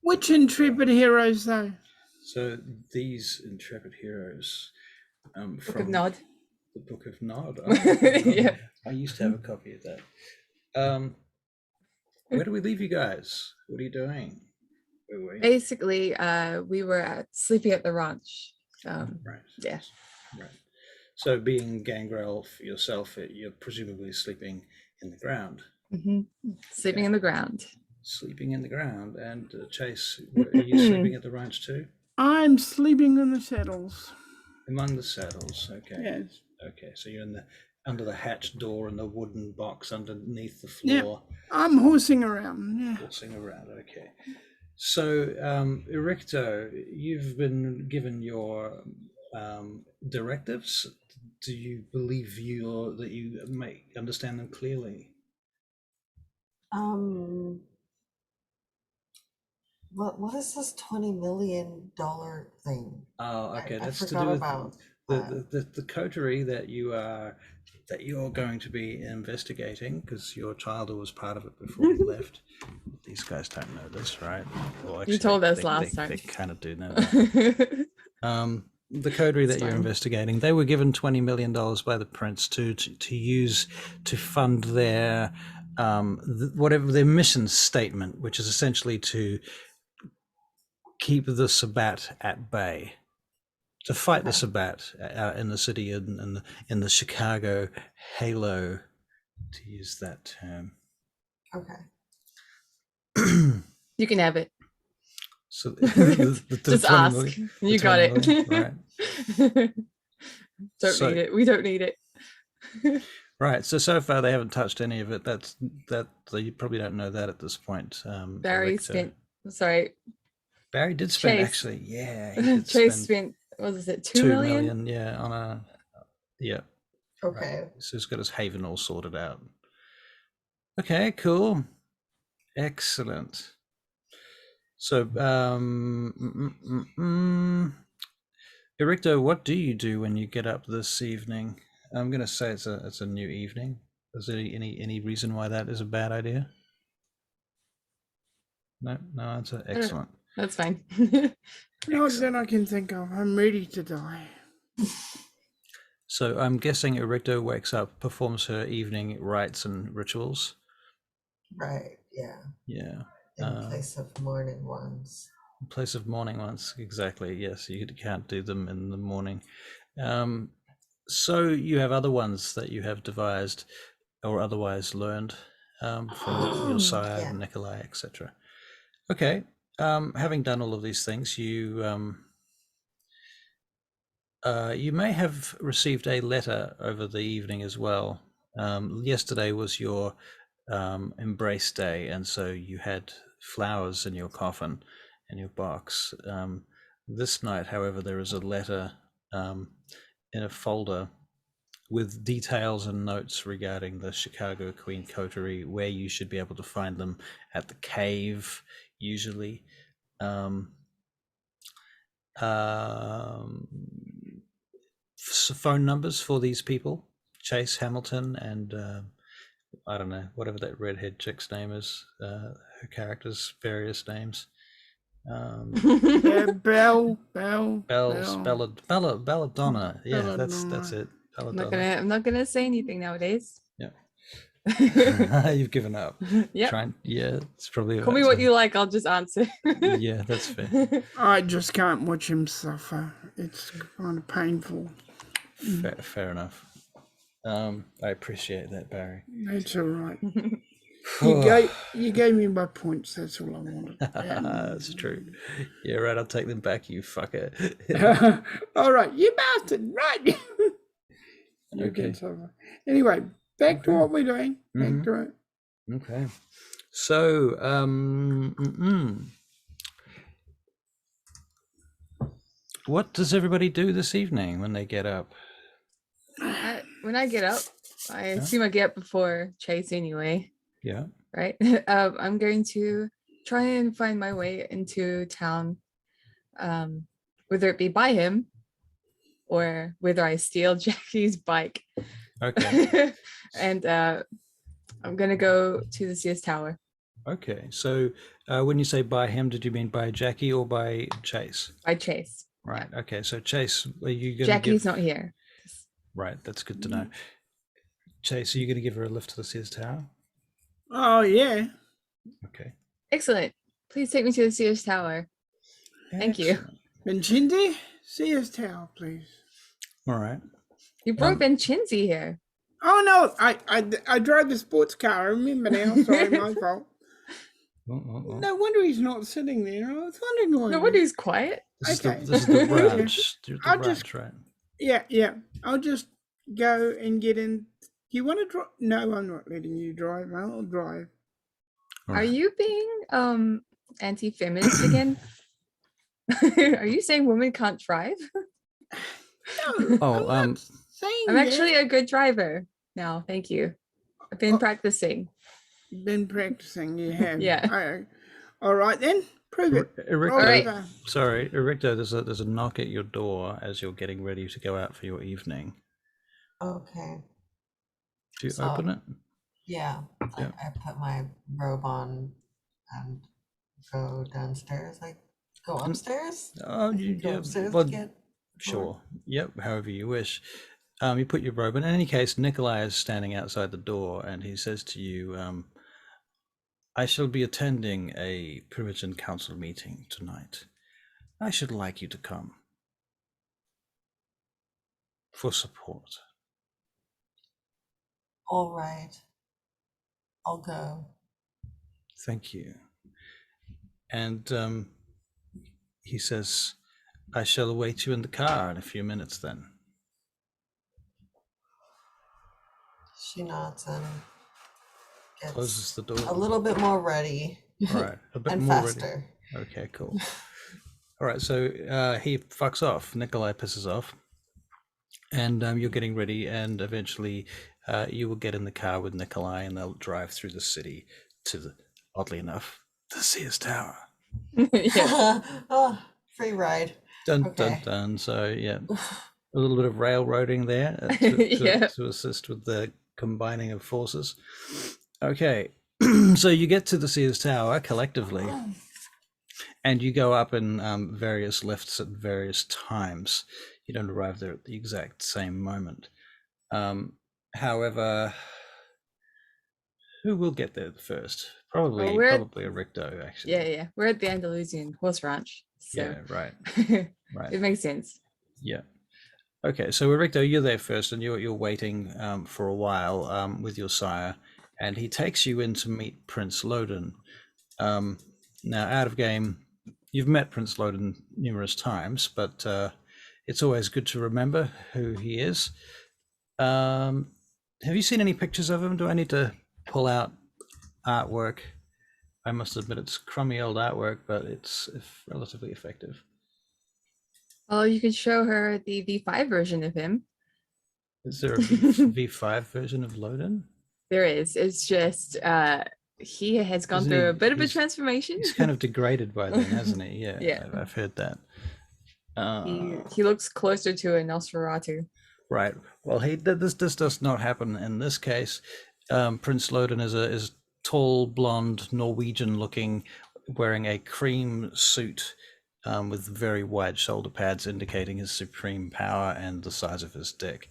Which intrepid heroes, though? So these intrepid heroes Book from of Nod. the Book of Nod. Yeah. I used to have a copy of that. Where do we leave you guys? What are you doing? Basically, we were sleeping at the ranch. Right. Yeah. Right. So being Gangrel yourself, you're presumably sleeping in the ground. Sleeping in the ground. Sleeping in the ground. And Chase, are you sleeping at the ranch too? I'm sleeping in the saddles. Among the saddles. Okay. Yes. Okay. So you're under the hatch door in the wooden box underneath the floor. Yeah. I'm horsing around. Yeah. Horsing around. Okay. So, Erichto, you've been given your directives. Do you believe that you may understand them clearly? What is this $20 million thing? Oh, okay. I That's to forgot do with about the coterie that you're going to be investigating, because your child was part of it before you left. These guys don't know this, right? Well, actually, You told us last time. They kind of do know that. The coterie that you're investigating, they were given $20 million by the prince to use to fund their whatever their mission statement, which is essentially to keep the Sabbat at bay, to fight the Sabbat in the city in the Chicago halo, to use that term. Okay. You can have it. So just ask. Million, you got it. Million, right? Don't need it. We don't need it. Right. So far they haven't touched any of it. That you probably don't know that at this point. Barry spent. Sorry. Barry did spend Chase. Actually. Yeah. He did Chase spent. What was it? $2 million? Yeah. On a. Yeah. Okay. Right. So he's got his haven all sorted out. Okay. Cool. Excellent. So, Erichto, what do you do when you get up this evening? I'm going to say it's a new evening. Is there any reason why that is a bad idea? No answer. Excellent. That's fine. Not that I can think of. I'm ready to die. So I'm guessing Erichto wakes up, performs her evening rites and rituals. Right. Yeah. Yeah. In place of morning ones. In place of morning ones, exactly. Yes, you can't do them in the morning. So you have other ones that you have devised or otherwise learned from your sire, Nikolai, etc. Okay. Having done all of these things, you may have received a letter over the evening as well. Yesterday was your embrace day, and so you had flowers in your coffin, in your box. This night, however, there is a letter in a folder with details and notes regarding the Chicago Queen Coterie, where you should be able to find them at the cave, usually. Phone numbers for these people, Chase Hamilton and I don't know, whatever that redhead chick's name is, her character's various names. Belladonna. Yeah, that's it. Belladonna. I'm not gonna say anything nowadays. Yeah. You've given up. Yeah. Yeah, it's probably. Call me what you like. I'll just answer. Yeah, that's fair. I just can't watch him suffer. It's kind of painful. Fair enough. I appreciate that, Barry. That's all right. You gave me my points. That's all I wanted. That's true. Yeah, right. I'll take them back, you fucker. All right, you bastard. Right. Okay. Anyway, back to what we're doing. Back to it. Okay. So, what does everybody do this evening when they get up? When I get up, I assume I get up before Chase anyway. Yeah. Right. I'm going to try and find my way into town, whether it be by him or whether I steal Jackie's bike. Okay. And I'm going to go to the Sears Tower. Okay, so when you say by him, did you mean by Jackie or by Chase? By Chase. Right. Okay. So Chase, are you going to Jackie's give? not here. Right. That's good to know. Chase, are you going to give her a lift to the Sears Tower? Oh, yeah. Okay. Excellent. Please take me to the Sears Tower. Thank you. Excellent. Vincenzi, Sears Tower, please. All right. You brought Vincenzi here. Oh, no, I drive the sports car. I remember now. Sorry, my fault. No wonder he's not sitting there. I was wondering why. No wonder he's quiet. This Okay. is the Raj. The I'll Raj, just- right? Yeah. I'll just go and get in. Do you want to drive? No, I'm not letting you drive. I'll drive. All Oh. Are right. you being anti-feminist again? Are you saying women can't drive? No, Oh, I'm not saying I'm that. actually a good driver now. Thank you. I've been practicing. Been practicing, you have. Yeah. All right then, prove it. Erichto, Roll right. over. sorry, Erichto, there's a knock at your door as you're getting ready to go out for your evening. Okay. Do you So- open it? Yeah. Yeah. I put my robe on and go downstairs. Like go upstairs. Oh, you Go yeah. upstairs Well, to get sure. Yep. However you wish. You put your robe on. In any case, Nikolai is standing outside the door, and he says to you, "I shall be attending a Primogen Council meeting tonight. I should like you to come for support." All right. I'll go. Thank you. And he says, "I shall await you in the car in a few minutes then." She nods and gets Closes the a door. little bit more ready. All right. A bit and more faster. ready. Okay, cool. All right, so he fucks off. Nikolai pisses off. And you're getting ready, and eventually you will get in the car with Nikolai, and they'll drive through the city to the, oddly enough, the Sears Tower. Yeah. Oh, free ride. Dun dun Okay. dun. So yeah, a little bit of railroading there to, Yeah. to assist with the combining of forces. Okay, so you get to the Sears Tower collectively, and you go up in various lifts at various times. You don't arrive there at the exact same moment. However, who will get there first? Probably Erichto, actually. Yeah. We're at the Andalusian horse ranch. So Yeah, right. Right. it makes sense. Yeah. Okay, so Erichto, you're there first, and you're waiting for a while with your sire, and he takes you in to meet Prince Loden. Now, out of game, you've met Prince Loden numerous times, but it's always good to remember who he is. Have you seen any pictures of him? Do I need to pull out artwork? I must admit it's crummy old artwork, but it's relatively effective. Well, you could show her the V5 version of him. Is there a V5 version of Loden? There is. It's just he has gone Isn't through he- a bit of a he's- transformation. He's kind of degraded by then, hasn't he? Yeah, Yeah. I've heard that. He looks closer to a Nosferatu. Right. Well, this does not happen in this case. Prince Loden is tall, blonde, Norwegian-looking, wearing a cream suit with very wide shoulder pads, indicating his supreme power and the size of his dick.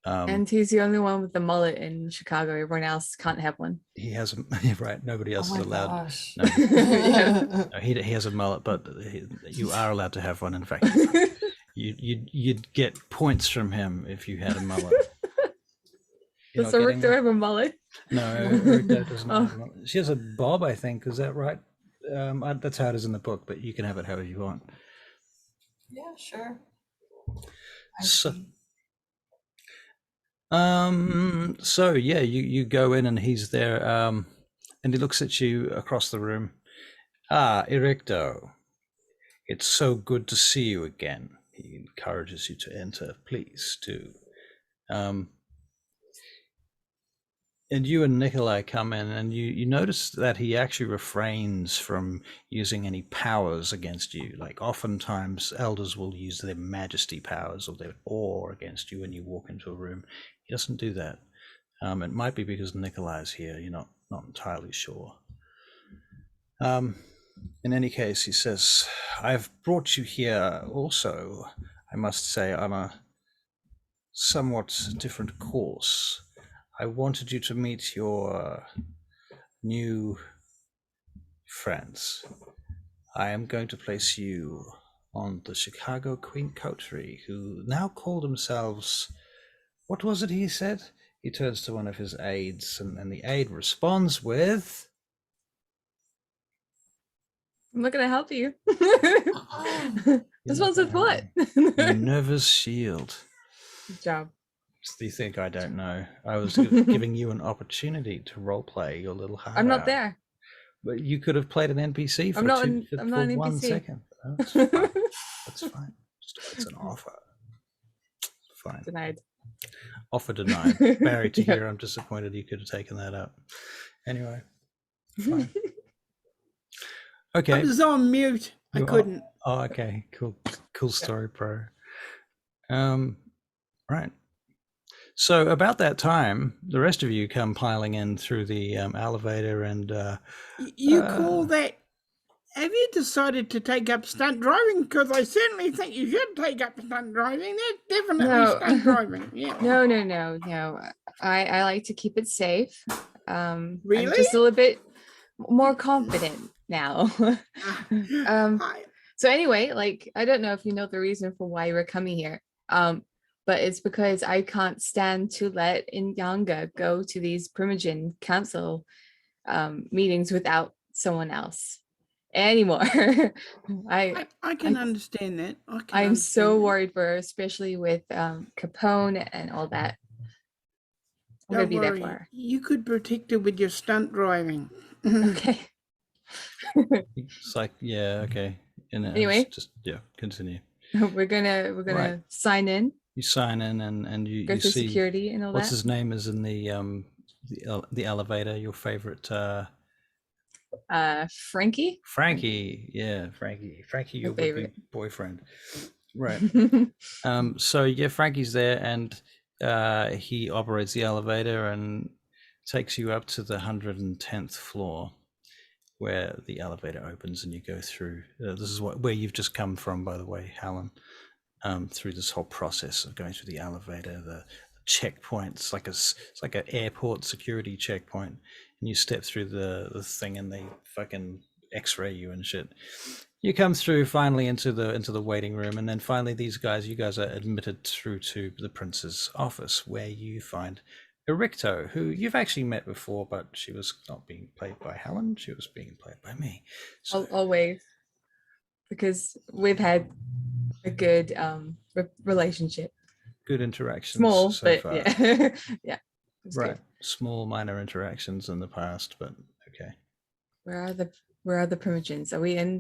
And he's the only one with the mullet in Chicago. Everyone else can't have one. He has a right. Nobody else Oh is my allowed. gosh. No, Yeah. no, he has a mullet, but you are allowed to have one. In fact, you'd get points from him if you had a mullet. You're Does not getting Erichto that? have a mullet? No, Erichto doesn't Oh. have a mullet. She has a bob, I think. Is that right? That's how it is in the book, but you can have it however you want. Yeah, sure. I So- see. So yeah, you go in and he's there, and he looks at you across the room. Ah, Erichto, it's so good to see you again. He encourages you to enter. Please do. And you and Nikolai come in, and you notice that he actually refrains from using any powers against you. Like oftentimes elders will use their majesty powers or their awe against you when you walk into a room. He doesn't do that. It might be because Nikolai's here. You're not entirely sure. In any case, he says, I've brought you here also, I must say, on a somewhat different course. I wanted you to meet your new friends. I am going to place you on the Chicago Queen Coterie, who now call themselves, what was it he said? He turns to one of his aides, and the aide responds with, I'm not gonna help you. This one's with what? Minerva's shield. Good job. Do you think I don't know? I was giving you an opportunity to roleplay your little heart I'm not out. there. But you could have played an NPC for, I'm not two, I'm for not an 1 NPC. second. Oh, that's fine. That's fine. It's an offer. Fine. Denied. Offer denied. Barry to Yep. hear, I'm disappointed you could have taken that up. Anyway, fine. I Okay. was on mute. I You are- couldn't. Oh, okay. Cool story, pro. Right. So about that time, the rest of you come piling in through the elevator, and You call that? Have you decided to take up stunt driving? Because I certainly think you should take up stunt driving. That's definitely No. stunt driving. Yeah. No. I like to keep it safe. I'm Really? just a little bit more confident now. I- So anyway, like, I don't know if you know the reason for why we're coming here. But it's because I can't stand to let Inyanga go to these Primogen Council meetings without someone else anymore. I can I- understand that. I'm so worried for her, especially with Capone and all that. I'm gonna Don't be there worry. for her. You could protect her with your stunt driving. Okay. it's like, yeah, okay. And Anyway. just continue. we're gonna Right. sign in, You sign in, and you go through see security and all what's that. his name is in the elevator. Your favorite Frankie. Frankie. Yeah, Frankie, your would-be favorite. boyfriend. Right. So yeah, Frankie's there, and he operates the elevator and takes you up to the 110th floor, where the elevator opens and you go through. This is where you've just come from, by the way, Helen. Through this whole process of going through the elevator, the checkpoints, it's like an airport security checkpoint, and you step through the thing, and they fucking X-ray you and shit. You come through finally into the waiting room, and then finally you guys are admitted through to the prince's office, where you find Erichto, who you've actually met before, but she was not being played by Helen; she was being played by me. So, Always, because we've had a good relationship. good interactions. Small, so but far. yeah. Yeah. It's Right. good. Small minor interactions in the past, but okay. Where are the Primogens? Are we in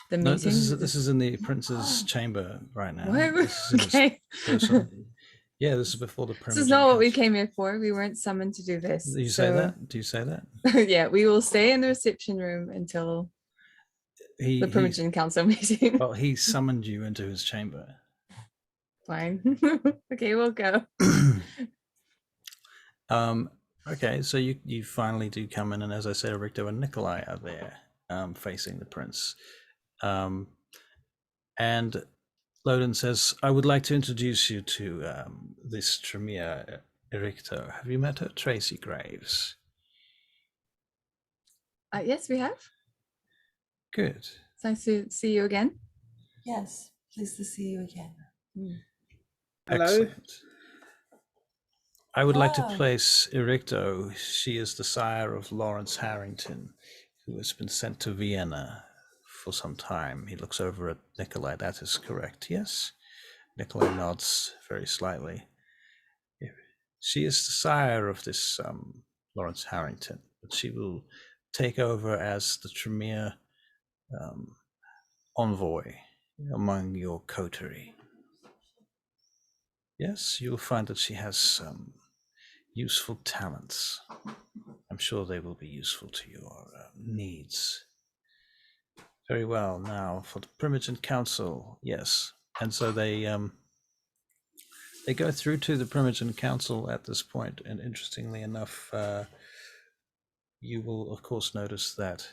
the No, meeting? this is in the prince's chamber right now. What? This is in his Okay. person. Yeah, this is before the This is not what we Council. came here for. We weren't summoned to do this. Do you say so- that? Do you say that? Yeah, we will stay in the reception room until He the Primogen Council meeting. well, he summoned you into his chamber. Fine. Okay, we'll go. Okay, so you finally do come in, and as I said, Erichto and Nikolai are there, facing the prince. And Loden says, I would like to introduce you to this Tremere, Erichto. Have you met her? Tracy Graves. Yes, we have. Good. It's nice to see you again. Yes, pleased to see you again. Hello. Excellent. I would like to Ah. place Erichto. She is the sire of Lawrence Harrington, who has been sent to Vienna for some time. He looks over at Nikolai. That is correct, yes? Nikolai nods very slightly. She is the sire of this Lawrence Harrington, but she will take over as the Tremere envoy among your coterie. Yes, you'll find that she has some useful talents. I'm sure they will be useful to your needs. Very well. Now for the Primogen Council, yes, and so they go through to the Primogen Council at this point, and interestingly enough, you will of course notice that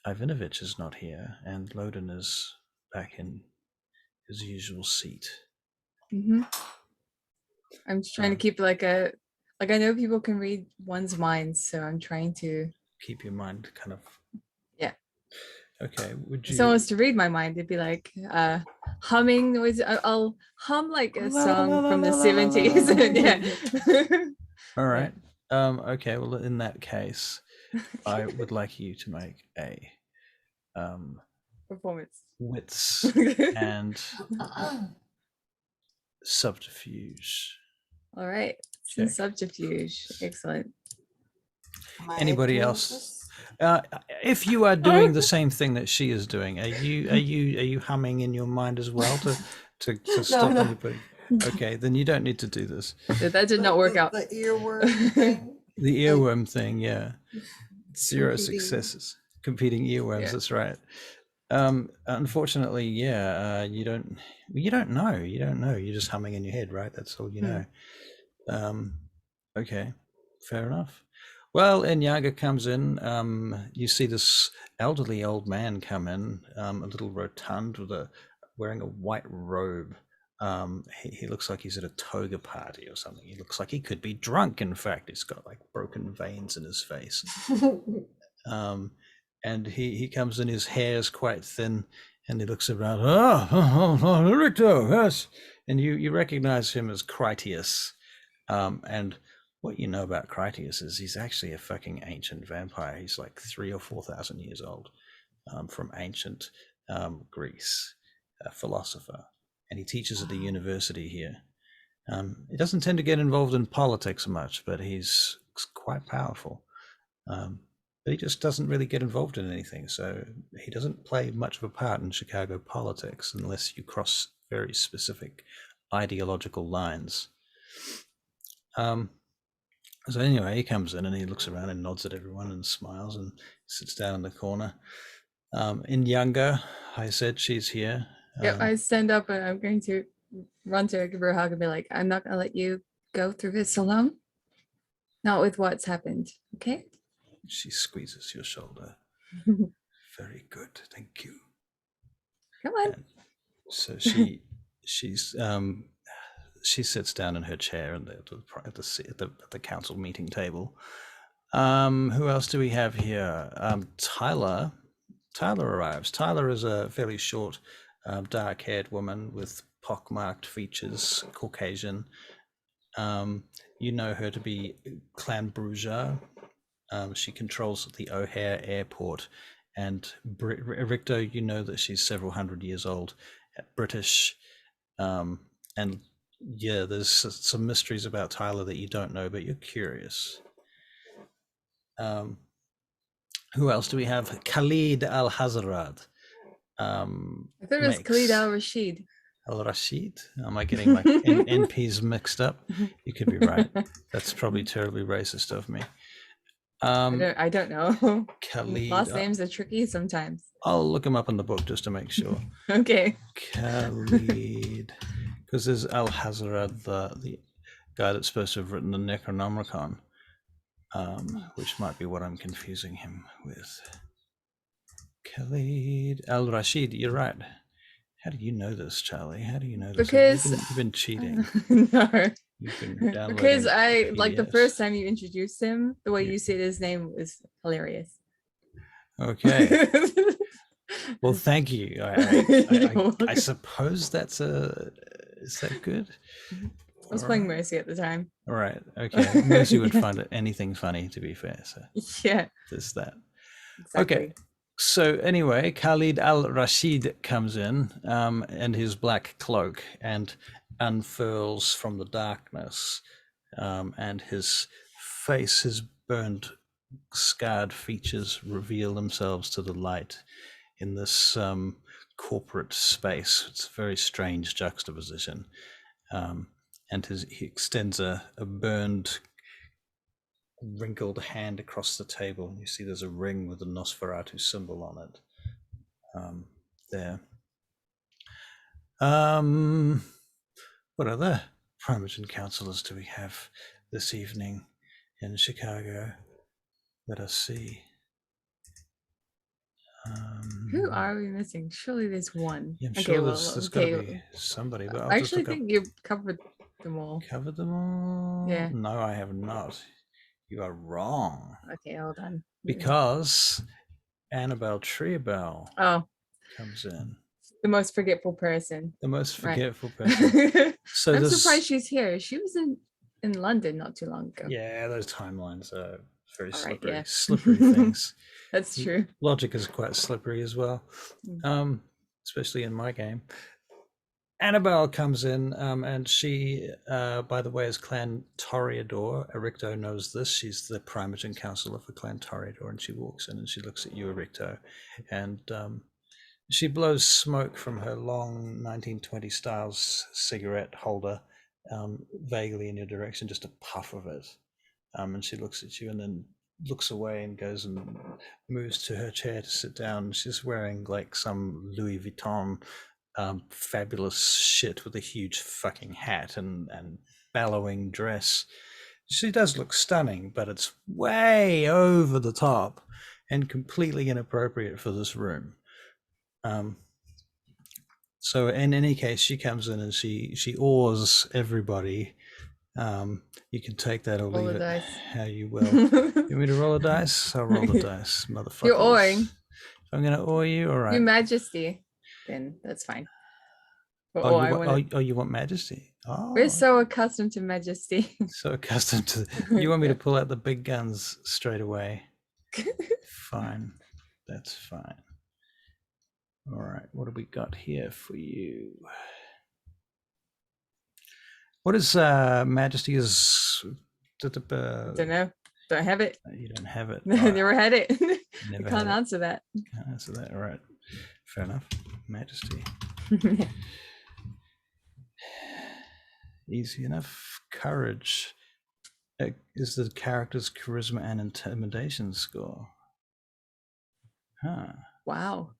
Ivanovich is not here, and Loden is back in his usual seat. Mm-hmm. I'm just trying to keep like I know people can read one's mind, so I'm trying to Keep your mind kind of. Yeah. Okay. Would if you? someone was to read my mind, it'd be like humming noise. I'll hum like a song from the 70s. Yeah. All right. Okay. Well, in that case, I would like you to make a Performance. wits and subterfuge. All right. Check. Subterfuge. Excellent. Am I Anybody doing else? this? If you are doing the same thing that she is doing, are you humming in your mind as well to stop no. anybody? Okay, then you don't need to do this. That did not work out. The earworm thing. The earworm thing, yeah. 0 Competing. successes. Competing earworms, Yeah. that's right. Unfortunately, yeah, you don't know. You're just humming in your head, right? That's all you know. Okay, fair enough. Well, Inyaga comes in. You see this elderly old man come in, a little rotund wearing a white robe. He looks like he's at a toga party or something. He looks like he could be drunk. In fact, he's got like broken veins in his face. And he comes in. His hair is quite thin, and he looks around. Erichto, yes. And you recognize him as Critias. And what you know about Critias is he's actually a fucking ancient vampire. He's like 3,000 or 4,000 years old, from ancient Greece, a philosopher, and he teaches at the university here. He doesn't tend to get involved in politics much, but he's quite powerful. But he just doesn't really get involved in anything, so he doesn't play much of a part in Chicago politics unless you cross very specific ideological lines. So anyway, he comes in and he looks around and nods at everyone and smiles and sits down in the corner. Inyanga, I said she's here. Yep, I stand up and I'm going to run to her, give her a hug, and be like, I'm not gonna let you go through this alone. Not with what's happened, okay? She squeezes your shoulder. Very good, thank you. Come on. And so she sits down in her chair at the council meeting table. Who else do we have here? Tyler arrives. Tyler is a fairly short, dark-haired woman with pockmarked features, Caucasian. You know her to be Clan Bruja. She controls the O'Hare Airport. And Erichto, you know that she's several hundred years old, British. And yeah, there's some mysteries about Tyler that you don't know, but you're curious. Who else do we have? Khalid Al-Hazarad. I thought it was Khalid Al-Rashid. Al-Rashid? Am I getting my NPs mixed up? You could be right. That's probably terribly racist of me. I don't know. Khalid. Last names are tricky sometimes. I'll look him up in the book just to make sure. Okay. Khalid. Because there's Al-Hazarad, the guy that's supposed to have written the Necronomicon, which might be what I'm confusing him with. Khalid Al-Rashid, you're right. How do you know this, Charlie? How do you know this? Because you've been cheating. No. You've been downloading Because I like the PDFs. first time you introduced him, the way you said his name was hilarious. Okay. Well, thank you. I suppose that's is that good? I was playing Mercy at the time. All right. Okay. Mercy would find anything funny, to be fair. So Yeah. there's that. Exactly. Okay. So anyway, Khalid Al-Rashid comes in and his black cloak and unfurls from the darkness, and his face, his burned, scarred features reveal themselves to the light in this corporate space. It's a very strange juxtaposition. And he extends a burned, wrinkled hand across the table, and you see there's a ring with the Nosferatu symbol on it there. What other Primogen councillors do we have this evening in Chicago? Let us see. Who are we missing? Surely there's one. Yeah, I'm Okay, sure well, there's got to be somebody, but I'll I just actually look up. think you've covered them all. Covered them all? Yeah. No, I have not. You are wrong. Okay, hold on. Because Annabelle Treebell Oh, comes in. the most forgetful person. The most Right. forgetful person. So I'm this, surprised she's here. She was in London not too long ago. yeah, those timelines are very All right, slippery. yeah. Slippery things. That's true. Logic is quite slippery as well. Mm. Especially in my game. Annabelle comes in, and she, by the way, is Clan Toreador. Erichto knows this. She's the Primogen Councillor for Clan Toreador, and she walks in and she looks at you, Erichto, and she blows smoke from her long 1920 styles cigarette holder vaguely in your direction, just a puff of it. And she looks at you and then looks away and goes and moves to her chair to sit down. She's wearing like some Louis Vuitton fabulous shit with a huge fucking hat and bellowing dress. She does look stunning, but it's way over the top and completely inappropriate for this room. So in any case, she comes in and she awes everybody. You can take that or Roll leave the it dice. how you will. You want me to roll a dice? I'll roll the dice, motherfuckers. You're awing. If I'm going to awe you, all right. Your Majesty. Then that's fine. But, You want Majesty? Oh, we're so accustomed to Majesty. so accustomed to. You want me to pull out the big guns straight away? Fine, that's fine. All right, what have we got here for you? What is Majesty's? Don't know. Don't have it. You don't have it. Never had it. Never I can't had it. answer that. Can't answer that. All right, fair enough. Majesty. Easy enough. Courage is the character's charisma and intimidation score. Huh. Wow.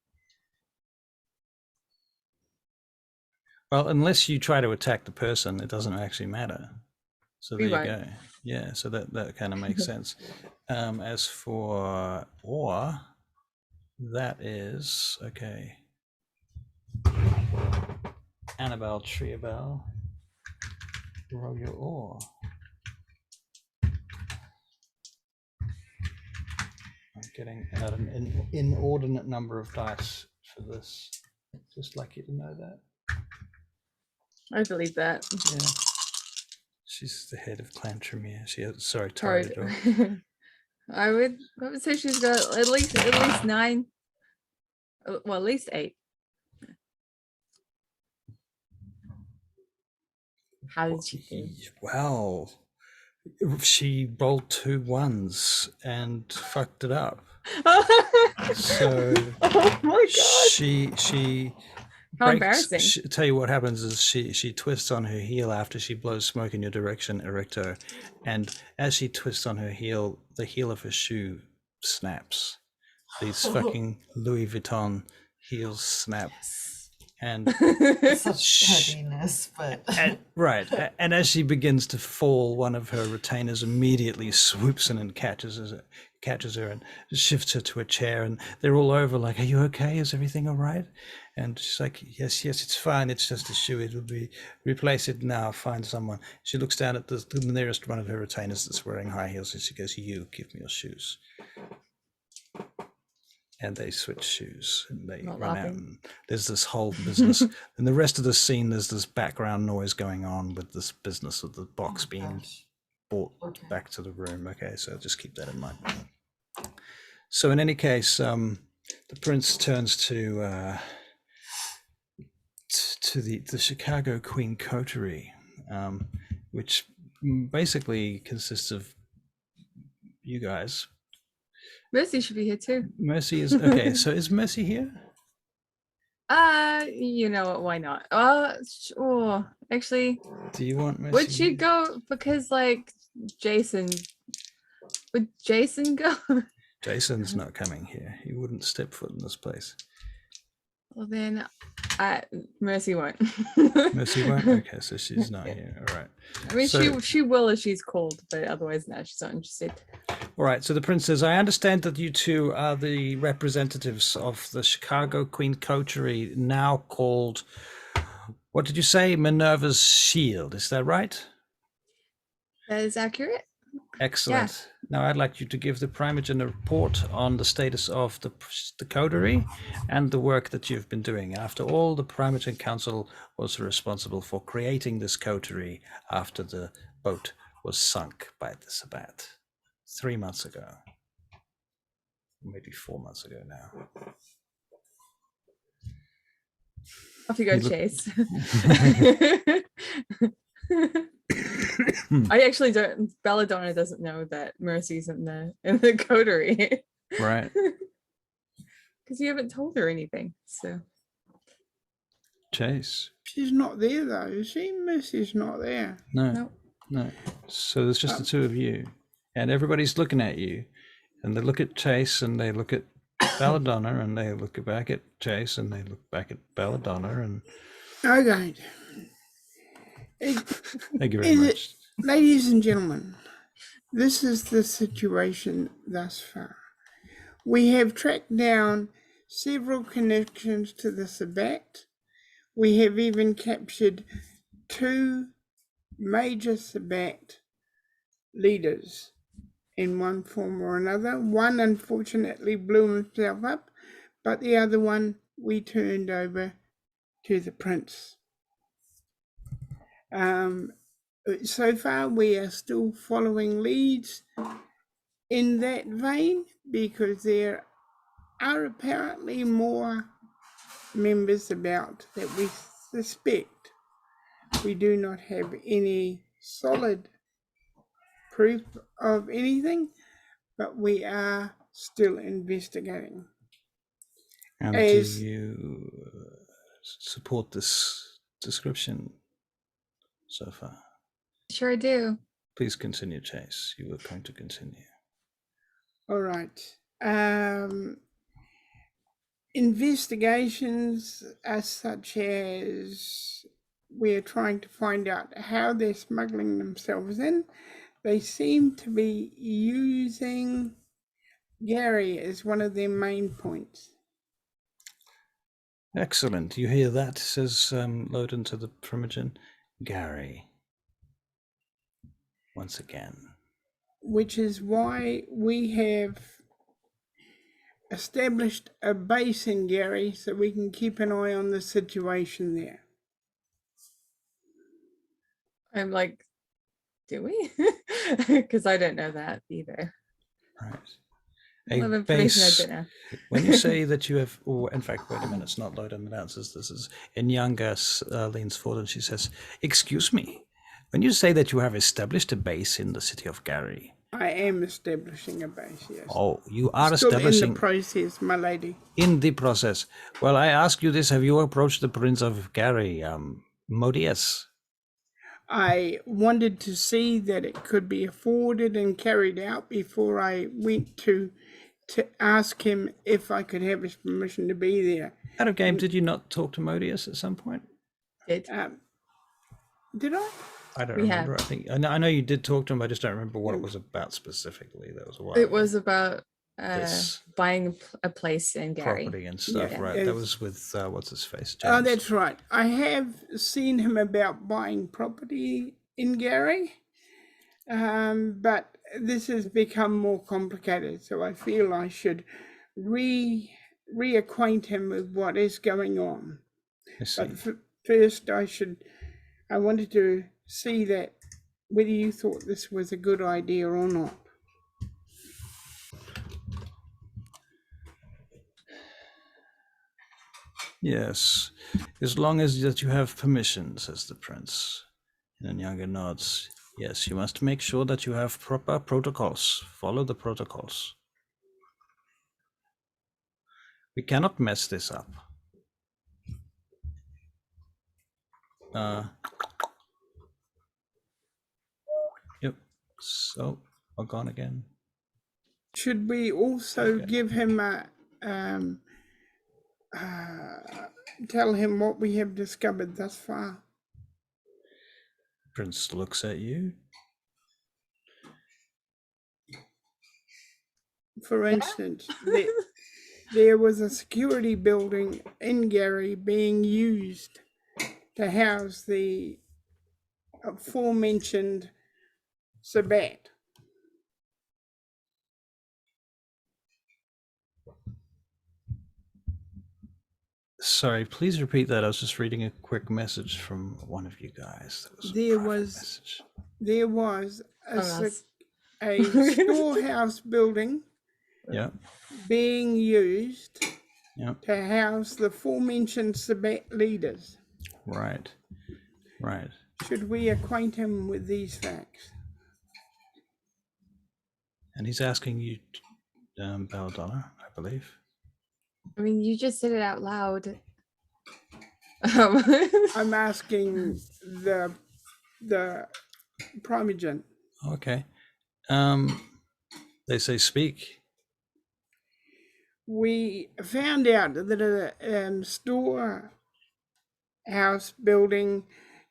Well, unless you try to attack the person, it doesn't actually matter. So there you Right. go. Yeah, so that kind of makes sense. As for awe, that is okay. Annabelle Treebell, roll your awe. I'm getting out an inordinate number of dice for this. Just like you to know that. I believe that. Yeah. She's the head of Clan Tremere. She has, sorry, Sorry. Toreador. I would say she's got at least 9. Well, at least 8. How did she do? Well, she rolled 2 1s and fucked it up. So oh my god! She How breaks, embarrassing! tell you what happens is she twists on her heel after she blows smoke in your direction, Erichto, and as she twists on her heel, the heel of her shoe snaps. These fucking Louis Vuitton heels snap. And Such heaviness, but right, and as she begins to fall, one of her retainers immediately swoops in and catches her and shifts her to a chair, and they're all over like, "Are you okay? Is everything all right?" And she's like, yes, it's fine. It's just a shoe. It will be replace it now. Find someone. She looks down at the nearest one of her retainers that's wearing high heels, and she goes, "You give me your shoes." And they switch shoes and they run out. And there's this whole business. And the rest of the scene, there's this background noise going on with this business of the box being brought back to the room. Okay, so just keep that in mind. So in any case, the prince turns to the Chicago Queen Coterie, which basically consists of you guys. Mercy should be here too. Mercy is okay. So is Mercy here? You know what? Why not? Sure. Actually, Do you want Mercy? would she go? Because like Jason, would Jason go? Jason's not coming here. He wouldn't step foot in this place. Well then, Mercy won't. Mercy won't. Okay, so she's not here. All right. I mean, So- she will if she's called, but otherwise, no, she's not interested. All right, so the prince says, I understand that you two are the representatives of the Chicago Queen Coterie, now called, what did you say, Minerva's Shield, is that right? That is accurate. Excellent. Now I'd like you to give the Primogen a report on the status of the Coterie and the work that you've been doing. After all, the Primogen Council was responsible for creating this Coterie after the boat was sunk by the Sabbat 3 months ago. Maybe 4 months ago now. Off you go, Chase. I actually don't. Belladonna doesn't know that Mercy's in the coterie, Right. because you haven't told her anything. So Chase. She's not there though, is she? Mercy's not there. No. So there's just the two of you, and everybody's looking at you, and they look at Chase, and they look at Belladonna, and they look back at Chase, and they look back at Belladonna, and Okay. thank you very much. Ladies and gentlemen, this is the situation thus far. We have tracked down several connections to the Sabbat. We have even captured 2 major Sabbat leaders in one form or another. One unfortunately blew himself up, but the other one we turned over to the prince. So far we are still following leads in that vein, because there are apparently more members about that we suspect. We do not have any solid proof of anything, but we are still investigating. And do you support this description so far? sure I do. Please continue, Chase. You were going to continue. All right. Investigations as such as we're trying to find out how they're smuggling themselves in. They seem to be using Gary as one of their main points. Excellent. You hear that, says Loden to the Primogen. Gary. Once again. Which is why we have established a base in Gary so we can keep an eye on the situation there. I'm like, do we? Because I don't know that either. Right. A lot of information I don't know. When you say that you have, or in fact, wait a minute, it's not Loden that answers this. Is Inyanga leans forward and she says, "Excuse me, when you say that you have established a base in the city of Gary." I am establishing a base, yes. Oh, you are Still establishing. in the process, my lady. In the process. Well, I ask you this: have you approached the Prince of Gary, Modius? I wanted to see that it could be afforded and carried out before I went to ask him if I could have his permission to be there. Out of game, did you not talk to Modius at some point? Did I? I don't remember. I know you did talk to him. I just don't remember what it was about specifically. That was a while. It was about This buying a place in Gary. property and stuff, Yeah, right? yes. That was with what's his face? Oh, James. that's right. I have seen him about buying property in Gary, but this has become more complicated, so I feel I should reacquaint him with what is going on. I see. But first, I wanted to see that whether you thought this was a good idea or not. Yes, as long as that you have permission, says the prince. And Nyanga nods. Yes, you must make sure that you have proper protocols. Follow the protocols. We cannot mess this up. Yep. So, we're gone again. Should we also give him tell him what we have discovered thus far? Prince looks at you. For instance, there was a security building in Gary being used to house the aforementioned Sabat. Sorry, please repeat that. I was just reading a quick message from one of you guys. That was a There private was message. there was From us. a storehouse building Yeah, being used yeah, to house the aforementioned Sabat leaders. right, right. Should we acquaint him with these facts? And he's asking you, Belladonna, I believe. I mean, you just said it out loud. I'm asking the primogen. Okay. They say speak. We found out that a storehouse building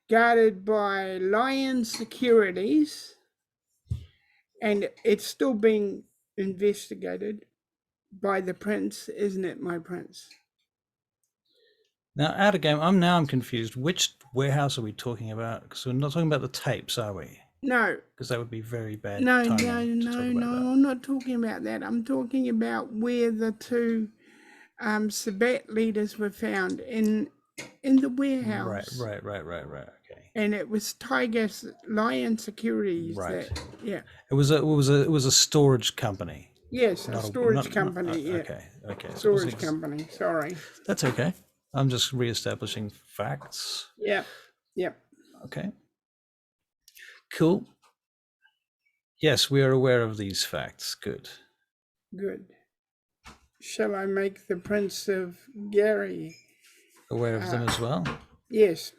guarded by Lion Securities, and it's still being investigated by the prince, isn't it, my prince? Now, out of game, I'm confused. Which warehouse are we talking about? Because we're not talking about the tapes, are we? No, Because that would be very bad no, timing no, to no, talk no. about that. I'm not talking about that. I'm talking about where the two Sabat leaders were found in the warehouse. Right. Okay. And it was Tiger Lion Securities. Right. Yeah. It was a storage company. Yes, a Not storage company. Yeah. Okay. So it wasn't Storage company. Sorry. That's okay. I'm just reestablishing facts. Yeah. Yep. Okay. Cool. Yes, we are aware of these facts. Good. Good. Shall I make the Prince of Gary Aware of them as well? Yes.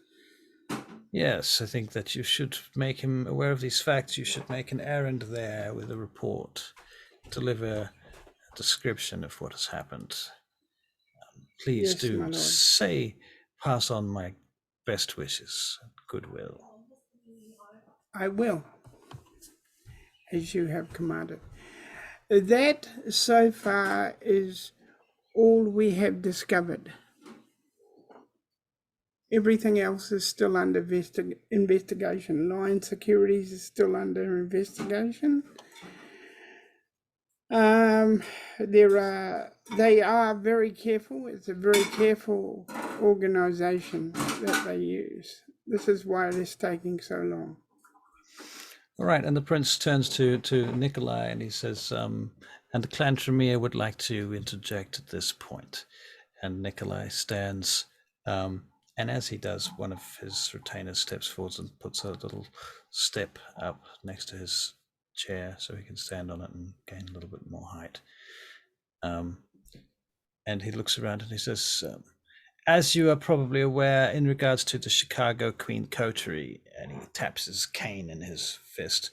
Yes, I think that you should make him aware of these facts. You should make an errand there with a report, deliver a description of what has happened. Please Yes, my do lord. pass on my best wishes and goodwill. I will, as you have commanded. That so far is all we have discovered. Everything else is still under investigation. Lion Securities is still under investigation. They are very careful. It's a very careful organization that they use. This is why it is taking so long. All right, and the prince turns to Nikolai and he says, and the clan Tremere would like to interject at this point. And Nikolai stands, and as he does, one of his retainers steps forwards and puts a little step up next to his chair so he can stand on it and gain a little bit more height. And he looks around and he says, as you are probably aware, in regards to the Chicago Queen Coterie, and he taps his cane in his fist,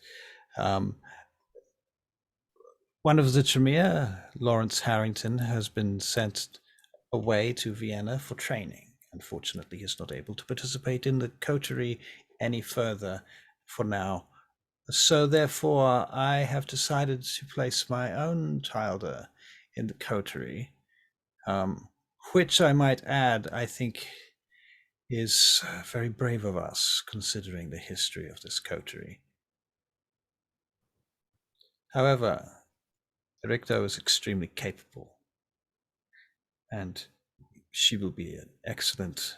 one of the Tremere, Lawrence Harrington, has been sent away to Vienna for training. Unfortunately, he is not able to participate in the coterie any further for now. So therefore, I have decided to place my own childer in the coterie, which I might add, I think is very brave of us, considering the history of this coterie. However, Erichto is extremely capable, and she will be an excellent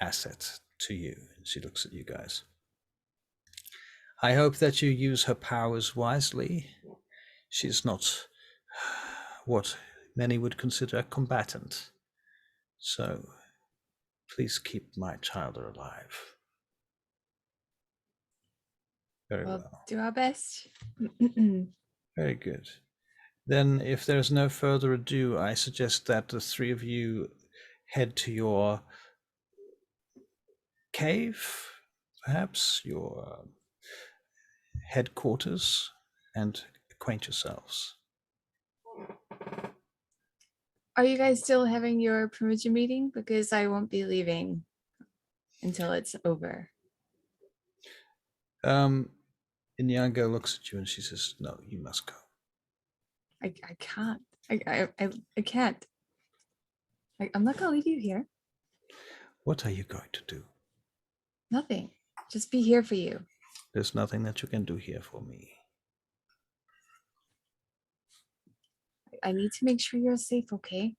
asset to you. And she looks at you guys. I hope that you use her powers wisely. She's not what many would consider a combatant. So please keep my childer alive. Very well. Do our best. Very good. Then, if there's no further ado, I suggest that the three of you head to your cave, perhaps your headquarters, and acquaint yourselves. Are you guys still having your promotion meeting? Because I won't be leaving until it's over. Inyanga looks at you and she says, no, you must go. I can't. I can't. I'm not gonna leave you here. What are you going to do? Nothing. Just be here for you. There's nothing that you can do here for me. I need to make sure you're safe, okay?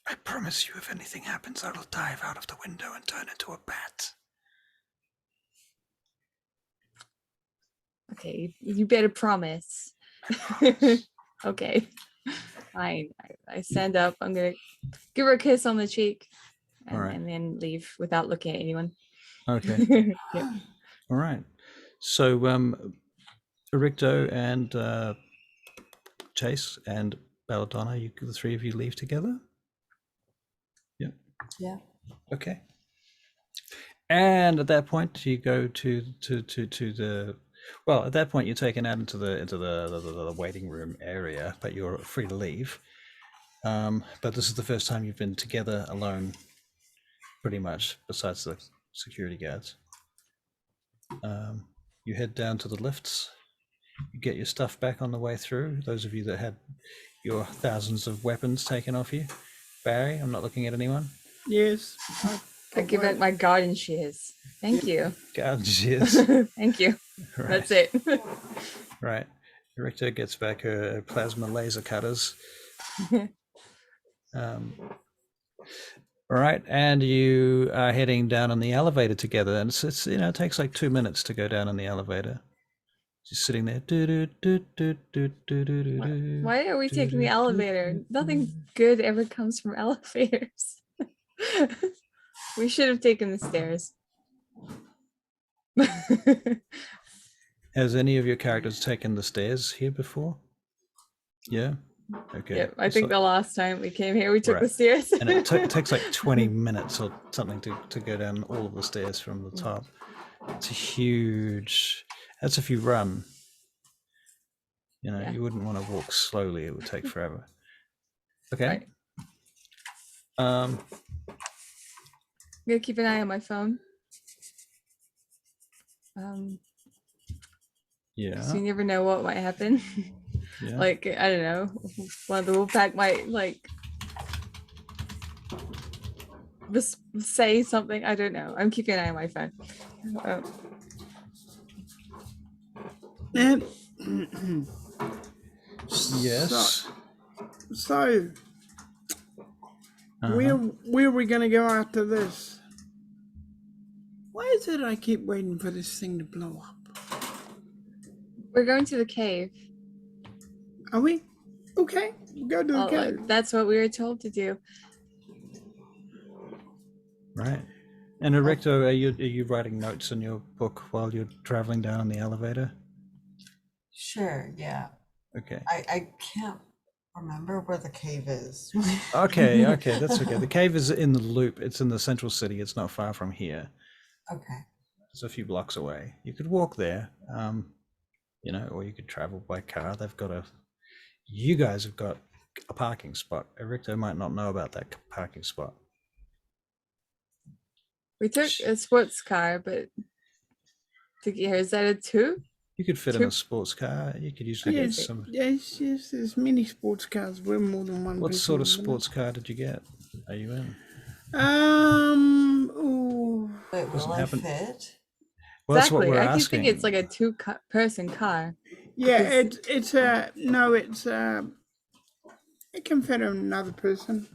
I promise you, if anything happens, I will dive out of the window and turn into a bat. Okay, you better promise. I promise. Okay, fine. I stand up. I'm gonna give her a kiss on the cheek, and, All right. and then leave without looking at anyone. Okay. Yep. All right. So, Erichto and Chase and Belladonna, the three of you leave together? Yep. Yeah. Okay. And at that point, you go to the. Well, at that point, you're taken out into the waiting room area, but you're free to leave. But this is the first time you've been together alone, pretty much, besides the security guards. You head down to the lifts. You get your stuff back on the way through. Those of you that had your thousands of weapons taken off you. Barry, I'm not looking at anyone. Yes. I give back my garden shears. Thank you. God, cheers. Thank you. Right. That's it. Right. Erichto gets back her plasma laser cutters. All right, and you are heading down on the elevator together, and it's it takes like 2 minutes to go down on the elevator. Just sitting there. Why are we taking the elevator? Nothing good ever comes from elevators. We should have taken the stairs. Has any of your characters taken the stairs here before? Yeah. Okay. Yep, I think the last time we came here, we took the Right. stairs. And it takes like 20 minutes or something to go down all of the stairs from the top. It's a huge. That's if you run. Yeah. You wouldn't want to walk slowly. It would take forever. Okay. Right. I'm gonna keep an eye on my phone. Yeah. So you never know what might happen. Yeah. Like, I don't know, one of the wolf pack might like just say something. I don't know. I'm keeping an eye on my phone. Yes. So, Uh-huh. where are we going to go after this? Why is it I keep waiting for this thing to blow up? We're going to the cave. Are we? Okay, go to the cave. That's what we were told to do. Right. And Erichto, are you writing notes in your book while you're traveling down the elevator? Sure, yeah. Okay. I can't remember where the cave is. Okay, that's okay. The cave is in the loop. It's in the central city. It's not far from here. Okay. It's a few blocks away. You could walk there, or you could travel by car. You guys have got a parking spot. Erichto might not know about that parking spot. We took a sports car, but to get here, is that a 2? You could fit in a sports car. You could usually get some. Yes, there's many sports cars. We're more than one. What person sort of in it. sports car did you get? Are you in? Wait, will Doesn't I happen. fit? Well, that's what Exactly. we're I keep asking. thinking it's like a 2-person car. Yeah, Because- it can fit another person.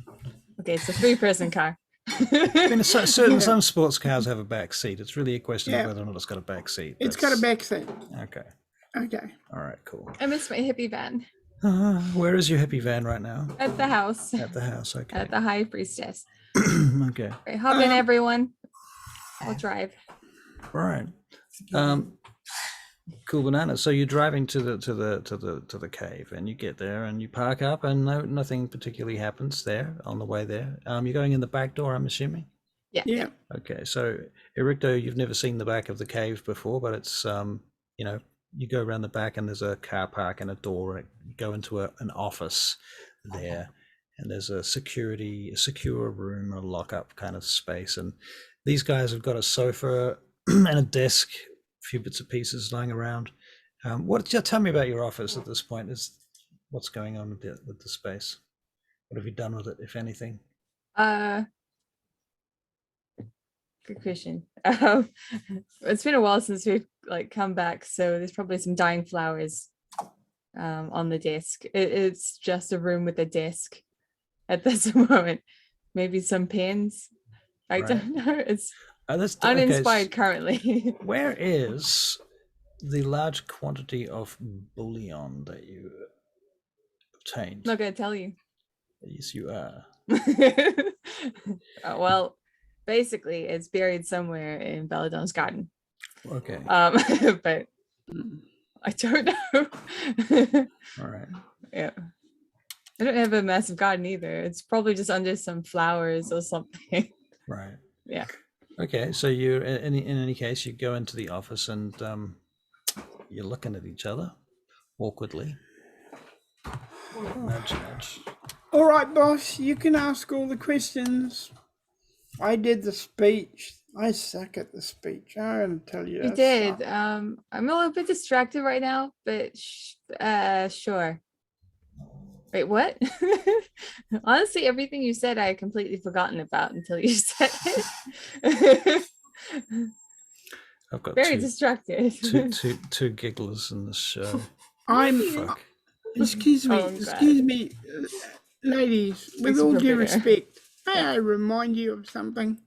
Okay, it's a 3-person car. I mean, some sports cars have a back seat. It's really a question of whether or not it's got a back seat. It's got a back seat. Okay. Okay. All right. Cool. I miss my hippie van Where is your hippie van right now? at the house. At the house. Okay. At the High Priestess. Okay. Right, hop in, everyone. I'll drive. All right. Cool banana. So you're driving to the cave, and you get there, and you park up, and nothing particularly happens there on the way there. You're going in the back door, I'm assuming. Yeah. Okay. So Erichto, you've never seen the back of the cave before, but it's you go around the back, and there's a car park and a door. You go into an office there, and there's a secure room, a lock-up kind of space, and these guys have got a sofa and a desk, a few bits and pieces lying around. Tell me about your office at this point. what's going on with the space? What have you done with it, if anything? Good question. It's been a while since we've like come back, so there's probably some dying flowers on the desk. It's just a room with a desk at this moment. Maybe some pens. I don't know. It's uninspired currently. Where is the large quantity of bullion that you obtained? I'm not gonna tell you. Yes, you are. Well, basically, it's buried somewhere in Belladon's garden. Okay. But I don't know. All right. Yeah. I don't have a massive garden either. It's probably just under some flowers or something. Right. Yeah. Okay, so you, in any case, you go into the office and you're looking at each other awkwardly. Nudge, nudge. All right, boss, you can ask all the questions. I did the speech. I suck at the speech. I'm going to tell you. You did. I'm a little bit distracted right now, but sure. Wait, what? Honestly, everything you said, I had completely forgotten about until you said it. I've got very distracted. two gigglers in this show. Fuck. Excuse me, ladies, with all due respect, may I remind you of something?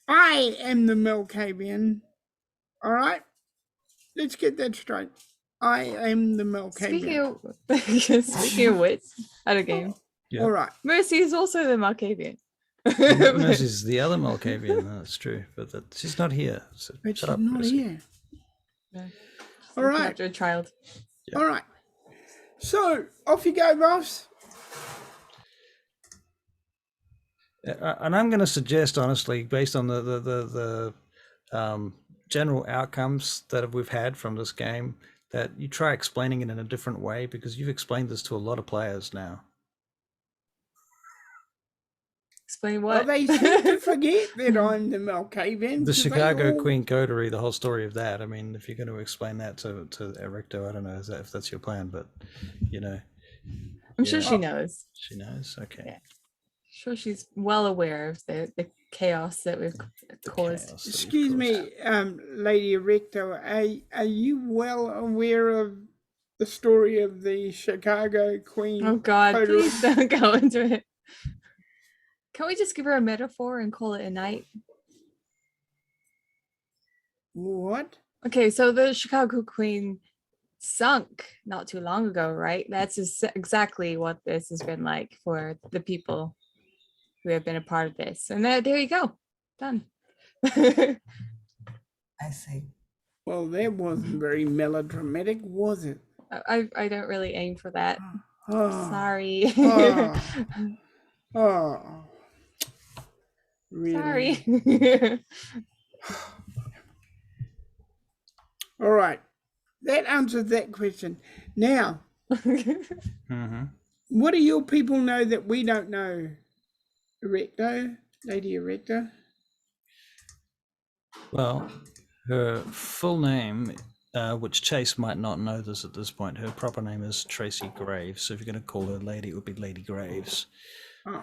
I am the Malkavian. All right? Let's get that straight. I am the Malkavian. Speaking of which, out of game. Yep. All right. Mercy is also the Malkavian. Mercy's the other Malkavian, that's true, but she's not here. So but shut she's up, not Mercy. here. No. All right. After a child. Yep. All right. So, off you go, boss. And I'm going to suggest, honestly, based on the general outcomes that we've had from this game, that you try explaining it in a different way, because you've explained this to a lot of players now. Explain what? Well, they seem to forget that I'm the Malkavian. The Chicago Queen Coterie, the whole story of that. I mean, if you're going to explain that to Erichto, I don't know if that's your plan, but, you know. I'm sure she knows. She knows? Okay. Yeah. Sure, she's well aware of the chaos that we've caused. Excuse me, Lady Erichto, are you well aware of the story of the Chicago Queen? Oh God, Coterie? please don't go into it. Can we just give her a metaphor and call it a night? What? Okay, so the Chicago Queen sunk not too long ago, right? That's exactly what this has been like for the people who have been a part of this. And there you go. Done. I see. Well, that wasn't very melodramatic, was it? I don't really aim for that. Oh, Sorry. oh. Really? Sorry. All right. That answers that question. Now, what do your people know that we don't know? Erichto? Lady Erichto? Well, her full name, which Chase might not know this at this point, her proper name is Tracy Graves. So if you're going to call her Lady, it would be Lady Graves. Oh.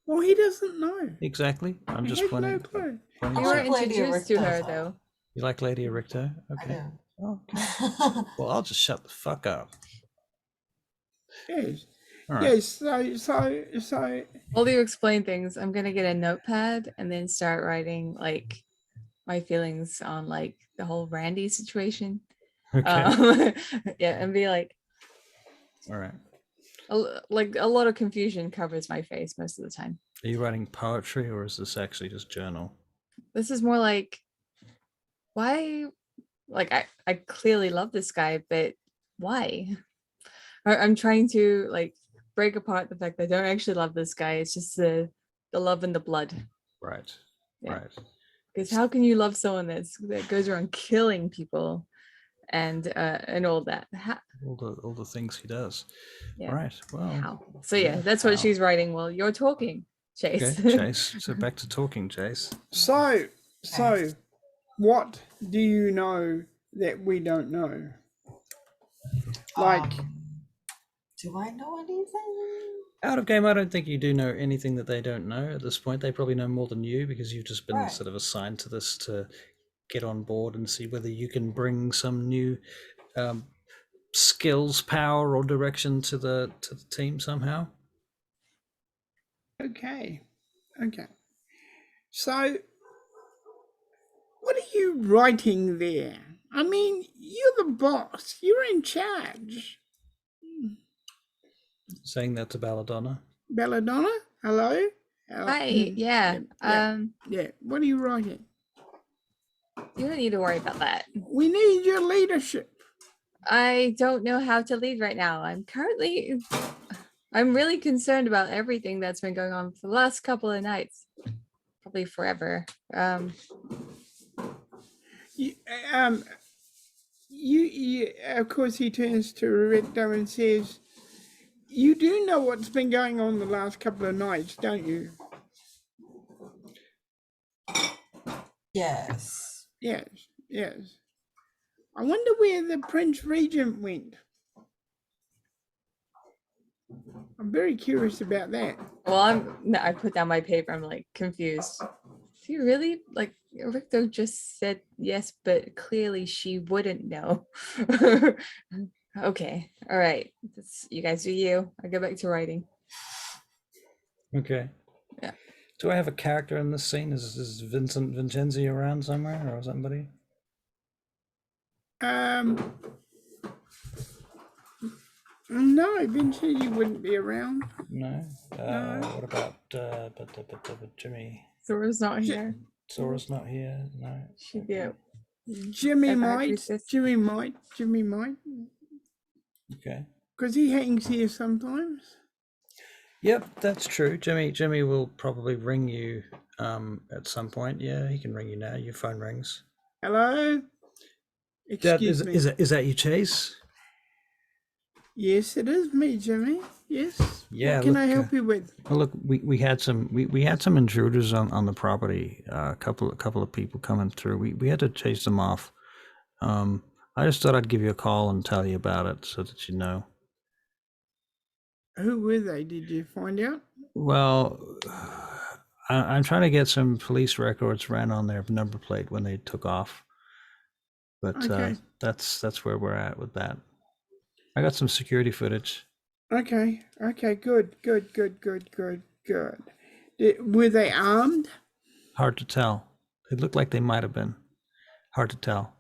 Well, he doesn't know. Exactly. I'm just has pointing. no clue. You were introduced to her, though. You like Lady Erichto? Okay. Oh, okay. Well, I'll just shut the fuck up. Yes. All right. Yes. So. While you explain things, I'm gonna get a notepad and then start writing like my feelings on like the whole Randy situation. Okay. Yeah, and be like, all right. Like a lot of confusion covers my face most of the time. Are you writing poetry or is this actually just journal? This is more like, why? Like I clearly love this guy, but why? I'm trying to like break apart the fact that I don't actually love this guy. It's just the love and the blood. Right. Yeah. Right. Because how can you love someone that goes around killing people and all that? All the things he does. Yeah. Right. Well. How? So yeah, that's what she's writing while you're talking, Chase. Okay, Chase. So back to talking, Chase. So, what do you know that we don't know? Like, Do I know anything? Out of game, I don't think you do know anything that they don't know at this point. They probably know more than you because you've just been Right. sort of assigned to this to get on board and see whether you can bring some new skills, power, or direction to the team somehow. Okay. So, what are you writing there? I mean, you're the boss. You're in charge. Saying that to Belladonna. Belladonna, hello? Hi. Yeah. Yeah. What are you writing? You don't need to worry about that. We need your leadership. I don't know how to lead right now. I'm really concerned about everything that's been going on for the last couple of nights. Probably forever. You, of course, he turns to Erichto and says, you do know what's been going on the last couple of nights, don't you? Yes. Yes. I wonder where the Prince Regent went. I'm very curious about that. Well, I put down my paper. I'm like confused. Is he really like Erichto just said yes, but clearly she wouldn't know. Okay, all right. You guys do you. I go back to writing. Okay. Yeah. Do I have a character in this scene? Is Vincent Vincenzi around somewhere or somebody? No, Vincenzi wouldn't be around. No. No. What about Jimmy? Zora's not here. Zora's not here. No. She'd be out. Jimmy At back might. recess. Jimmy might. Okay. Because he hangs here sometimes. Yep, that's true. Jimmy will probably ring you at some point. Yeah, he can ring you now. Your phone rings. Hello? Excuse me. Is that you, Chase? Yes, it is me, Jimmy. Yes. Yeah. What can I help you with? Well, look, we had some intruders on the property. A couple of people coming through. We had to chase them off. I just thought I'd give you a call and tell you about it so that you know. Who were they? Did you find out? Well, I'm trying to get some police records ran on their number plate when they took off. But Okay. that's where we're at with that. I got some security footage. Okay. Good. Were they armed? Hard to tell. It looked like they might have been. Hard to tell.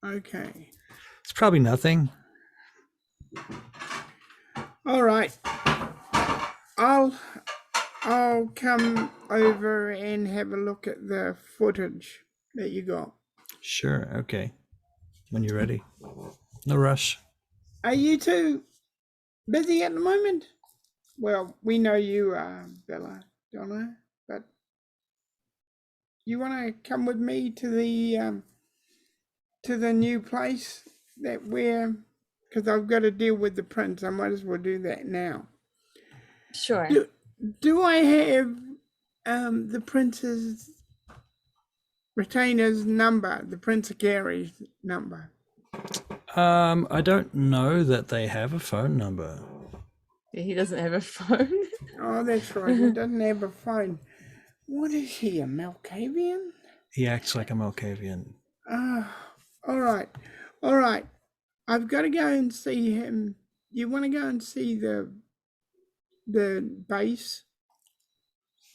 Okay. It's probably nothing. All right. I'll come over and have a look at the footage that you got. Sure. Okay. When you're ready. No rush. Are you two busy at the moment? Well, we know you are, Belladonna, but you want to come with me to the new place that we're, because I've got to deal with the prince. I might as well do that now. Sure. Do I have the prince's retainer's number, the Prince of Gary's number? I don't know that they have a phone number. He doesn't have a phone. Oh, that's right. He doesn't have a phone. What is he, a Malkavian? He acts like a Malkavian. All right. I've got to go and see him. You want to go and see the base?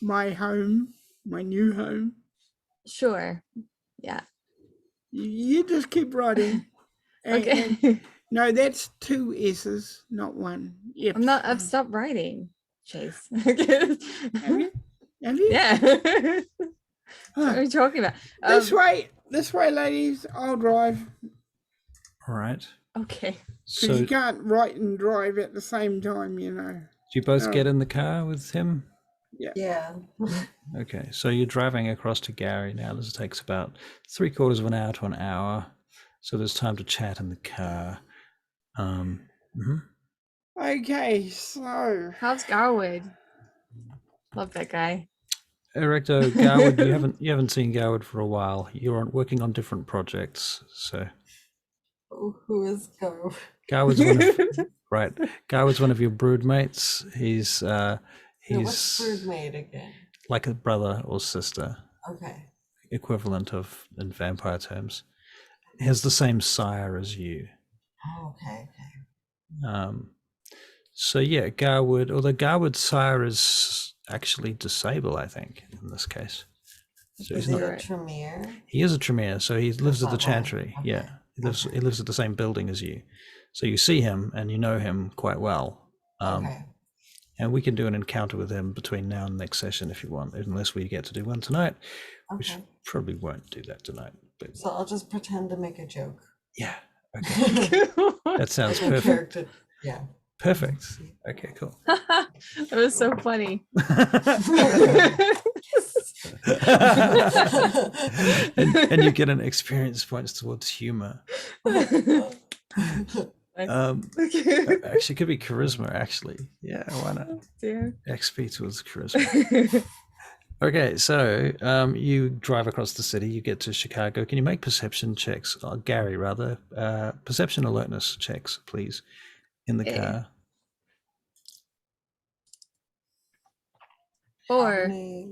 My home, my new home. Sure. Yeah. You just keep writing. Okay. No, that's 2 S's, not 1. Yep. I've stopped writing, Chase. Have you? Yeah. What are you talking about? This way, ladies. I'll drive. All right. Okay. Because So you can't write and drive at the same time, you know. do you both get in the car with him? Yeah. Okay, so you're driving across to Gary now. This takes about 3/4 of an hour to an hour. So there's time to chat in the car. Okay, so How's Garwood? Love that guy. Erichto, Garwood, you haven't seen Garwood for a while. You're working on different projects, so Who is Go? Garwood's one of Right. Garwood's one of your brood mates. He's What's broodmaid again? like a brother or sister, Okay. equivalent of in vampire terms. He has the same sire as you. Oh, okay. So yeah, Garwood, although Garwood's sire is actually disabled, I think, in this case. So Is he's he not. a Tremere? He is a Tremere, so he lives at the not why. Chantry. Okay. Yeah, he lives at the same building as you, so you see him and you know him quite well. Okay. And we can do an encounter with him between now and next session if you want, unless we get to do one tonight, which Okay. probably won't do that tonight. But So I'll just pretend to make a joke. yeah, okay, that sounds Like a perfect. character. Yeah. Perfect. Okay, cool. That was so funny. and you get an experience points towards humor. Actually, it could be charisma. Actually, yeah, why not? Dear. XP towards charisma. Okay, so you drive across the city. You get to Chicago. Can you make perception checks, or Gary rather, perception alertness checks, please, in the car? Or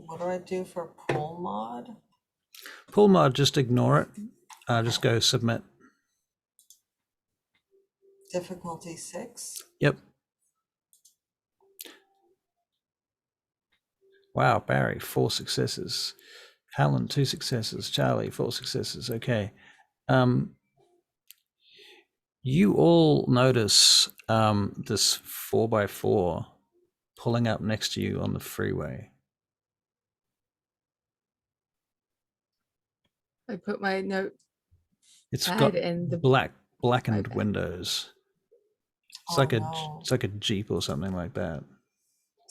What do I do for pull mod? Pull mod, just ignore it. Just go submit. Difficulty 6. Yep. Wow, Barry, 4 successes. Helen, 2 successes. Charlie, 4 successes. Okay. You all notice this 4x4 pulling up next to you on the freeway. I put my note. It's Pad got in the blackened iPad. windows. It's Oh, like no. it's like a Jeep or something like that.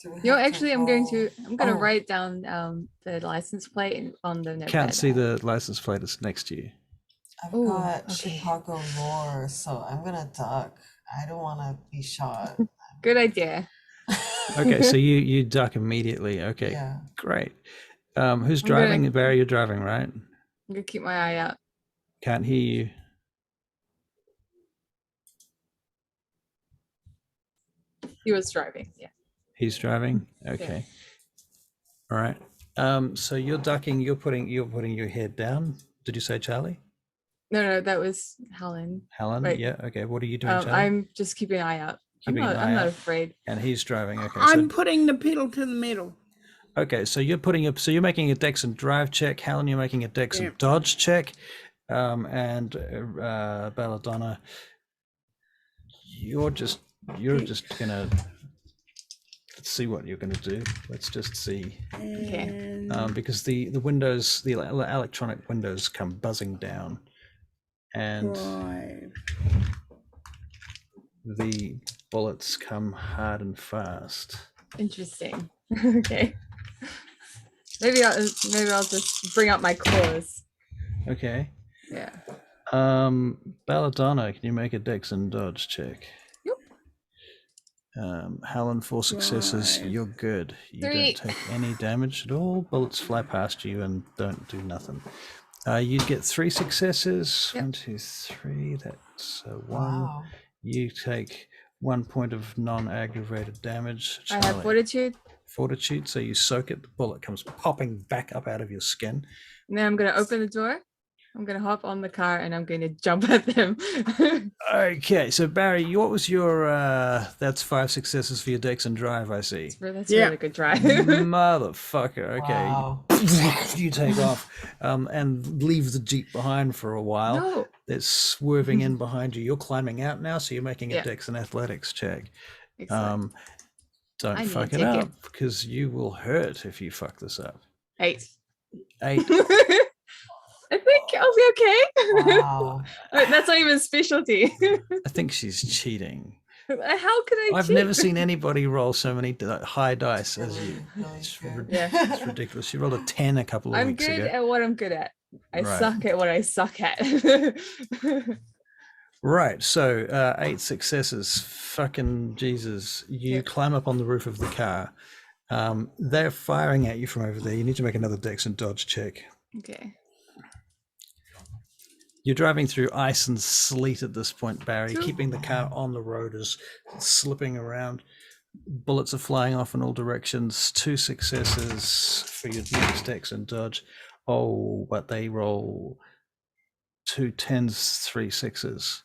Do we You know, have to actually, I'm going to Oh. write down the license plate on the notepad. Can't see the license plate that's next to you. I've Ooh, got okay. Chicago lore, so I'm gonna duck. I don't want to be shot. Good idea. Okay, so you duck immediately. Okay, Yeah. great. Who's I'm driving? gonna- Barry, you're driving, right? I'm gonna keep my eye out. Can't hear you. He was driving. Yeah. He's driving. Okay. All right. So you're ducking. You're putting your head down. Did you say Charlie? No, that was Helen. Helen? Right. Yeah. Okay. What are you doing, Charlie? I'm just keeping an eye out. Keeping an eye I'm not out. afraid. And he's driving. Okay. I'm putting the pedal to the metal. Okay. So you're making a dex and drive check. Helen, you're making a dex Yeah. and dodge check. And Belladonna, you're just gonna. Let's see what you're going to do. Let's just see. Okay. Because the windows, the electronic windows come buzzing down. And Right. the bullets come hard and fast. Interesting. Okay. Maybe I'll just bring out my claws. Okay. Yeah. Belladonna, can you make a dex and dodge check? Yep. Helen, 4 successes. Right. You're good. You 3. don't take any damage at all. Bullets fly past you and don't do nothing. You get 3 successes. Yep. 1, 2, 3. That's 1. Wow. You take 1 point of non-aggravated damage. I have Charlie. fortitude. Fortitude, so you soak it. The bullet comes popping back up out of your skin. And then I'm gonna open the door. I'm gonna hop on the car and I'm gonna jump at them. Okay, so Barry, what was your? That's 5 successes for your dex and drive. I see. That's Yeah. a really good drive. Motherfucker. Okay. Wow. You take off and leave the Jeep behind for a while. No. It's swerving in behind you. You're climbing out now, so you're making a Yeah. dex and athletics check. Excellent. Don't I need fuck to it take up it. because you will hurt if you fuck this up. 8. 8. I think I'll be okay. Wow. That's not even specialty. I think she's cheating. How could I I've cheat? never seen anybody roll so many high dice as you. Really It's, good. Yeah. it's ridiculous. She rolled a 10 a couple of I'm weeks good ago. at what I'm good at. I Right. suck at what I suck at. Right, so 8 successes. Fucking Jesus. You Yeah. climb up on the roof of the car. They're firing at you from over there. You need to make another dex and dodge check. Okay. You're driving through ice and sleet at this point, Barry, True. keeping the car on the road as slipping around. Bullets are flying off in all directions. 2 successes for your next dex and dodge. Oh, but they roll 2 10s, 3 6s.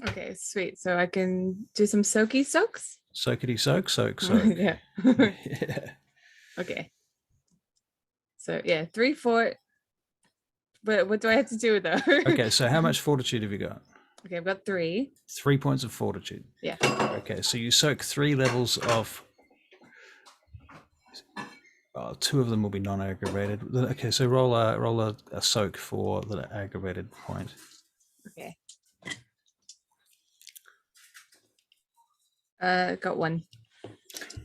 Okay, sweet. So I can do some soaky soaks. Soakity soak. Yeah. Yeah. Okay. So yeah, 3 4. But what do I have to do though? Okay, so how much fortitude have you got? Okay, I've got 3. 3 points of fortitude. Yeah. Okay, so you soak 3 levels of. 2 of them will be non-aggravated. Okay, so roll a soak for the aggravated point. Okay. Got 1.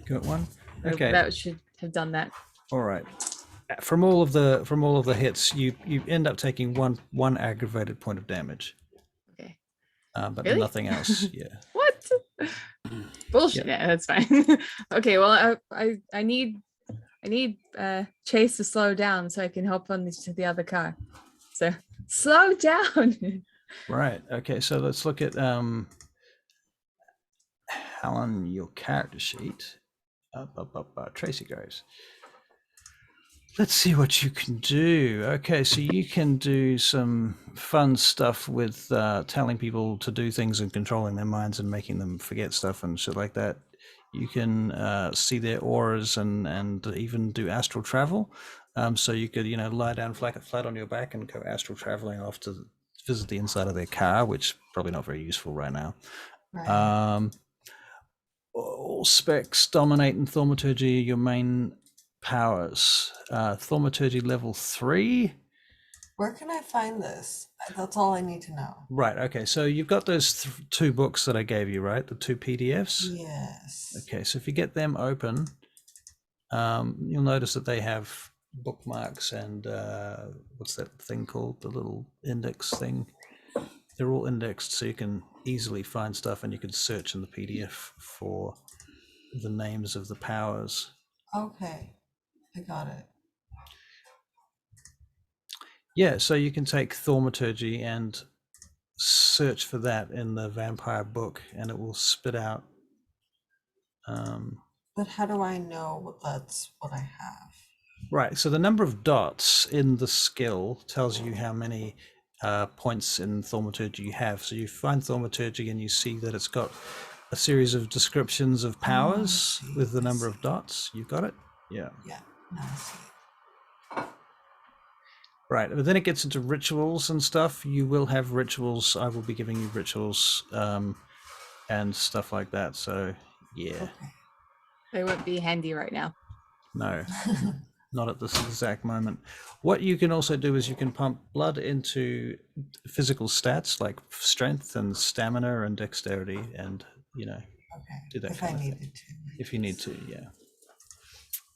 Got 1. So Okay. that should have done that. All right. From all of the hits, you end up taking one aggravated point of damage. Okay. But Really? nothing else. Yeah. What? Bullshit. Yep. Yeah, that's fine. Okay, well I need Chase to slow down so I can hop on to the other car. So slow down. Right. Okay. So let's look at Helen, your character sheet. Tracy goes. Let's see what you can do. Okay, so you can do some fun stuff with telling people to do things and controlling their minds and making them forget stuff and shit like that. You can see their auras and even do astral travel. So you could, lie down flat on your back and go astral traveling off to visit the inside of their car, which probably not very useful right now. Right. All specs, dominate, and thaumaturgy are your main powers. Thaumaturgy level 3. Where can I find this? That's all I need to know. Right. Okay. So you've got those 2 books that I gave you, right? The 2 PDFs. Yes. Okay. So if you get them open, you'll notice that they have bookmarks and what's that thing called? The little index thing. They're all indexed, so you can easily find stuff, and you can search in the PDF for the names of the powers. Okay. I got it. Yeah, so you can take thaumaturgy and search for that in the vampire book, and it will spit out. But how do I know that's what I have? Right, so the number of dots in the skill tells you how many points in thaumaturgy you have. So you find thaumaturgy and you see that it's got a series of descriptions of powers with the number of dots. You got it? Yeah. Yeah, now I see it. Right, but then it gets into rituals and stuff. You will have rituals. I will be giving you rituals and stuff like that. So, yeah. Okay. They won't be handy right now. No, not at this exact moment. What you can also do is you can pump blood into physical stats like strength and stamina and dexterity and, Okay. do that If kind I of thing. needed to. If you need to, yeah.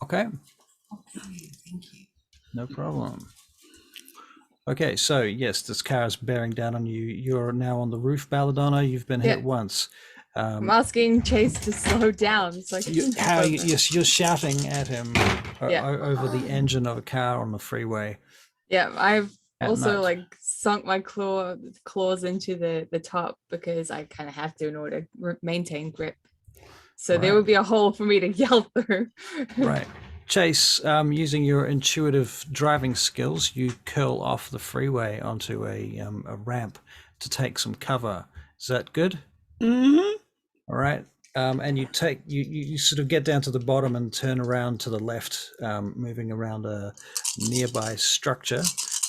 Okay, Okay, thank you. no problem. Okay, so yes, this car is bearing down on you. You're now on the roof, Belladonna. You've been hit Yeah. once. I'm asking Chase to slow down so I can hop over. You're shouting at him Yeah. over the engine of a car on the freeway. Yeah, I've At also night. sunk my claws into the top because I kind of have to in order to maintain grip. So there Right. would be a hole for me to yell through. Right. Chase, using your intuitive driving skills, you curl off the freeway onto a ramp to take some cover. Is that good? Mm-hmm. All right. And you sort of get down to the bottom and turn around to the left, moving around a nearby structure,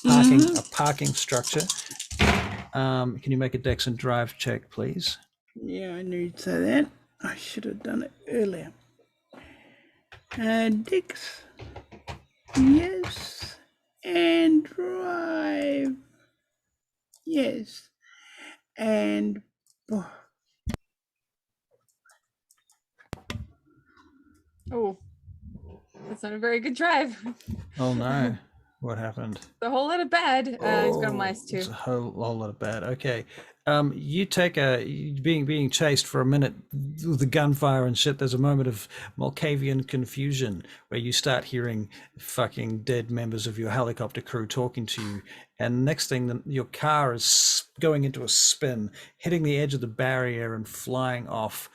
a parking structure. Can you make a dex and drive check, please? Yeah, I knew you'd say that. I should have done it earlier. Dix. Yes. And drive. Yes. And Oh, that's not a very good drive. Oh no. What happened? The whole lot of bad. He's got a -2. It's a whole lot of bad. Okay. You take being chased for a minute with the gunfire and shit. There's a moment of Malkavian confusion where you start hearing fucking dead members of your helicopter crew talking to you, and next thing, your car is going into a spin, hitting the edge of the barrier and flying off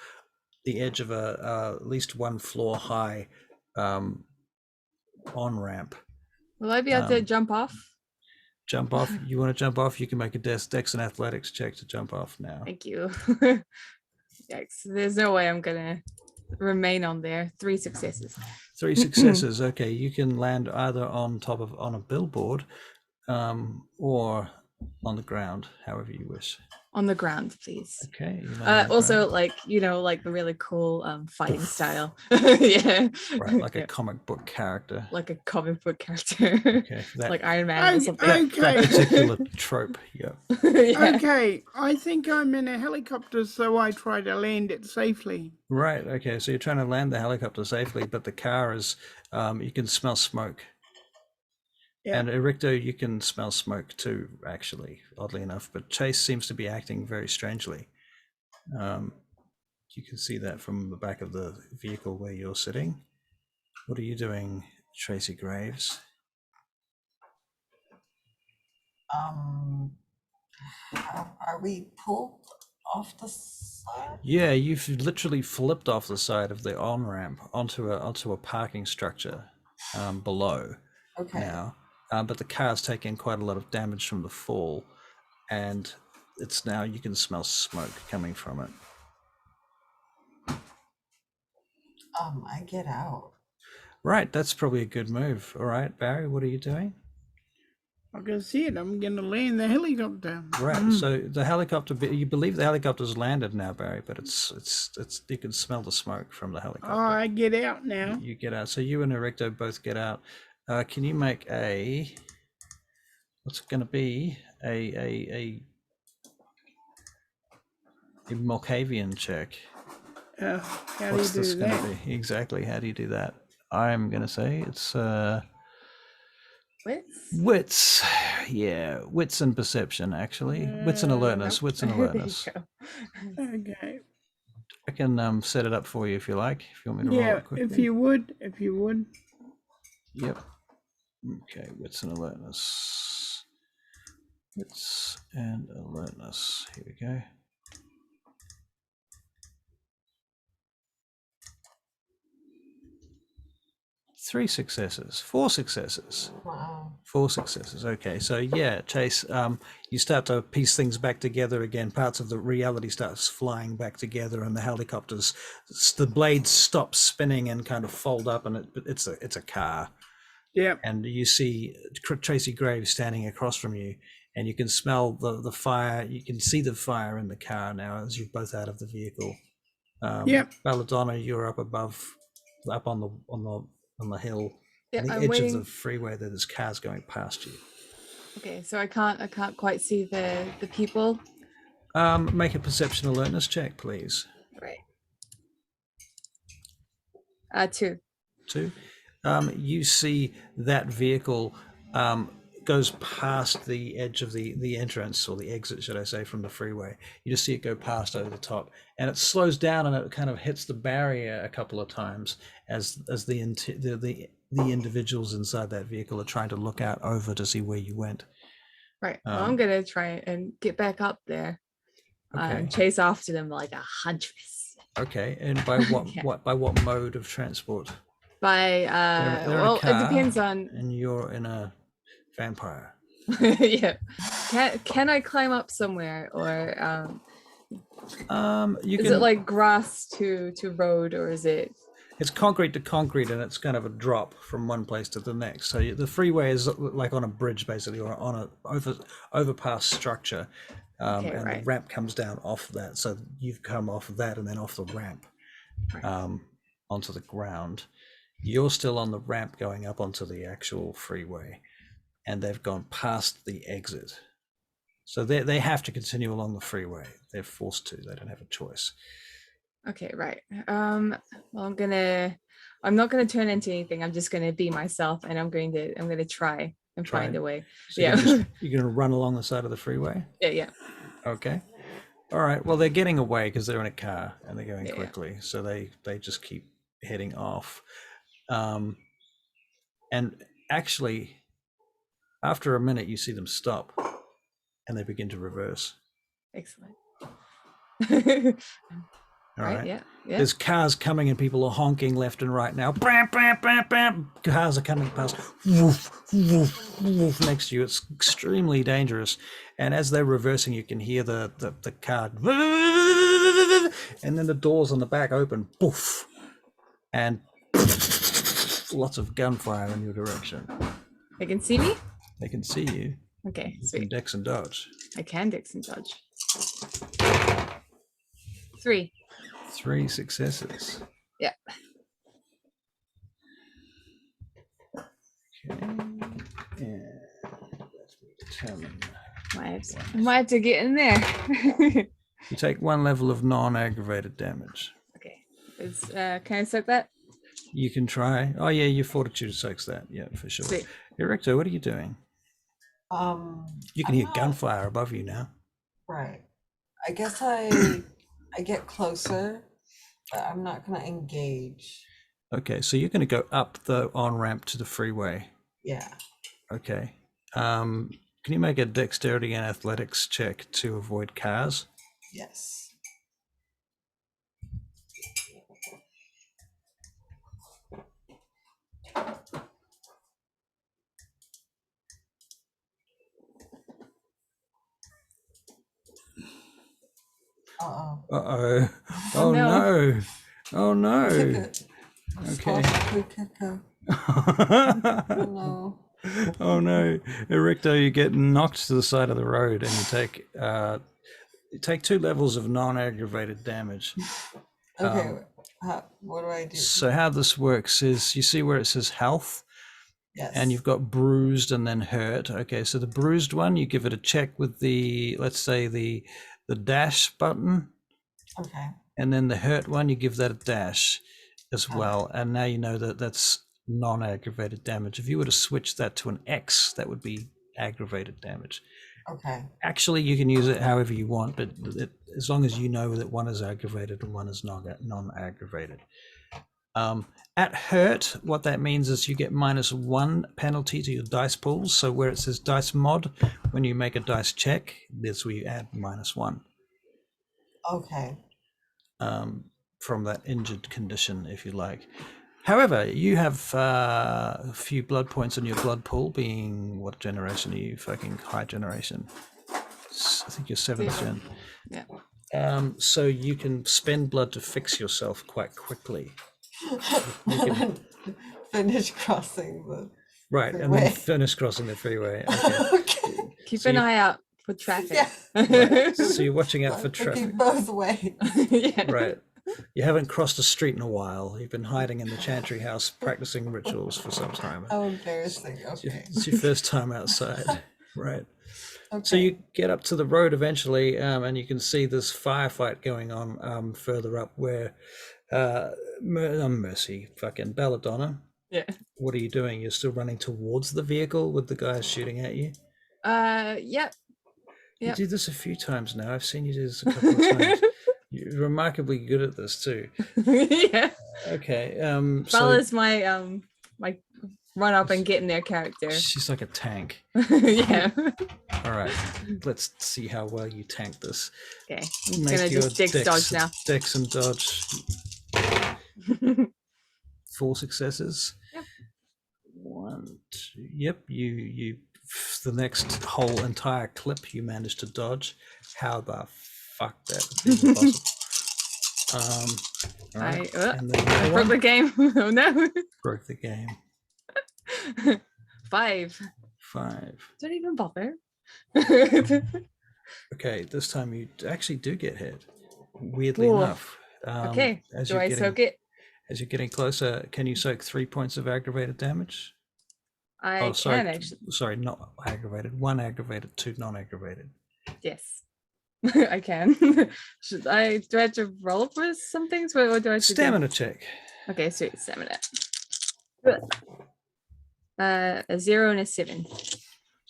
the edge of a at least 1 floor high on ramp. Will I be able to jump off? Jump off. You want to jump off? You can make a dex and athletics check to jump off now. Thank you. Yikes. There's no way I'm gonna remain on there. 3 successes. 3 successes. Okay, you can land either on a billboard, or on the ground, however you wish. On the ground, please. Okay. You land on the Also, ground. like, you know, like the really cool fighting style. Yeah. Right, like Yeah. a comic book character. Like a comic book character. Okay, that, Like Iron Man or something. that Okay. particular trope. Yeah. Yeah. Okay, I think I'm in a helicopter, so I try to land it safely. Right. Okay. So you're trying to land the helicopter safely, but the car is. You can smell smoke. Yeah. And Erichto, you can smell smoke too, actually, oddly enough. But Chase seems to be acting very strangely. You can see that from the back of the vehicle where you're sitting. What are you doing, Tracy Graves? Are we pulled off the side? Yeah, you've literally flipped off the side of the on-ramp onto a parking structure below Okay. now. But the car's taken quite a lot of damage from the fall, and it's now you can smell smoke coming from it. I get out. Right, that's probably a good move. All right, Barry, what are you doing? I can see it. I'm going to land the helicopter. Right, so the helicopter, you believe the helicopter's landed now, Barry, but it's you can smell the smoke from the helicopter. Oh, I get out now. You get out. So you and Erichto both get out. Can you make what's going to be a Malkavian check? How do What's you this do going that? to be? Exactly. How do you do that? I'm going to say it's Wits? wits. Yeah, wits and perception, actually. Wits and alertness. Wits and There you alertness. go. Okay. I can set it up for you if you like. If you want me to roll Yeah, it quickly. if you would. Yep. Okay, wits and alertness. Wits and alertness. Here we go. Four successes. Wow. 4 successes. Okay, so yeah, Chase, you start to piece things back together again. Parts of the reality starts flying back together, and the helicopters, the blades stop spinning and kind of fold up, and it's a car. Yeah. And you see Tracy Graves standing across from you, and you can smell the fire. You can see the fire in the car now as you're both out of the vehicle. Yep. Belladonna, you're up above, up on the hill, Yeah, on the I'm edge waiting. of the freeway. There's cars going past you. Okay, so I can't quite see the people. Make a perception alertness check, please. Right. 2. 2. You see that vehicle goes past the edge of the entrance, or the exit, should I say, from the freeway. You just see it go past over the top, and it slows down and it kind of hits the barrier a couple of times as the individuals inside that vehicle are trying to look out over to see where you went. Right. Well, I'm gonna try and get back up there Okay. and chase after them like a huntress. Okay, and by what Yeah. by what mode of transport? By They're in a well, car, it depends on. And you're in a vampire. Yeah. Can I climb up somewhere, or You is can. it like grass to road, or is it? It's concrete to concrete, and it's kind of a drop from one place to the next. So the freeway is like on a bridge, basically, or on a overpass structure, Okay, and right. the ramp comes down off that. So you've come off of that and then off the ramp Right. onto the ground. You're still on the ramp going up onto the actual freeway, and they've gone past the exit. So they have to continue along the freeway. They're forced to. They don't have a choice. Okay, right. Well, I'm not gonna turn into anything. I'm just gonna be myself, and I'm gonna try and Try find it. a way. So Yeah. you're gonna run along the side of the freeway. Yeah. Okay. All right. Well, they're getting away because they're in a car and they're going Yeah. quickly, so they just keep heading off. And actually, after a minute, you see them stop, and they begin to reverse. Excellent. All right. Yeah. There's cars coming and people are honking left and right now. Bam, bam, bam, bam. Cars are coming past. Woof, woof, woof next to you. It's extremely dangerous. And as they're reversing, you can hear the car. And then the doors on the back open. Poof. And lots of gunfire in your direction. They can see me? They can see you. Okay, You can sweet. dex and dodge. I can Dix and dodge. 3. 3 successes. Yeah. Okay. And let's determine. Might have to get in there. You take 1 level of non-aggravated damage. Okay. Can I soak that? You can try. Oh yeah, your fortitude soaks that. Yeah, for sure. Sweet. Erichto, what are you doing? You can hear gunfire above you now. Right. I guess I get closer, but I'm not gonna engage. Okay, so you're going to go up the on-ramp to the freeway. Yeah. Okay. Can you make a dexterity and athletics check to avoid cars? Yes. Uh-oh. Uh-oh. Oh, Oh no. no. Oh no. Okay. Okay. Oh no. Oh no. Erichto, you get knocked to the side of the road and you take 2 levels of non-aggravated damage. Okay. What do I do? So how this works is you see where it says health? Yes. And you've got bruised and then hurt. Okay, so the bruised one, you give it a check with the, let's say the dash button. Okay. And then the hurt one, you give that a dash as well. And now you know that that's non-aggravated damage. If you were to switch that to an X, that would be aggravated damage. Okay. Actually, you can use it however you want, but as long as you know that one is aggravated and one is non-aggravated. At hurt, what that means is you get -1 penalty to your dice pools. So where it says dice mod, when you make a dice check, that's where you add -1. Okay. From that injured condition, if you like. However, you have a few blood points in your blood pool, being what generation are you? Fucking high generation. I think you're 7th gen. Yeah. So you can spend blood to fix yourself quite quickly. Finish crossing the Right, freeway. and then finish crossing the freeway. Okay. Okay. Keep So an you- eye out for traffic. Yeah. Right. So you're watching out for Looking traffic. both ways. Yeah. Right. You haven't crossed a street in a while. You've been hiding in the chantry house practicing rituals for some time. How embarrassing. Okay. It's your first time outside. Right. Okay. So you get up to the road eventually, and you can see this firefight going on further up where Mercy, fucking Belladonna. Yeah. What are you doing? You're still running towards the vehicle with the guys shooting at you? Yep. You Yep. do this a few times now. I've seen you do this a couple of times. You're remarkably good at this too. Yeah. Okay. Bella's my my run up and get in their character. She's like a tank. Yeah. All right. Let's see how well you tank this. Okay. Make Gonna your just Dix dodge now. Dex and dodge. 4 successes. Yep. 1, 2. Yep. You the next whole entire clip you managed to dodge. How the fuck that would be possible? All right. And then I another broke the one. game. Oh no. Broke the game. 5. 5. Don't even bother. Okay, this time you actually do get hit. Weirdly Cool. enough. Okay. As Do you're I getting, soak it? As you're getting closer, can you soak 3 points of aggravated damage? I sorry, can actually. Sorry, not aggravated. 1 aggravated, 2 non-aggravated. Yes. I can. Do I have to roll for some things? What do I have to do? Stamina check. Okay, sweet. Stamina. A 0 and a 7.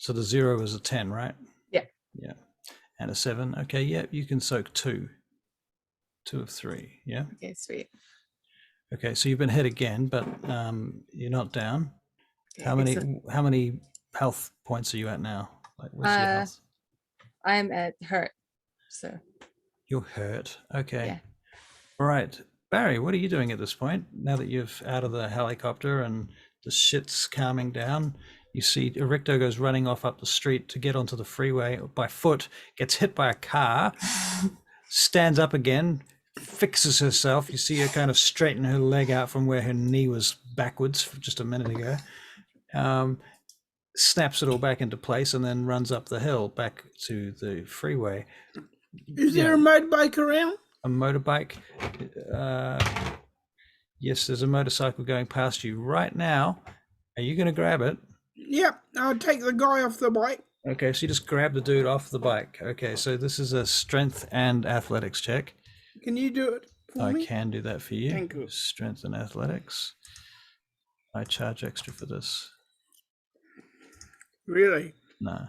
So the 0 is a 10, right? Yeah. Yeah. And a 7. Okay, yeah, you can soak 2. 2 of 3, yeah? Okay, sweet. Okay, so you've been hit again, but you're not down. Okay, How many health points are you at now? Like, what's your health? I'm at hurt, so You're hurt. Okay. yeah. All right. Barry, what are you doing at this point? Now that you've out of the helicopter and the shit's calming down, you see Erichto goes running off up the street to get onto the freeway by foot, gets hit by a car, stands up again, fixes herself. You see her kind of straighten her leg out from where her knee was backwards just a minute ago. Snaps it all back into place and then runs up the hill back to the freeway. Is there a motorbike around? A motorbike? Yes, there's a motorcycle going past you right now. Are you going to grab it? Yep, I'll take the guy off the bike. Okay, so you just grab the dude off the bike. Okay, so this is a strength and athletics check. Can you do it for me? I can do that for you. Thank you. Strength and athletics. I charge extra for this. Really? No.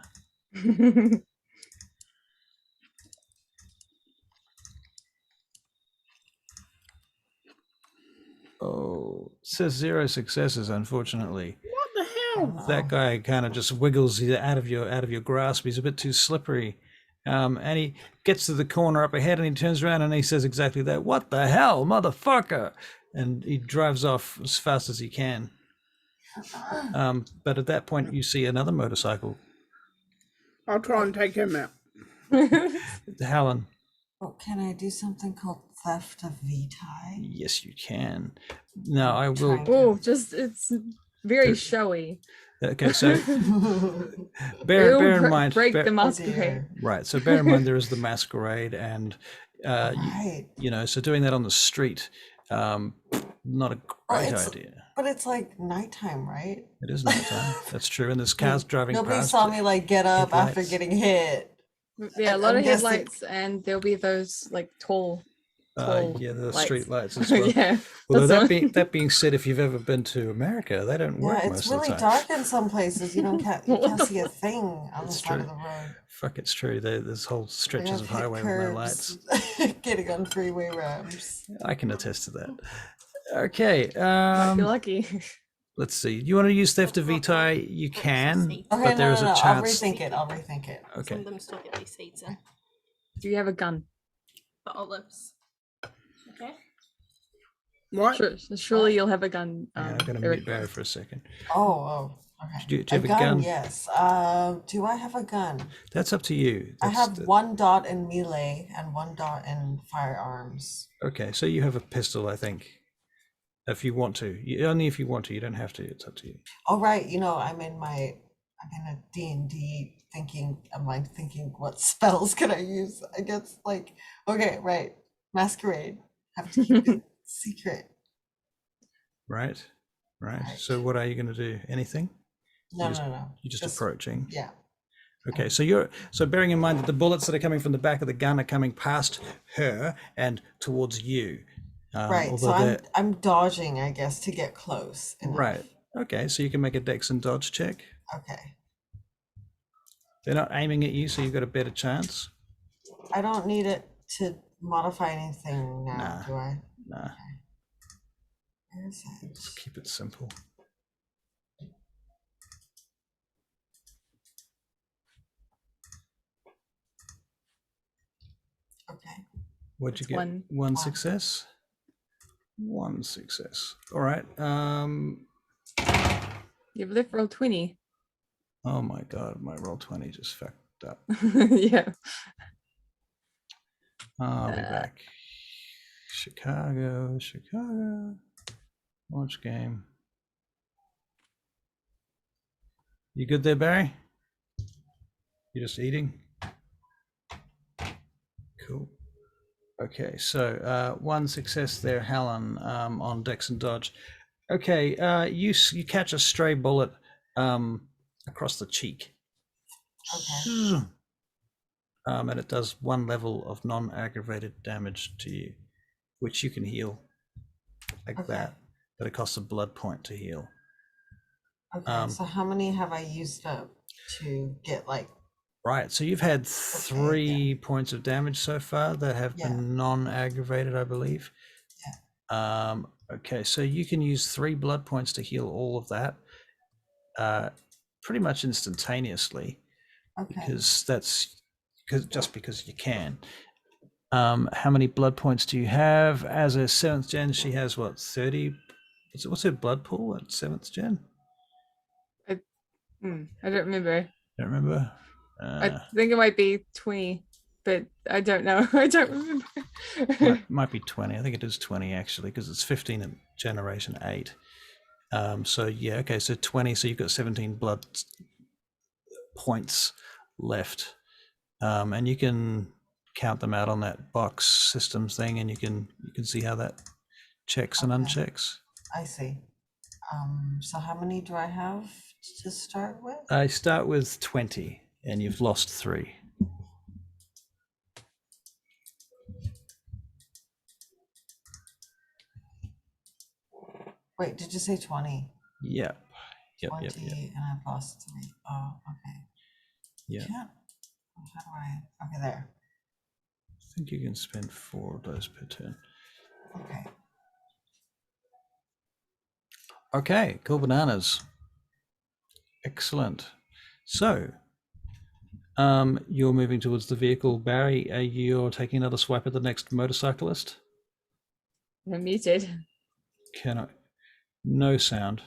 Oh, it says 0 successes, unfortunately. What the hell? That guy kind of just wiggles out of your grasp. He's a bit too slippery. And he gets to the corner up ahead and he turns around and he says exactly that. What the hell, motherfucker? And he drives off as fast as he can. But at that point, you see another motorcycle. I'll try and take him out. Helen. Oh, can I do something called theft of vitae? Yes, you can. Now I will. Oh, it's very showy. Okay, so bear in mind. Break the masquerade. Right. So bear in mind there is the masquerade, and Right. you know, so doing that on the street, not a great idea. But it's like nighttime, right? It is nighttime. That's true, and there's cars driving Nobody past. saw me like get up after headlights. getting hit. Yeah, a lot I'm of guessing- headlights, and there'll be those like tall. Yeah, the lights. street lights as well. Yeah. Although that's that being said, if you've ever been to America, they don't work Yeah, most it's of the really time. dark in some places. You can't What the see a thing on the That's side true. of the road. Fuck, it's true. There's whole They stretches have of hit highway with no lights. curbs, getting on freeway ramps. I can attest to that. Okay. Might be lucky. Let's see. You want to use theft of vitae? You can, Okay, but there is a I'll chance. rethink it. I'll rethink it. Some Okay. of them still get these seeds in. Do you have a gun? The olives. Okay. What? Surely you'll have a gun. Yeah, I'm going to Eric. mute Barry for a second. Oh, okay. Do you have a gun? Yes. Do I have a gun? That's up to you. I That's have the- 1 dot in melee and 1 dot in firearms. Okay, so you have a pistol, I think. If you want to. Only if you want to. You don't have to. It's up to you. All right, I'm in a D&D thinking, I'm thinking what spells can I use? I guess okay, right. Masquerade. Have to keep it secret. Right? Right. Right. So what are you going to do? Anything? No, just- no. You're just approaching. Yeah. Okay, so bearing in mind that the bullets that are coming from the back of the gun are coming past her and towards you. Right. So although I'm dodging, I guess, to get close. enough. right. Okay, so you can make a dex and dodge check. Okay. They're not aiming at you, so you've got a better chance. I don't need it to modify anything now, Nah. do I? Nah, Where is it? let's keep it simple. Okay. What'd you It's get? one. One success. One success. All right. You've lived roll 20. Oh my god, my roll 20 just fucked up. Yeah. I'll be back. Chicago. Launch game. You good there, Barry? You just eating? Cool. Okay, so one success there, Helen, on Dex and Dodge. Okay, you catch a stray bullet across the cheek. Okay. And it does 1 level of non-aggravated damage to you, which you can heal like Okay. that, but it costs a blood point to heal. Okay. So how many have I used up? to get like Right. So you've had yeah. 3 points of damage so far that have Yeah. been non-aggravated, I believe. Okay, so you can use 3 blood points to heal all of that pretty much instantaneously, Okay. because that's because you can. How many blood points do you have? As a 7th gen, she has what, 30? What's her blood pool at 7th gen? I don't remember. Don't remember. I think it might be 20, but I don't know. I don't remember. might be 20. I think it is 20 actually, because it's 15 in generation 8. So yeah, okay, so 20. So you've got 17 blood points left, and you can count them out on that box systems thing, and you can see how that checks and unchecks. I see. So how many do I have to start with? I start with 20, and you've lost 3. Wait, did you say 20? Yep. 20 and I've lost 3. Oh, okay. Yeah. How do I? Okay, there. I think you can spend 4 of those per turn. Okay. Okay, cool bananas. Excellent. So, you're moving towards the vehicle. Barry, are you taking another swipe at the next motorcyclist? I'm muted. No sound.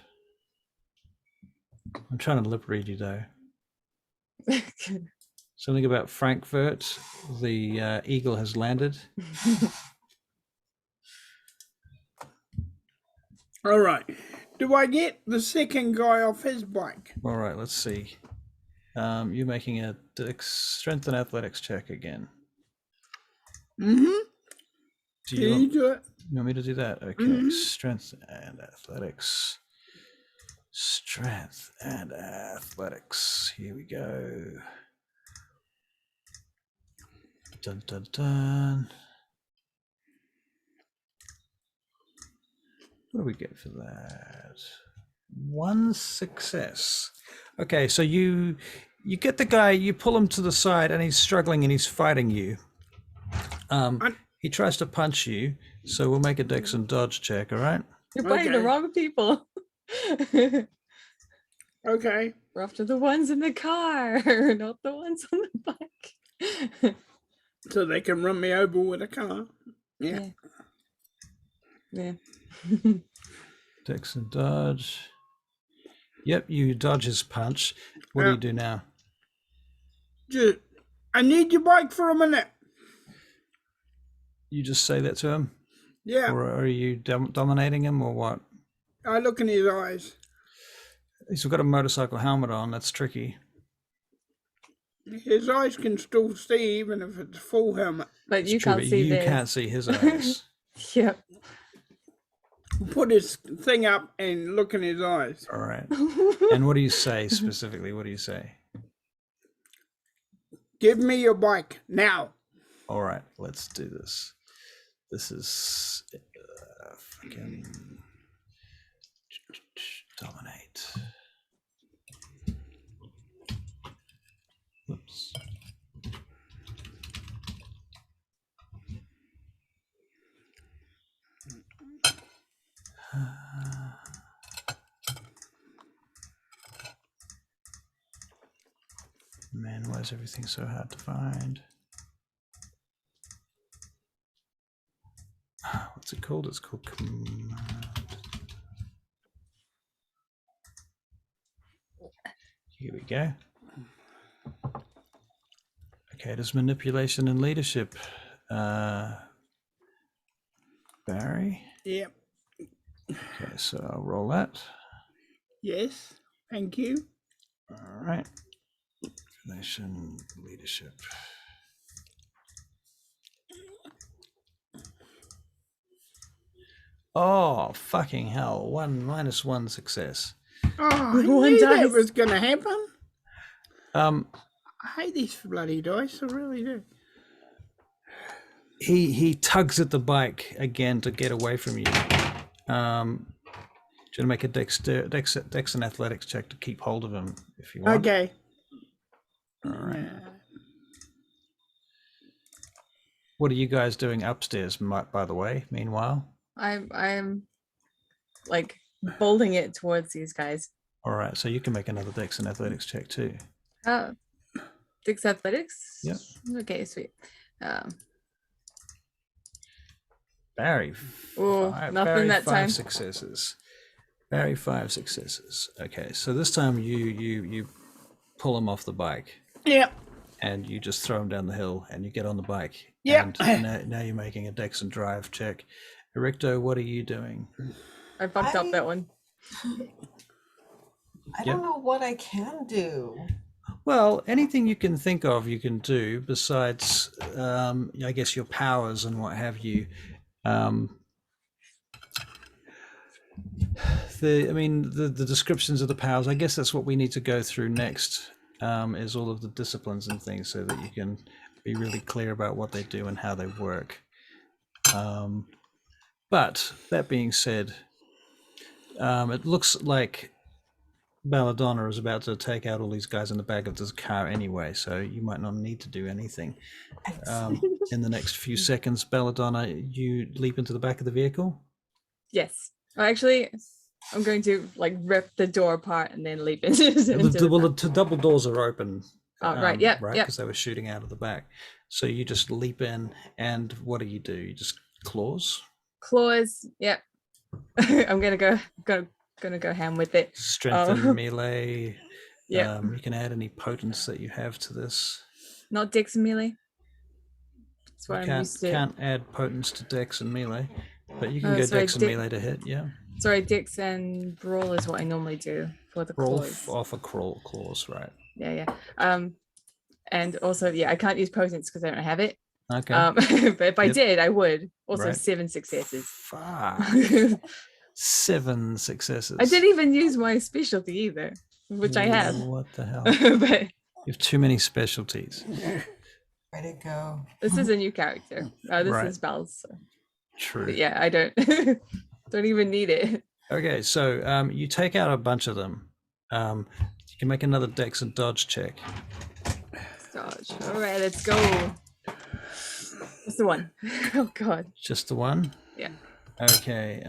I'm trying to lip read you though. Something about Frankfurt. The eagle has landed. All right. Do I get the second guy off his bike? All right, let's see. You're making a strength and athletics check again. Mm-hmm. Do Can you do it? You want me to do that? Okay, strength and athletics. Strength and athletics. Here we go. Dun dun dun. What do we get for that? 1 success. Okay, so you get the guy, you pull him to the side, and he's struggling and he's fighting you. He tries to punch you, so we'll make a dex and dodge check, all right? You're fighting the wrong people. Okay. We're after the ones in the car, not the ones on the bike. So they can run me over with a car. Yeah. Yeah. Dex and dodge. Yep, you dodge his punch. What do you do now? Just, I need your bike for a minute. You just say that to him? Yeah. Or are you dominating him, or what? I look in his eyes. He's got a motorcycle helmet on. That's tricky. His eyes can still see even if it's full helmet. But It's you true, can't but see you this. can't see his eyes. Yep. Put his thing up and look in his eyes. All right. And what do you say specifically? What do you say? Give me your bike now. All right, let's do this. This is fucking dominate. Whoops. Man, why is everything so hard to find? What's it called? It's called command. Here we go. Okay, it is manipulation and leadership. Barry? Yep. Okay, so I'll roll that. Yes. Thank you. All right. Manipulation, leadership. Oh, fucking hell. -1 success. Oh, I One knew that dice. was going to happen. I I hate these bloody dice. I really do. He tugs at the bike again to get away from you. Do you want to make a dex and athletics check to keep hold of him if you want? Okay. All right. Yeah. What are you guys doing upstairs, by the way, meanwhile? I'm like bolting it towards these guys. All right, so you can make another Dex and Athletics check too. Six athletics. Yep. Okay, sweet. Barry, Oh, nothing that time. 5 successes. Barry, 5 successes. Okay, so this time you pull him off the bike. Yep. And you just throw him down the hill, and you get on the bike. Yep. And now you're making a Dex and Drive check. Erichto, what are you doing? I fucked up that one. I don't know what I can do. Well, anything you can think of, you can do. Besides, I guess your powers and what have you. The descriptions of the powers. I guess that's what we need to go through next. Is all of the disciplines and things, so that you can be really clear about what they do and how they work. But that being said, it looks like Belladonna is about to take out all these guys in the back of this car anyway, so you might not need to do anything. In the next few seconds, Belladonna, you leap into the back of the vehicle? Yes. Oh, actually, I'm going to like rip the door apart and then leap into The double doors are open. Right, yep, right, yep. because they were shooting out of the back. So you just leap in, and what do? You just claws? Claws, yep. I'm gonna go ham with it. Strength and melee. Yeah. You can add any potence that you have to this. Not Dex and melee. That's what I'm used to. Can't add potence to Dex and melee, but you can go sorry, Dex and melee to hit. Yeah. Sorry, Dex and brawl is what I normally do for the Brawl claws. off a claws, right? Yeah. And also, I can't use potence because I don't have it. Okay. But if I did, I would. Also, Right. 7 successes. Fuck. 7 successes. I didn't even use my specialty either, which I have. What the hell? But You have too many specialties. Where'd it go? this is a new character. This Right. is Belle's. So. True. But yeah, I don't don't even need it. Okay, so you take out a bunch of them. You can make another Dex and Dodge check. Dodge. All right, let's go. What's the one? Oh God. Just the one? Yeah. Okay.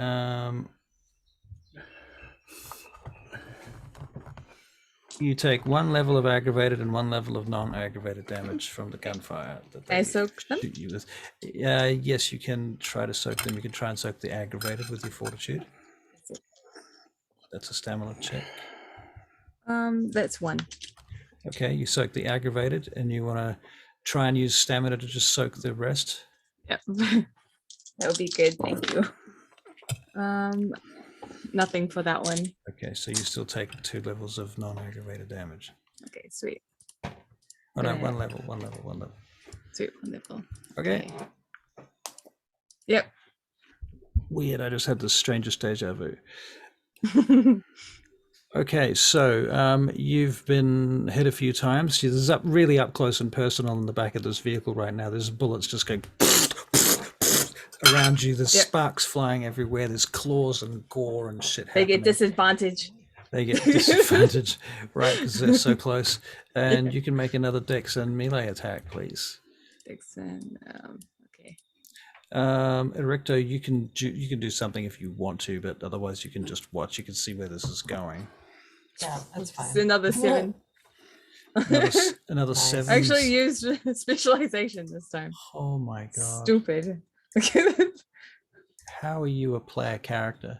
You take 1 level of aggravated and 1 level of non-aggravated damage from the gunfire. I soak them? Shoot you with. Yes, you can try to soak them. You can try and soak the aggravated with your fortitude. That's a stamina check. That's 1. Okay, you soak the aggravated, and you want to try and use stamina to just soak the rest. Yep. That would be good. Thank you. Nothing for that one. Okay, so you still take 2 levels of non-aggravated damage. Okay, sweet. Oh no, 1 level. Sweet, wonderful. Okay. Yep. Weird, I just had the strangest deja vu. Okay, so you've been hit a few times. There's really up close and personal in the back of this vehicle right now. There's bullets just going around you. There's sparks flying everywhere. There's claws and gore and shit They happening. get disadvantage. They get disadvantage, right, because they're so close. And you can make another Dex and melee attack, please. Dixon. Okay. Erichto, you can do something if you want to, but otherwise you can just watch. You can see where this is going. Yeah, that's fine. It's another 7. Another 7. I actually used specialization this time. Oh my god! Stupid. How are you a player character?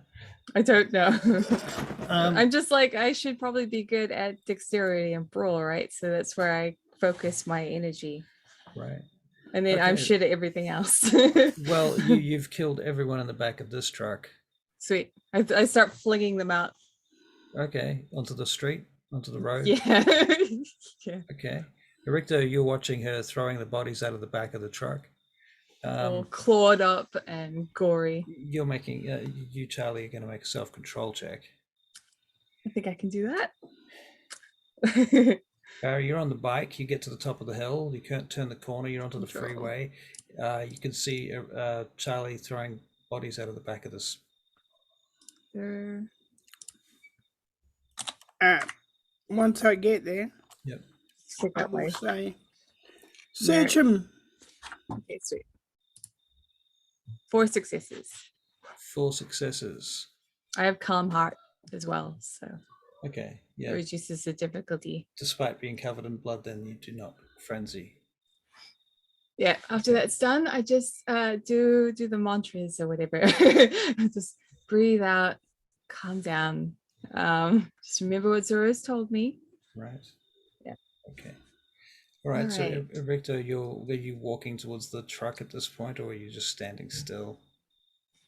I don't know. I'm just like, I should probably be good at dexterity and brawl, right? So that's where I focus my energy. Right. And then I'm Okay. shit at everything else. Well, you've killed everyone in the back of this truck. Sweet. I start flinging them out. Okay, onto the street, onto the road. Yeah. Yeah. Okay. Erichto, you're watching her throwing the bodies out of the back of the truck. All clawed up and gory. You're making, you, Charlie, are going to make a self-control check. I think I can do that. Barry, you're on the bike. You get to the top of the hill. You can't turn the corner. You're onto the Control. freeway. You can see Charlie throwing bodies out of the back of this. Once I get there, Yep. Take I that will way. say. Search him. Okay, sweet. 4 successes. 4 successes. I have calm heart as well, so Okay, it yeah. reduces the difficulty. Despite being covered in blood, then you do not frenzy. Yeah, after Okay. that's done, I just do the mantras or whatever. Just breathe out, calm down. Just remember what Zoro's told me. Right. Yeah. Okay. All right. So, Alright. Erichto, are you walking towards the truck at this point, or are you just standing still?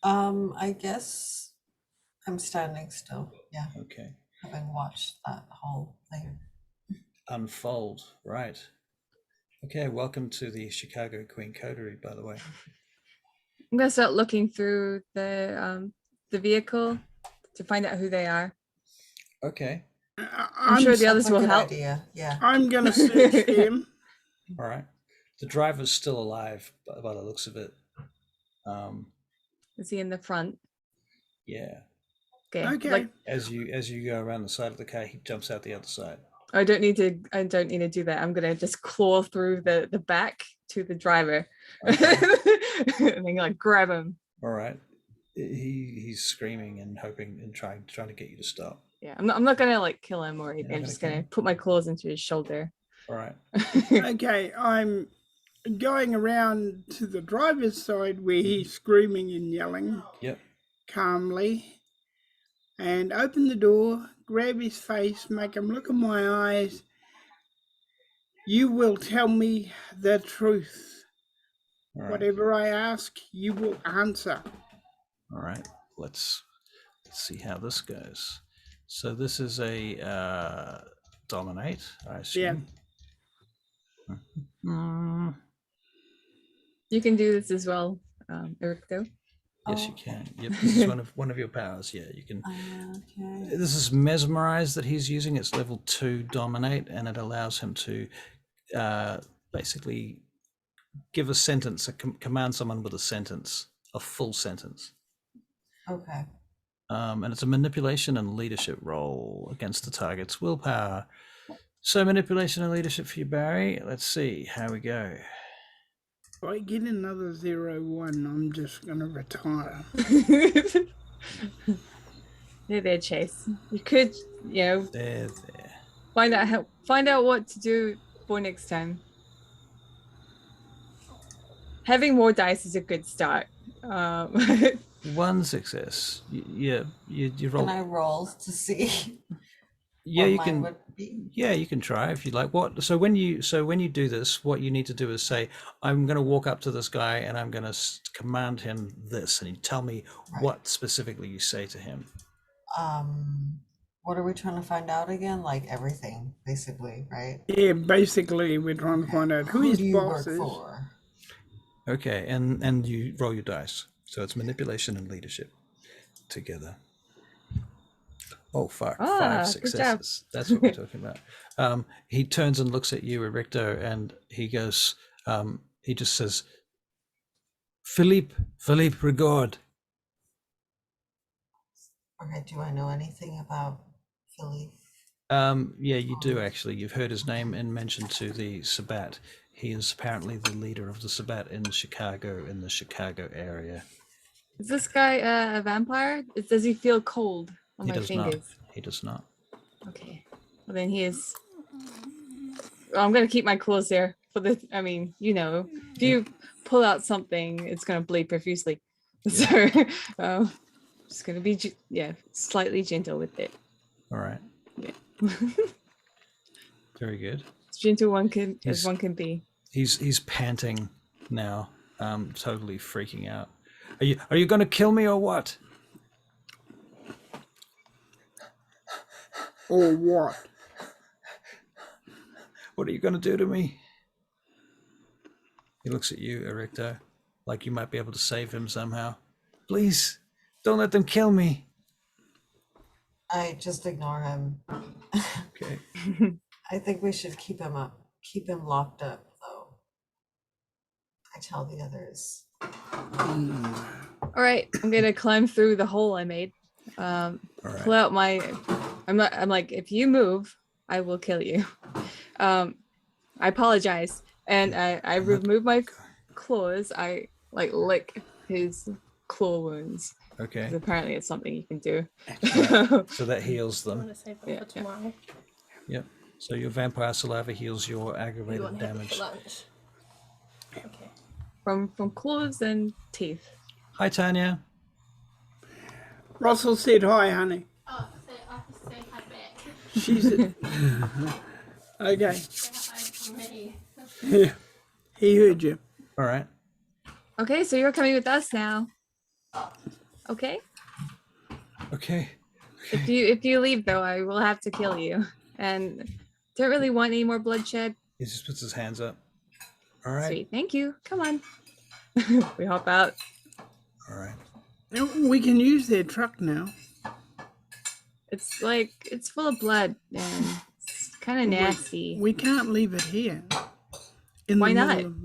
I guess I'm standing still. Yeah, Okay. having watched that whole thing. Unfold. Right. Okay. Welcome to the Chicago Queen Coterie, by the way. I'm gonna start looking through the vehicle to find out who they are. Okay. I'm sure the That's others a will good help. idea. Yeah. I'm gonna search him. All right. The driver's still alive, by the looks of it. Is he in the front? Yeah. Okay. Okay. Like As you go around the side of the car, he jumps out the other side. I don't need to do that. I'm gonna just claw through the back to the driver. Okay. And then like grab him. All right. He's screaming and hoping and trying to get you to stop. Yeah, I'm not gonna like kill him or anything. not I'm gonna just kill gonna him? put my claws into his shoulder. All right. Okay, I'm going around to the driver's side where he's screaming and yelling Yep. calmly, and open the door, grab his face, make him look in my eyes. You will tell me the truth. All right. Whatever I ask, you will answer. All right. Let's see how this goes. So this is a dominate, I assume. Mm, You can do this as well, Erichto. yes, you Oh, can. Yep. This is one of your powers. Yeah, you can. okay. This is mesmerize that he's using. It's level 2 dominate, and it allows him to basically give a sentence, command someone with a sentence, a full sentence. Okay. And it's a manipulation and leadership roll against the target's willpower. So manipulation and leadership for you, Barry. Let's see how we go. If I get another 0-1, I'm just gonna retire. There, Chase. You could, There. find out what to do for next time. Having more dice is a good start. 1 success. You roll. Can I roll to see? Yeah, what you mine can. would be? Yeah, you can try if you like. What? So when you do this, what you need to do is say, "I'm going to walk up to this guy and I'm going to command him this," and you tell me Right. what specifically you say to him. What are we trying to find out again? Like everything, basically, right? Yeah, basically, we're trying to find out who his do you boss work is. for? Okay, and you roll your dice. So it's manipulation and leadership together. Oh fuck! Ah, 5 good successes. That's what we're talking about. He turns and looks at you, Erichto, and he goes. He just says, Philippe Rigord. Okay, do I know anything about Philly? Yeah, you do actually. You've heard his name and mentioned to the Sabbat. He is apparently the leader of the Sabbat in the Chicago area. Is this guy a vampire? Does he feel cold on He my does fingers? not. He does not. Okay. Well, then he is. Well, I'm gonna keep my claws there for the. I mean, if you pull out something, it's gonna bleed profusely. So, just gonna be slightly gentle with it. All right. Yeah. Very good. As gentle as He's- one can be. He's panting now, totally freaking out. Are you going to kill me or what? Or what? What are you going to do to me? He looks at you, Erichto, like you might be able to save him somehow. Please, don't let them kill me. I just ignore him. Okay. I think we should keep him locked up, though. I tell the others. All right, I'm gonna climb through the hole I made. All right. Pull out my. I'm like, if you move, I will kill you. I apologize. And I remove my claws. I like lick his claw wounds. Okay. 'Cause apparently it's something you can do. So that heals I'm them. gonna save them Yeah, for yeah. tomorrow. Yep. So your vampire saliva heals your You aggravated want to have it damage. for lunch? Okay. From claws and teeth. Hi, Tanya. Russell said hi, honey. Oh, so I have to say hi back. She's okay. Say hi for me. Yeah, he heard you. All right. Okay, so you're coming with us now. Okay. Okay. If you leave though, I will have to kill you. And don't really want any more bloodshed. He just puts his hands up. All right. Sweet, thank you. Come on. We hop out. All right. We can use their truck now. It's like it's full of blood and it's kind of nasty. We can't leave it here. Why not? middle of-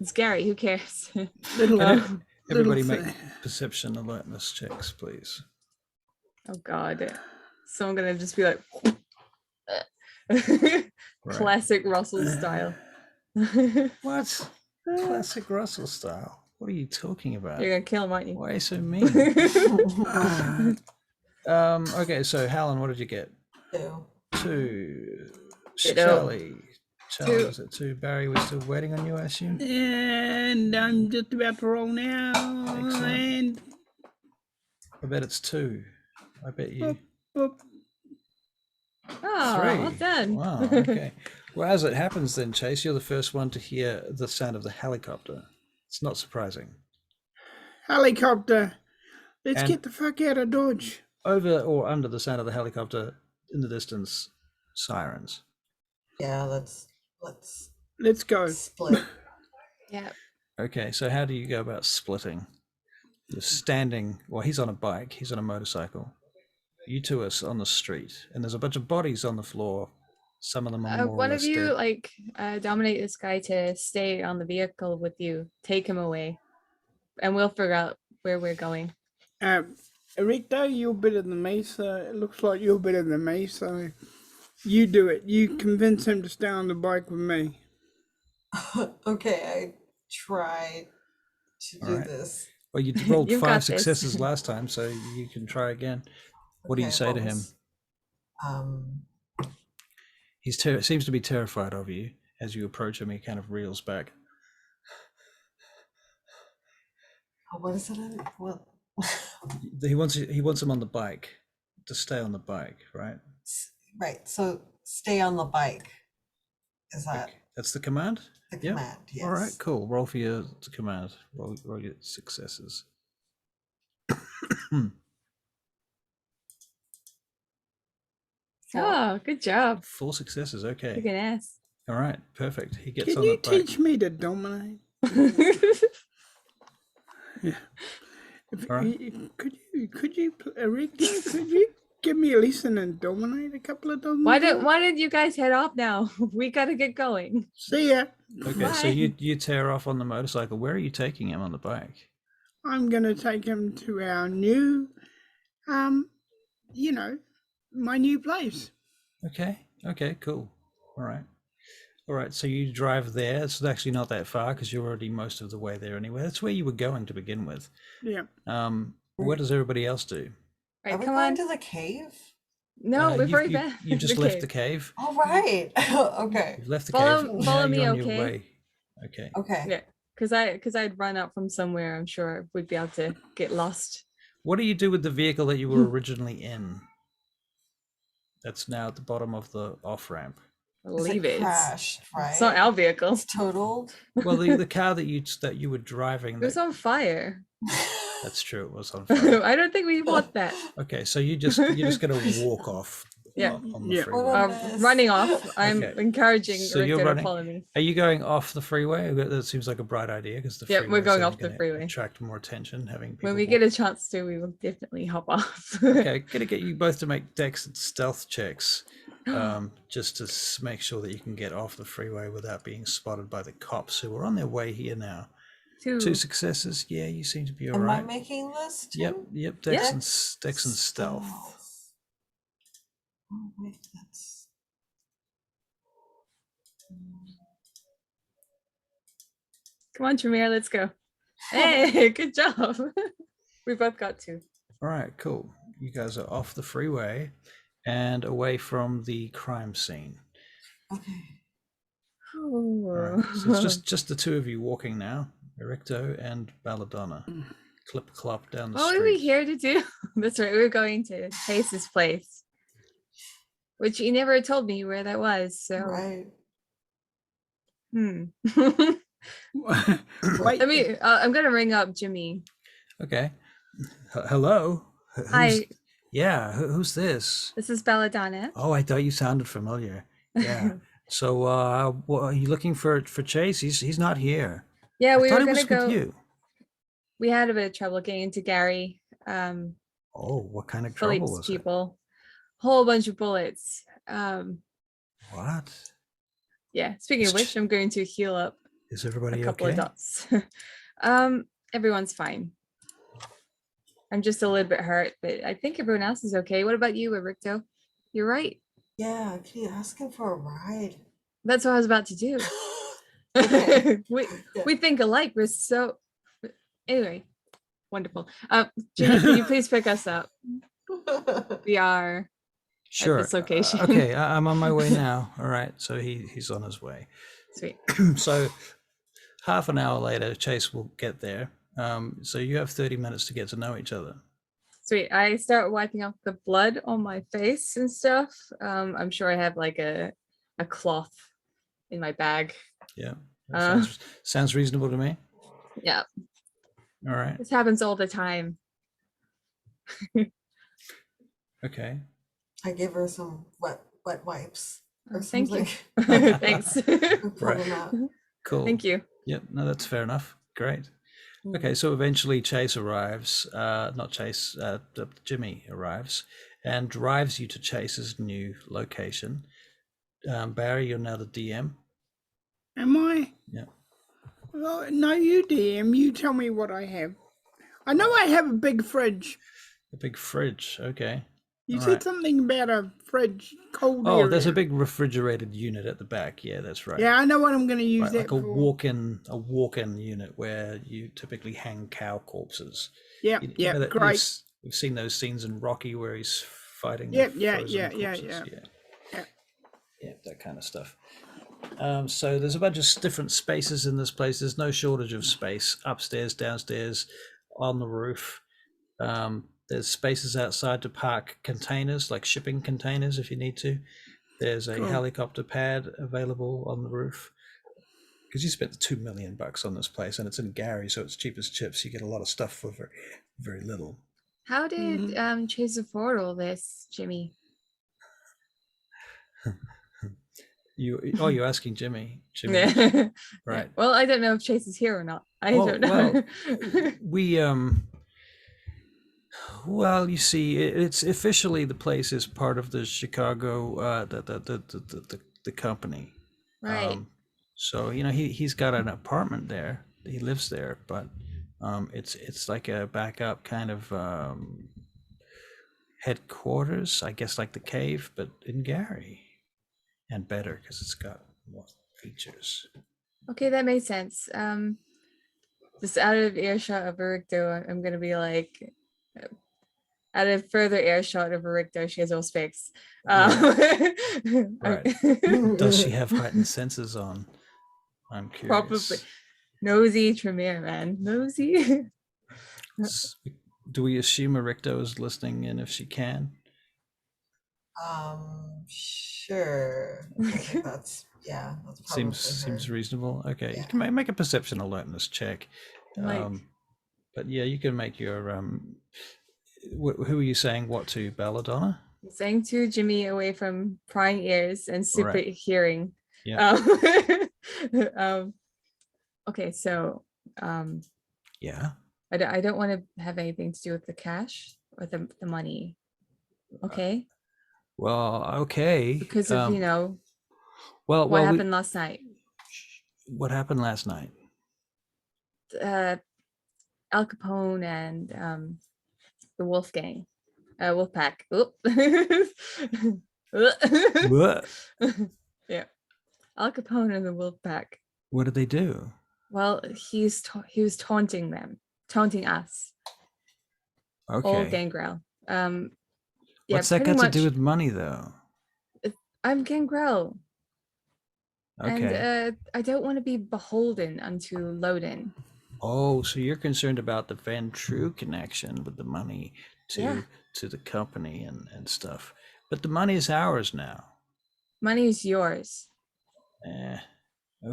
It's Gary. Who cares? Little, Everybody little make perception alertness checks, please. Oh God. So I'm gonna just be like Right. classic Russell style. What? Classic Russell style. What are you talking about? You're gonna kill him, aren't you? Why are you so mean? Okay, so Helen, what did you get? 2. 2. Ditto. Charlie. Charlie, Two. was it 2? Barry, we're still waiting on you, I assume? And I'm just about to roll now. Excellent. And I bet it's 2. I bet you. boop. Oh, 3. well done. Wow, okay. Well, as it happens then, Chase, you're the first one to hear the sound of the helicopter. It's not surprising. Helicopter. Let's And- get the fuck out of Dodge. Over or under the sound of the helicopter, in the distance, sirens. Yeah, let's Let's go. split. Yeah. Okay, so how do you go about splitting? You're standing, well, he's on a bike, he's on a motorcycle. You two are on the street, and there's a bunch of bodies on the floor. Some of them are more or One less of you dead. like dominate this guy to stay on the vehicle with you. Take him away, and we'll figure out where we're going. Erichto, you're better than me, so it looks like you're better than me, so you do it. You convince him to stay on the bike with me. Okay, I try to do Alright. this. Well, you rolled You've 5 got this. successes last time, so you can try again. What do you Okay, say what to him? was- He seems to be terrified of you. As you approach him, he kind of reels back. what is it? What? He wants him on the bike, to stay on the bike, right? Right. So stay on the bike. Is that Okay, that's the command? the Yep. command? Yes. All right, cool. Roll for your command. Roll your successes. Oh, good job. 4 successes, okay. Kick an ass. All right, perfect. He gets Can on you the bike. teach me to dominate? Alright. Could you, Erichto, could you give me a lesson in dominate a couple of times? why did you guys head off now? We gotta get going. See ya. Okay, so you tear off on the motorcycle. Where are you taking him on the bike? I'm gonna take him to our new, my new place. Okay, cool. All right, so you drive there. It's actually not that far because you're already most of the way there anyway. That's where you were going to begin with. Yeah. What does everybody else do? Right, Are we come going on. to the cave? No, we've already been. You just left the cave. All right. Okay. You've left the Follow- cave. follow Now me, you're on your okay? way. Okay. Okay. Yeah, because I'd run out from somewhere. I'm sure we'd be able to get lost. What do you do with the vehicle that you were originally in? That's now at the bottom of the off ramp. Leave it. Crashed, right? It's not our vehicle. It's totaled. Well, the car that you were driving. It was on fire. That's true. It was on fire. I don't think we want that. Okay, so you're just gonna walk off. Yeah. On the Yeah. freeway. What a mess. Running off. I'm Okay. encouraging So you're Erichto to running- follow me. Are you going off the freeway? That seems like a bright idea because the Yep, we're freeway's going only off the gonna freeway. Attract more attention, having people. When we get a chance to, we will definitely hop off. Okay, gonna get you both to make dex and stealth checks, just to make sure that you can get off the freeway without being spotted by the cops who are on their way here now. 2 successes. Yeah, you seem to be all Am I right. making this? Too? Yep. Dex Yeah. and stealth. Oh, wait, that's Come on, Tremere, let's go. Hey, good job. We both got 2. All right, cool. You guys are off the freeway and away from the crime scene. Okay. All right, so it's just the two of you walking now, Erichto and Belladonna. Clip clop down the What street. were we here to do? That's right, we were going to Chase's place, which he never told me where that was. So, Right. Wait, let me. I'm gonna ring up Jimmy. Okay. Hello. Hi, Yeah. Who's this? this is Belladonna. Oh, I thought you sounded familiar. Yeah. So, what, are you looking for Chase? He's not here. Yeah, I we thought were he gonna was with go. you. We had a bit of trouble getting into Gary. Oh, what kind of trouble Philippe's was people, whole bunch of bullets. it? What? Yeah. Speaking of which, I'm going to heal up Is a everybody couple okay? of dots. Everyone's fine. I'm just a little bit hurt, but I think everyone else is okay. What about you, Erichto? You're right. Yeah, can you ask him for a ride? That's what I was about to do. Okay. we Yeah. we think alike. We're so anyway. Wonderful. Jimmy, can you please pick us up? We are Sure. at this location. Okay, I'm on my way now. All right. So he's on his way. Sweet. So half an hour later, Chase will get there. So you have 30 minutes to get to know each other. Sweet. I start wiping off the blood on my face and stuff. I'm sure I have like a cloth in my bag. Yeah. That sounds reasonable to me. Yeah. All right. This happens all the time. Okay. I gave her some wet wipes or Thank you. something. Thanks. Pull them out. Cool. Thank you. Yep. No, that's fair enough. Great. Okay, so eventually Chase arrives, not Chase, Jimmy arrives and drives you to Chase's new location. Barry, you're now the DM. am I? Yeah. Well, no, you DM. You tell me what I have. I know I have a big fridge. A big fridge, okay. You All said right. something about a fridge cold Oh, area. there's a big refrigerated unit at the back. Yeah, that's right. Yeah, I know what I'm going to use Right, that like a for. walk-in unit where you typically hang cow corpses. Yep, You know yep, that great. we've seen those scenes in Rocky where he's fighting Yep, the yeah, frozen yeah, corpses. yeah. Yeah, that kind of stuff. So there's a bunch of different spaces in this place. There's no shortage of space upstairs, downstairs, on the roof. There's spaces outside to park containers, like shipping containers if you need to. There's a Cool. helicopter pad available on the roof. Because you spent $2 million on this place, and it's in Gary, so it's cheap as chips. You get a lot of stuff for very, very little. How did Chase afford all this, Jimmy? You're asking Jimmy. Jimmy, Yeah. right? Well, I don't know if Chase is here or not. I don't know. Well, we well, you see, it's officially the place is part of the Chicago the company. Right. So he's got an apartment there. He lives there, but it's like a backup kind of headquarters, I guess, like the cave, but in Gary, and better because it's got more features. Okay, that makes sense. Just out of earshot of Erichto, I'm gonna be like, out of further earshot of Erichto, she has all specs. Right. Does she have heightened senses on? I'm curious. Probably. Nosy Tremere, man. Nosy. Do we assume Erichto is listening in if she can? Sure. I think that's probably Seems her. reasonable. Okay, Yeah. you can make a perception alertness check. Like, But yeah, you can make your who are you saying what to, Belladonna? saying to Jimmy away from prying ears and super Right. hearing. Yeah. Okay, so Yeah. I don't want to have anything to do with the cash or the money. Okay. Well, okay. Because of well, what happened last night. What happened last night? Al Capone and the Wolf Gang, Wolf Pack. Oop. What? Yeah. Al Capone and the Wolfpack. What did they do? Well, he was taunting us, all Okay. Gangrel. Yeah, What's that pretty got much. to do with money, though? I'm Gangrel, Okay. and I don't want to be beholden unto Loden. Oh, so you're concerned about the Van True connection with the money Yeah. to the company and stuff. But the money is ours now. Money is yours. Okay.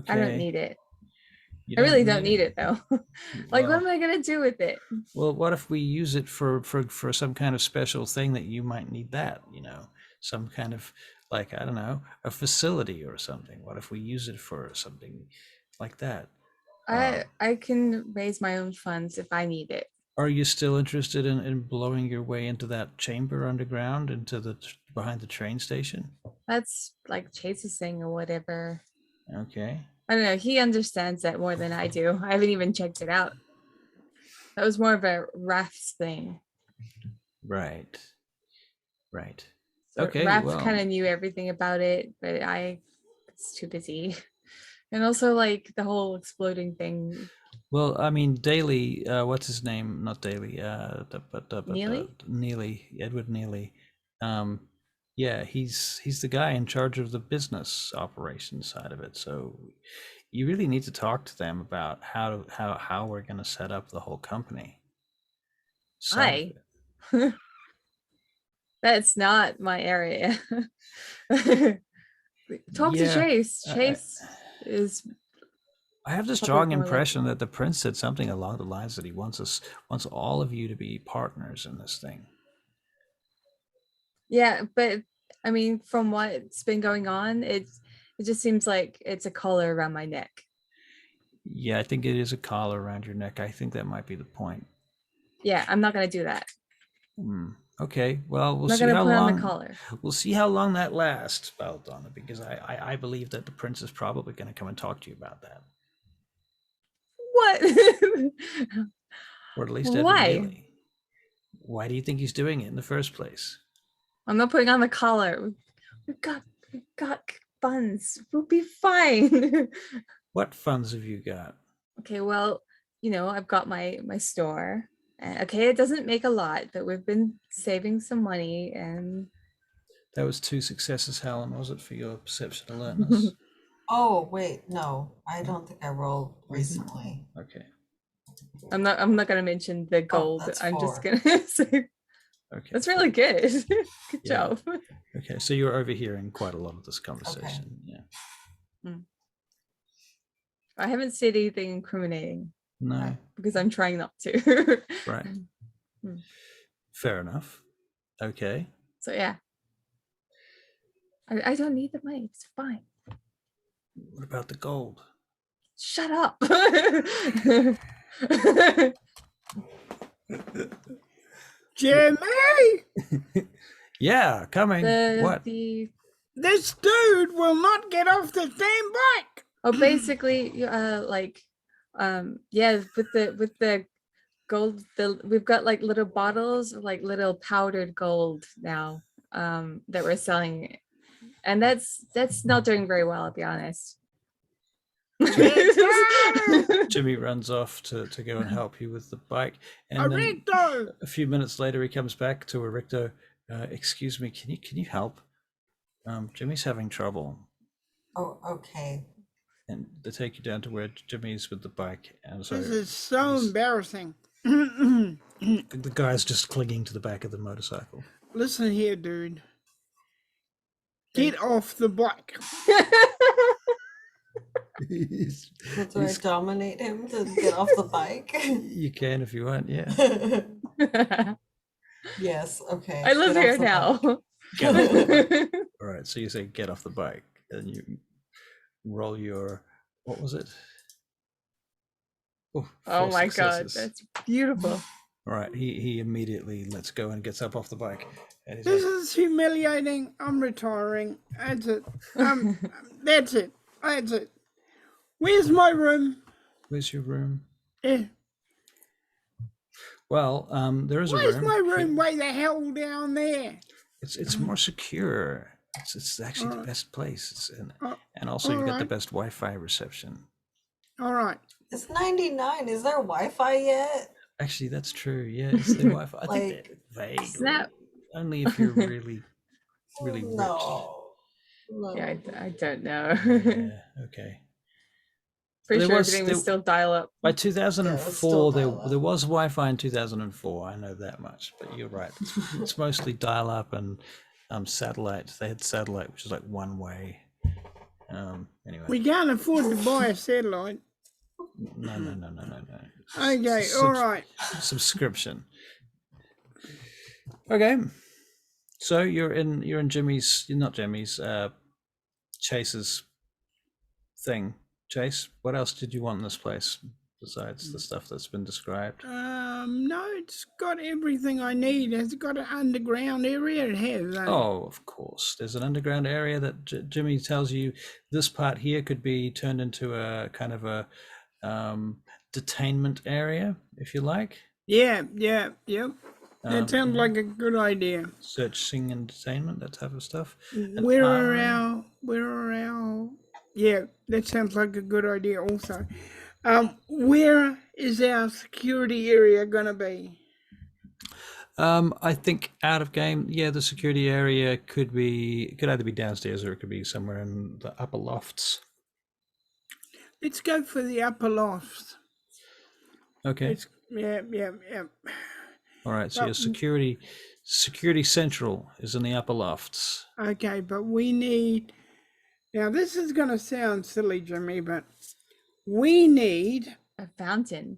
I don't need it. You I really don't need it though. Like, Well, what am I gonna do with it? well, what if we use it for some kind of special thing that you might need that, some kind of, like, I don't know, a facility or something. What if we use it for something like that? I can raise my own funds if I need it. Are you still interested in blowing your way into that chamber underground, into behind the train station? That's like Chase's thing or whatever. Okay. I don't know. He understands that more than I do. I haven't even checked it out. That was more of a Raph's thing. Right. Right. So Okay. Raph Well, kind of knew everything about it, but I was too busy. And also like the whole exploding thing. well, I mean, Daly, what's his name? Not Daly, Neely? Neely, Edward Neely. Yeah, he's the guy in charge of the business operations side of it. So you really need to talk to them about how we're going to set up the whole company. side of it. That's not my area. Talk to Yeah, Chase. I- Chase is I have the Probably strong more like- impression that the prince said something along the lines that he wants all of you to be partners in this thing. yeah, but I mean, from what's been going on, it just seems like it's a collar around my neck. Yeah, I think it is a collar around your neck. I think that might be the point. Yeah, I'm not gonna do that. Okay, well, I'm we'll not see gonna how put on long the collar. we'll see how long that lasts, Belladonna, because I believe that the prince is probably going to come and talk to you about that, What? or at least Edward Why? Neely. Why do you think he's doing it in the first place? I'm not putting on the collar. We've got funds. We'll be fine. What funds have you got? Okay, well, I've got my store. Okay, it doesn't make a lot, but we've been saving some money, and That was 2 successes, Helen, was it, for your perception alertness? Oh, wait, no, I don't think I rolled recently. Okay. I'm not gonna mention the gold. that's I'm just 4. gonna say Okay. that's really good. Good Yeah. job. Okay, so you're overhearing quite a lot of this conversation. Yeah. I haven't said anything incriminating No. because I'm trying not to. Right. Hmm. Fair enough. Okay. So yeah. I don't need the money. It's fine. What about the gold? Shut up. Jimmy, Yeah, coming. What? this dude will not get off the damn bike. Basically, yeah, with the gold, we've got like little bottles of like little powdered gold now, that we're selling, and that's not doing very well, I'll be honest. Jimmy runs off to go and help you with the bike, and then Erichto, a few minutes later he comes back to Erichto. Excuse me, can you help? Jimmy's having trouble. Oh, okay. And they take you down to where Jimmy's with the bike, and so this is so embarrassing. the guy's just clinging to the back of the motorcycle. Listen here, dude. Get off the bike. Do I dominate him to get off the bike? You can if you want, yeah. Yes, okay. I live get off here the now. bike. Get off the bike. All right, so you say get off the bike, and you roll your, what was it? Oh 4 my god, successes. that's beautiful. All right, he immediately lets go and gets up off the bike, and he's This like, is humiliating. I'm retiring. That's it. That's it. That's it. Where's my room? "Where's your room?" Yeah. Well, there is a Where's room. my room? Way the hell down there? It's more secure. It's actually the Alright. best place. Oh, And also you've got the alright. best Wi-Fi reception. All right. It's 99. Is there Wi-Fi yet? Actually, that's true. Yeah, it's the Wi-Fi. I think Like, vaguely. Snap. Only if you're really, really rich. No. Yeah, I don't know. Yeah. Okay. Pretty There sure was- everything there- was still dial up. By Yeah, it was 2004, still there dial-up. was Wi-Fi in 2004. I know that much. But you're right. It's mostly dial-up and satellite. They had satellite, which is like one way. Anyway, We can't afford to buy a satellite. no. Okay. Subs- All right. Subscription. Okay. So you're in Jimmy's. You're not Jimmy's. Chase's thing. Chase, what else did you want in this place besides the stuff that's been described? No, it's got everything I need. Has it got an underground area? It has. Oh, of course. There's an underground area that Jimmy tells you this part here could be turned into a kind of a detainment area, if you like. Yeah. That sounds yeah. like a good idea. Searching and detainment, that type of stuff. And Where are armoring. our? Yeah, that sounds like a good idea. Also, where is our security area gonna be? I think out of game, yeah, the security area could either be downstairs or it could be somewhere in the upper lofts. Let's go for the upper lofts. Okay. Yeah. All right. So your security central is in the upper lofts. Okay, but we need. Now this is gonna sound silly, Jimmy, but we need. A fountain.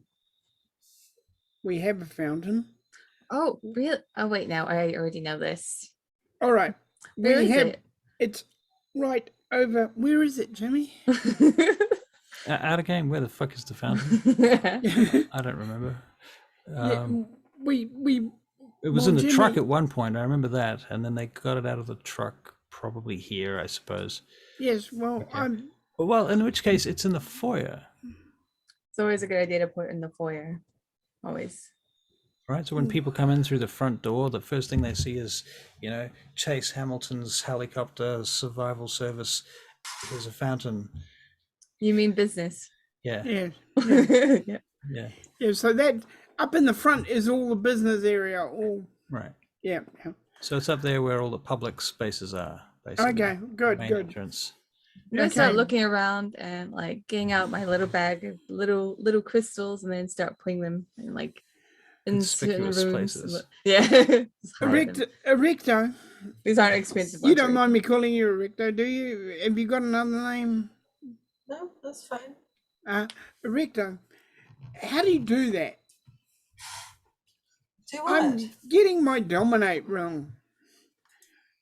We have a fountain. Oh, really? Oh, wait, now I already know this. All right. Where is it? It's right over. Where is it, Jimmy? Out of game, where the fuck is the fountain? I don't remember. Yeah, we. It was well, in the truck Jimmy- at one point. I remember that, and then they got it out of the truck, probably here, I suppose. Yes. Well, Okay. Well, in which case, it's in the foyer. It's always a good idea to put it in the foyer. Always. Right, so when people come in through the front door, the first thing they see is, Chase Hamilton's helicopter survival service. There's a fountain. You mean business? Yeah, Yes. Yeah. yeah, Yeah. So that up in the front is all the business area. All. right. Yeah. So it's up there where all the public spaces are, basically. Okay. Good. Main Good. entrance. I'm gonna start Okay. looking around and like getting out my little bag of little crystals and then start putting them in like in certain Conspicuous rooms. places. Yeah. Just hide them. Erecto. These aren't expensive You ones. don't right? mind me calling you Erecto, do you? Have you got another name? No, that's fine. Erecto. How do you do that? Do what? I'm getting my dominate wrong.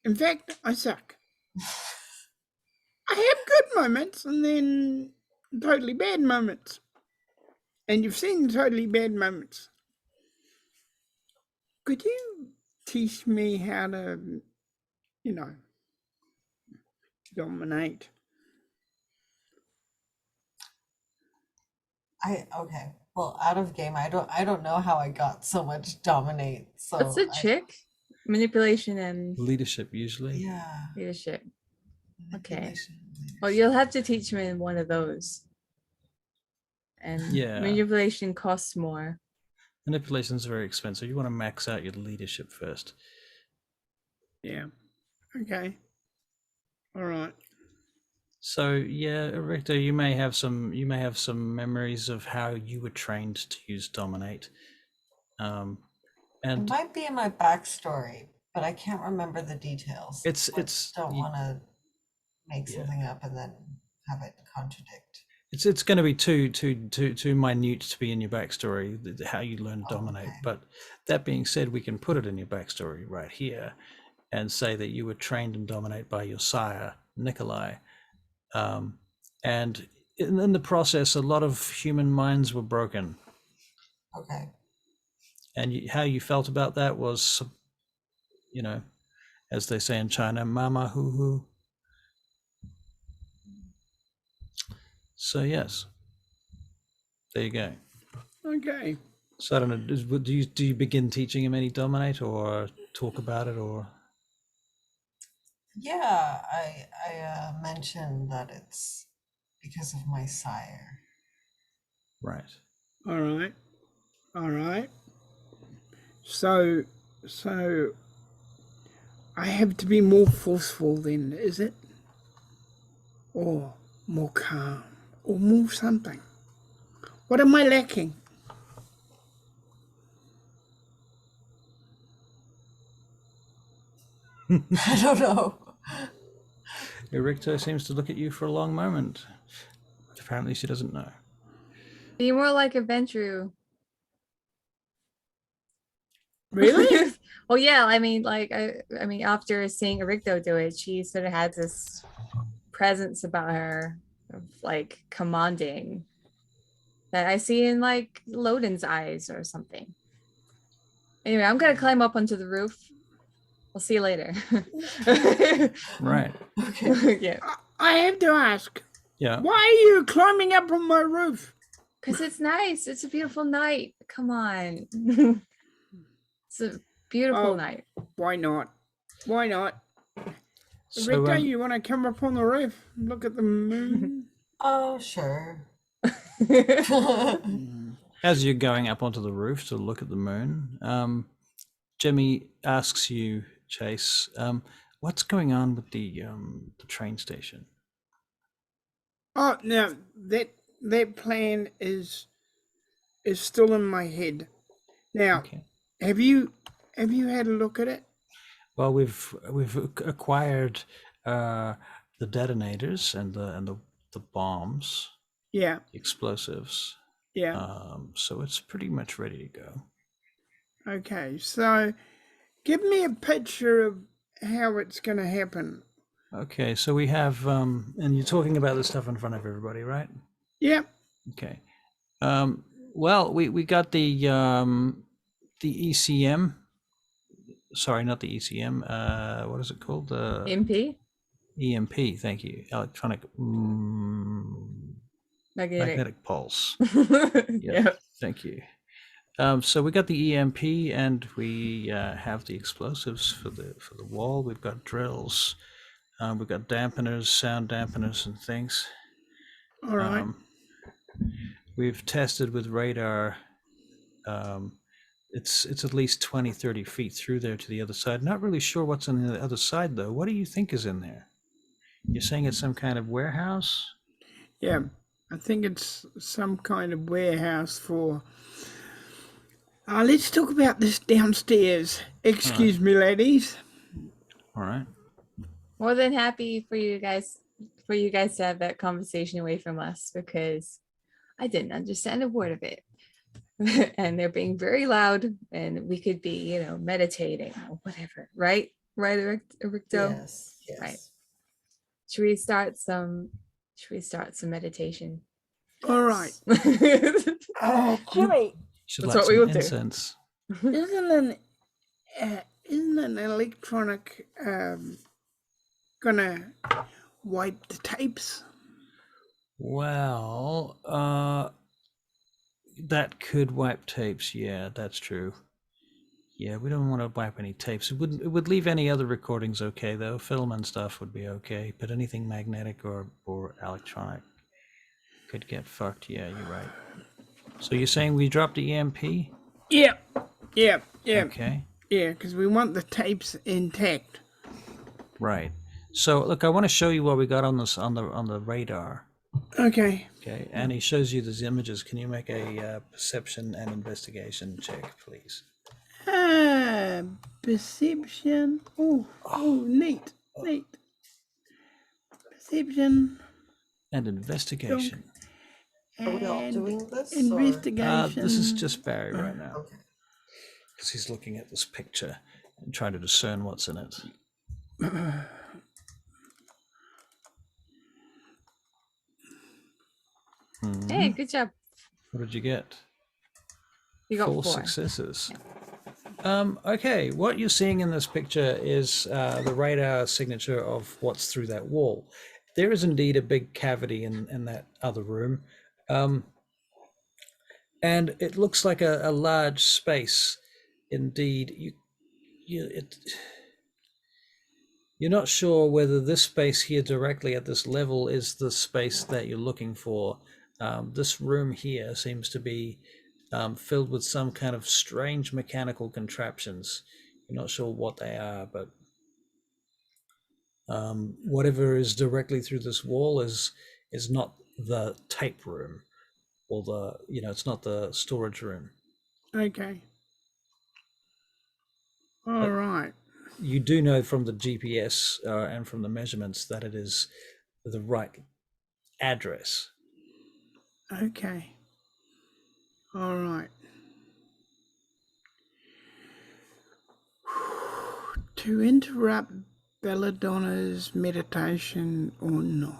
In fact, I suck. I have good moments and then totally bad moments. And you've seen totally bad moments. Could you teach me how to, dominate? Okay. Well, out of game, I don't know how I got so much dominate. So What's the trick? Manipulation and Leadership, usually. Yeah. leadership. Okay. manipulation, Well, you'll have to teach me in one of those. And Yeah. manipulation costs more. Manipulation's very expensive. You want to max out your leadership first. Yeah. Okay. All right. So yeah, Richter, you may have some memories of how you were trained to use dominate. It And might be in my backstory, but I can't remember the details. It's- I it's- don't y- want to make Yeah. something up and then have it contradict. it's going to be too minute to be in your backstory, how you learn to Oh, dominate. okay. But that being said, we can put it in your backstory right here and say that you were trained in dominate by your sire, Nikolai. And in the process, a lot of human minds were broken. Okay. And how you felt about that was, as they say in China, mama hoo hoo. So yes, there you go. Okay. So I don't know, do you begin teaching him any dominate or talk about it or? Yeah, I mentioned that it's because of my sire. Right. All right. All right. So I have to be more forceful then, is it? Or more calm? Or more something? What am I lacking? I don't know. Erichto seems to look at you for a long moment. Apparently she doesn't know. Be more like a Ventru. Really? Well, yeah, I mean, like, I mean, after seeing Erichto do it, she sort of had this presence about her of like commanding that I see in like Loden's eyes or something. Anyway, I'm gonna climb up onto the roof. I'll see you later. Right. Okay. Yeah, I have to ask, Yeah. why are you climbing up on my roof? because it's nice. It's a beautiful night. Come on. It's a beautiful Oh, night. why not? Why not? So Victor, you want to come up on the roof and look at the moon? Oh, sure. as you're going up onto the roof to look at the moon, Jimmy asks you, Chase, what's going on with the train station? Oh, no, that plan is still in my head. Now, Okay. have you had a look at it? Well, we've acquired the detonators and the bombs, Yeah, explosives. yeah. So it's pretty much ready to go. Okay, so give me a picture of how it's going to happen. Okay, so we have, and you're talking about the stuff in front of everybody, right? Yep. Okay. Well, we got the ECM. Sorry, not the ECM. What is it called? The MP? EMP. Thank you. Electronic magnetic pulse. Yeah. Thank you. So we got the EMP, and we have the explosives for the wall. We've got drills. We've got dampeners, sound dampeners, and things. All right. We've tested with radar. It's at least 20, 30 feet through there to the other side. Not really sure what's on the other side, though. What do you think is in there? You're saying it's some kind of warehouse? Yeah, I think it's some kind of warehouse for. Let's talk about this downstairs. Excuse me, ladies. All right. More than happy for you guys to have that conversation away from us because I didn't understand a word of it. And they're being very loud and we could be, meditating or whatever, right? Right, Ericto? Yes, yes. Right. Should we start some meditation? All right. That's Jimmy, Should That's light what we some will do. incense. isn't an electronic gonna wipe the tapes? Well, that could wipe tapes. Yeah, that's true. Yeah, we don't want to wipe any tapes. It would leave any other recordings okay though. Film and stuff would be okay, but anything magnetic or electronic could get fucked. Yeah, you're right. So you're saying we dropped the EMP? Yeah. Okay. Yeah, because we want the tapes intact. Right. So look, I want to show you what we got on this on the radar. Okay. Okay, and he shows you these images. Can you make a perception and investigation check, please? Perception. Oh, neat. Perception And investigation. Are we all and doing this? investigation. This is just Barry right now, Okay. because he's looking at this picture and trying to discern what's in it. Hey, good job. What did you get? You got 4 4. successes. Okay, what you're seeing in this picture is the radar signature of what's through that wall. There is indeed a big cavity in that other room. And it looks like a large space. Indeed, You're not sure whether this space here directly at this level is the space that you're looking for. This room here seems to be filled with some kind of strange mechanical contraptions. You're not sure what they are, but whatever is directly through this wall is not the tape room, or it's not the storage room. Okay. All But right. you do know from the GPS and from the measurements that it is the right address. Okay. All right. To interrupt Belladonna's meditation or not?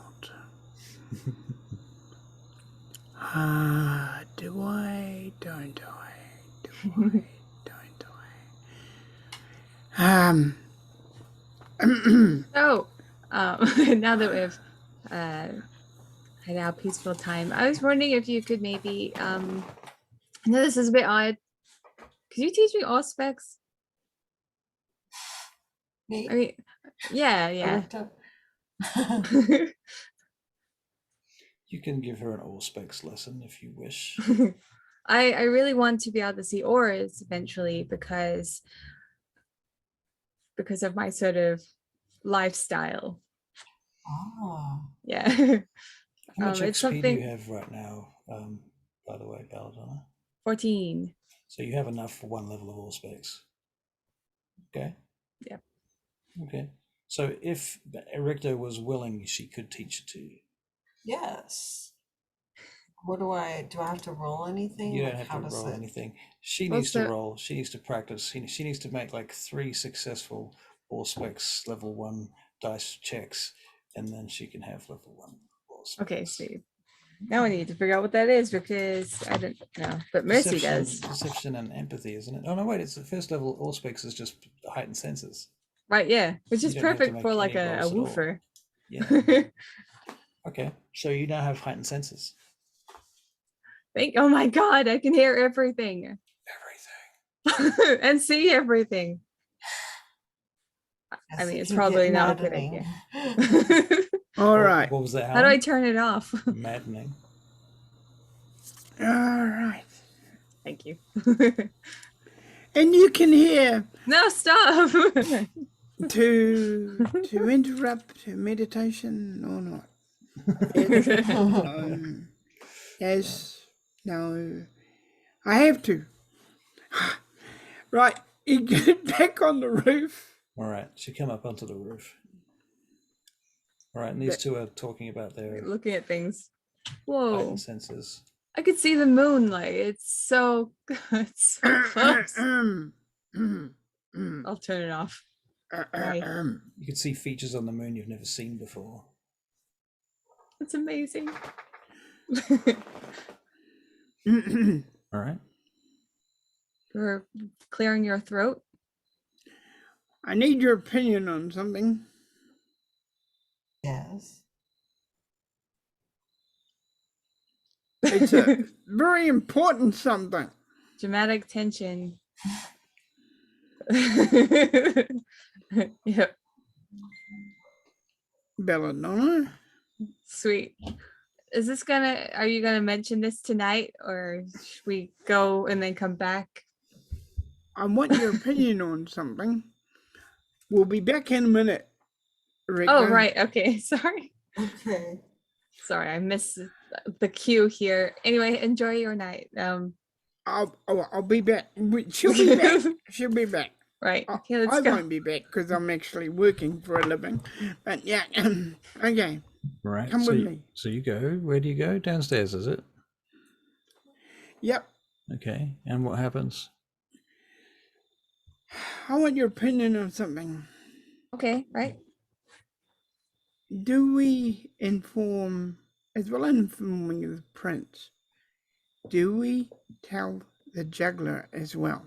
Do I? Don't I? Do I? Don't I? So, now that we've had our peaceful time, I was wondering if you could maybe, I know this is a bit odd. Could you teach me all specs? Me? I mean, yeah. Erichto? You can give her an all specs lesson if you wish. I really want to be able to see auras eventually because of my sort of lifestyle. Oh. Yeah. How much It's XP do you something have right now, by the way, Belladonna? 14. So you have enough for one level of all specs. Okay? Yep. Okay. So if Erichto was willing, she could teach it to you. Yes. What do I have to roll anything? You Like, don't have how to does roll it- anything. She Well, needs to so- roll. She needs to practice. She needs to make like 3 successful all specs level 1 dice checks, and then she can have level 1 all specs. Okay, sweet. Now I need to figure out what that is because I don't know, but Mercy does. Deception and empathy, isn't it? Oh no, wait! It's the first level. All specs is just heightened senses. Right, yeah, which You is don't have to perfect make for like any a rolls at all. woofer. Yeah. Okay. So you now have heightened senses. Oh my god, I can hear everything Everything. and see everything. I Yes, mean, it it's can probably get not a good maddening. idea. All right. What was that? How do I turn it off? Maddening. All right. Thank you. And you can hear No, stop. to interrupt meditation or not. Yes. No. I have to. Right. You get back on the roof. All right. She come up onto the roof. All right. And these two are talking about their Looking at things. Whoa. heightened senses. I could see the moonlight. It's so it's so close. I'll turn it off. Right. You can see features on the moon you've never seen before. It's amazing. All right. You're clearing your throat. I need your opinion on something. Yes. It's a very important something. Dramatic tension. Yep. Belladonna. Sweet. Are you gonna mention this tonight or should we go and then come back? I want your opinion on something. We'll be back in a minute. Rick. Oh, right. Okay. Sorry. Okay. Sorry, I missed the cue here. Anyway, enjoy your night. I'll be back. She'll be back. She'll be back. Right. I, Okay, let's I go. won't be back because I'm actually working for a living. But yeah, okay. Right. Come so with you, me. So you go. Where do you go? Downstairs, is it? Yep. Okay. And what happens? I want your opinion on something. Okay, right. Do we inform, as well as informing the prince, do we tell the juggler as well?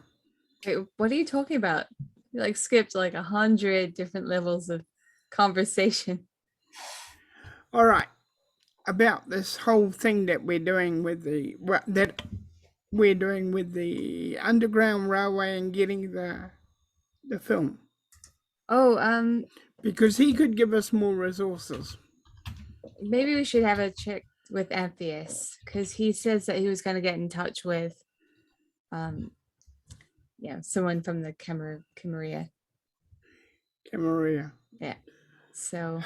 Wait, what are you talking about? You like skipped like 100 different levels of conversation. All right. About this whole thing that we're doing with the underground railway and getting the film. Oh, because he could give us more resources. Maybe we should have a check with Antheus, because he says that he was going to get in touch with, someone from the Camarilla. Camarilla. Yeah. So,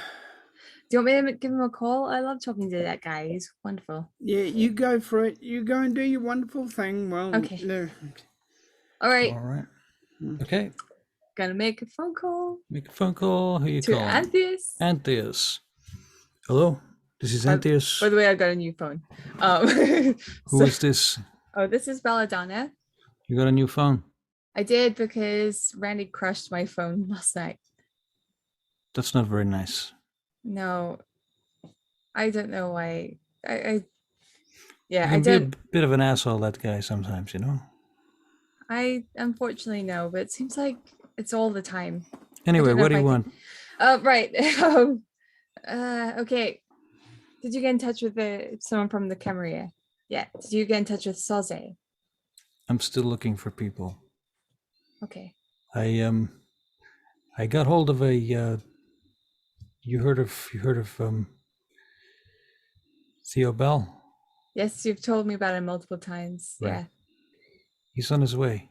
do you want me to give him a call? I love talking to that guy. He's wonderful. Yeah, you go for it. You go and do your wonderful thing. Well, Okay. no. All right. All right. Okay. Gonna make a phone call Make a phone call. Who you to calling? Antheus. Antheus. Hello. This is Antheus. By the way, I got a new phone. Who is this? Oh, this is Belladonna. You got a new phone? I did because Randy crushed my phone last night. That's not very nice. No, I don't know why. I He I can be a don't. bit of an asshole, that guy, sometimes, you know? I unfortunately know, but it seems like it's all the time. Anyway, don't know what do if you I want? Right. Okay. Did you get in touch with someone from the Camarilla? Yeah. Did you get in touch with Soze? I'm still looking for people. Okay. I got hold of a you heard of Theo Bell? Yes, you've told me about it multiple times. Right. Yeah. He's on his way.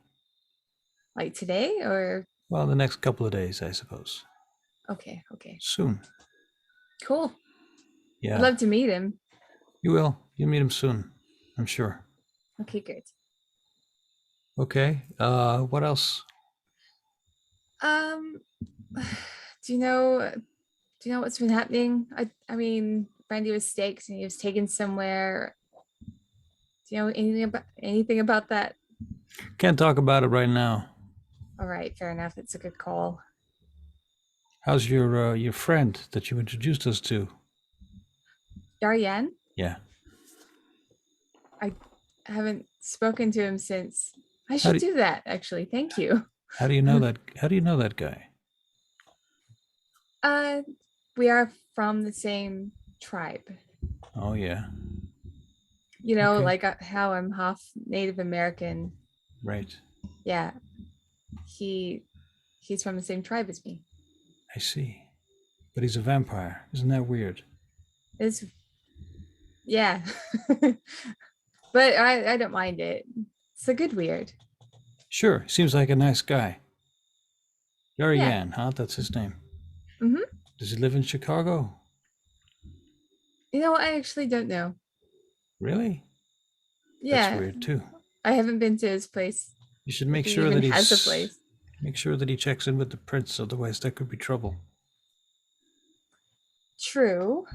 Like today or? Well, the next couple of days, I suppose. Okay. Okay. Soon. Cool. Yeah. I'd love to meet him. You will. You'll meet him soon, I'm sure. Okay, good. Okay. What else? Do you know what's been happening? I mean, Randy was staked and he was taken somewhere. Do you know anything about that? Can't talk about it right now. All right, fair enough. It's a good call. How's your friend that you introduced us to? Yaryan? Yeah. I haven't spoken to him since. I should do that, actually. Thank you. How do you know that? How do you know that guy? We are from the same tribe. Oh yeah. You know, Okay. like how I'm half Native American. Right. Yeah. He's from the same tribe as me. I see. But he's a vampire. Isn't that weird? Yeah. But I don't mind it. It's a good weird. Sure. Seems like a nice guy. Yarian, Yeah. huh? That's his name. Mm-hmm. Does he live in Chicago? You know, I actually don't know. Really? Yeah. That's weird too. I haven't been to his place. You should if make he sure even that has a place. make sure that he checks in with the prince, otherwise that could be trouble. True.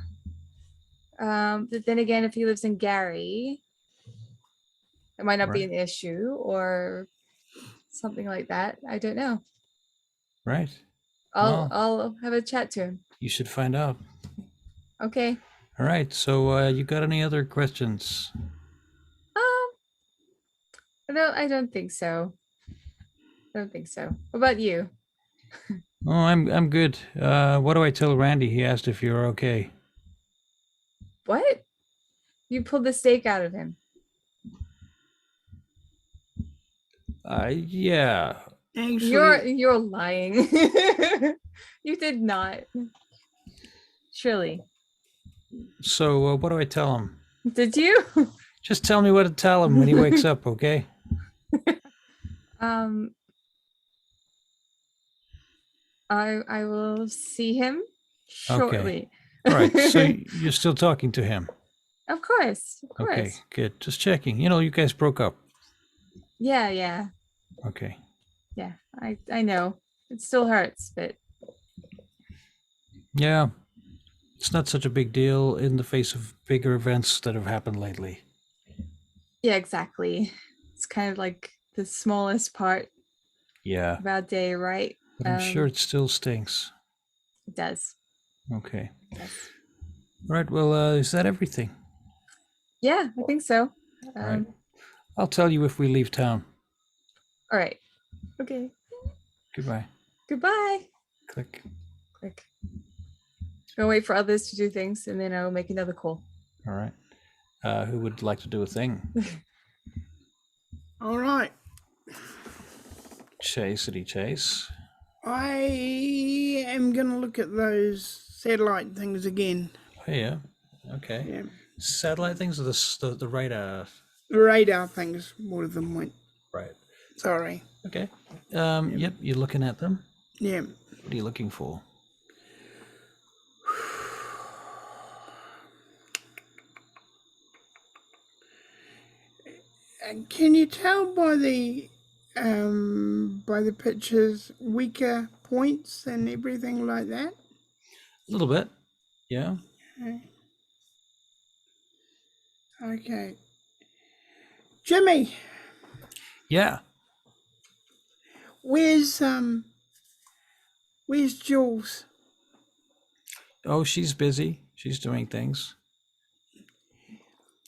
But then again, if he lives in Gary, it might not be Right. an issue or something like that. I don't know. Right. I'll have a chat to him. You should find out. Okay. All right. So you got any other questions? No, I don't think so. What about you? Oh, I'm good. What do I tell Randy? He asked if you're okay. What? You pulled the steak out of him. Yeah. Actually, You're lying. You did not. Surely. So what do I tell him? Did you? Just tell me what to tell him when he wakes up, okay? I will see him shortly. All right. So you're still talking to him? Of course. Okay, good. Just checking. You know, you guys broke up. Yeah. Okay. Yeah. I know. It still hurts, but Yeah. It's not such a big deal in the face of bigger events that have happened lately. yeah, exactly. It's kind of like the smallest part Yeah. of our day, right? But I'm sure it still stinks. It does. Okay. Yes. All right. Well, is that everything? Yeah, I think so. All right. I'll tell you if we leave town. All right. Okay. Goodbye. Goodbye. Click. Click. Gonna wait for others to do things and then I'll make another call. All right. Who would like to do a thing? all right. Chase. I am going to look at those satellite things again. Oh, yeah. Okay. Yeah. Satellite things or the radar? The radar things more than one. Right. Sorry. Okay. Yep, you're looking at them. Yeah. What are you looking for? Can you tell by the pictures weaker points and everything like that? A little bit. Yeah. Okay. Jimmy, Yeah. where's Jules? Oh, she's busy. She's doing things.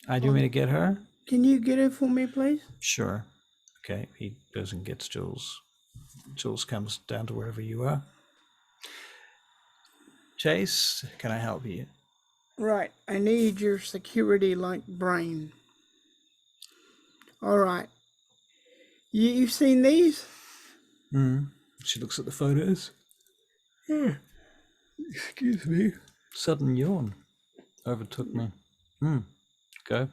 Do you want me to get her? Can you get her for me, please? Sure. Okay. He goes and gets Jules. Jules comes down to wherever you are. Chase, can I help you? Right. I need your security like brain. All right. You've seen these? She looks at the photos. Excuse me. Sudden yawn overtook me. Go.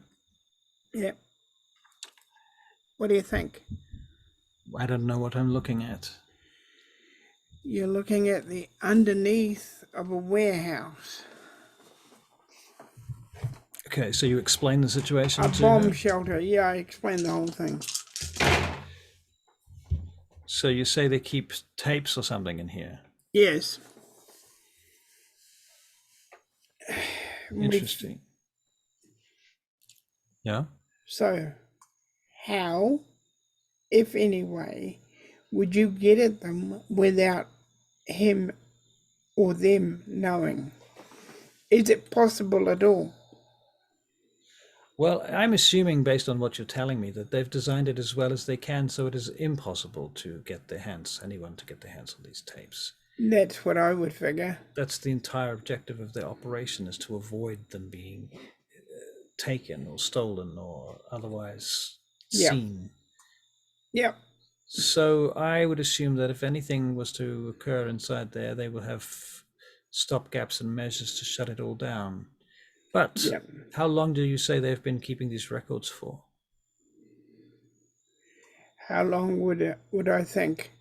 Yeah. What do you think? I don't know what I'm looking at. You're looking at the underneath of a warehouse. Okay, so you explain the situation A to bomb her? shelter. Yeah, I explained the whole thing. So you say they keep tapes or something in here? Yes. Interesting. Yeah? So, how, if any way, would you get at them without him or them knowing? Is it possible at all? Well, I'm assuming, based on what you're telling me, that they've designed it as well as they can, so it is impossible to get anyone to get their hands on these tapes. That's what I would figure. That's the entire objective of their operation, is to avoid them being taken or stolen or otherwise seen. Yep. So I would assume that if anything was to occur inside there, they will have stopgaps and measures to shut it all down. But how long do you say they've been keeping these records for? How long would I think?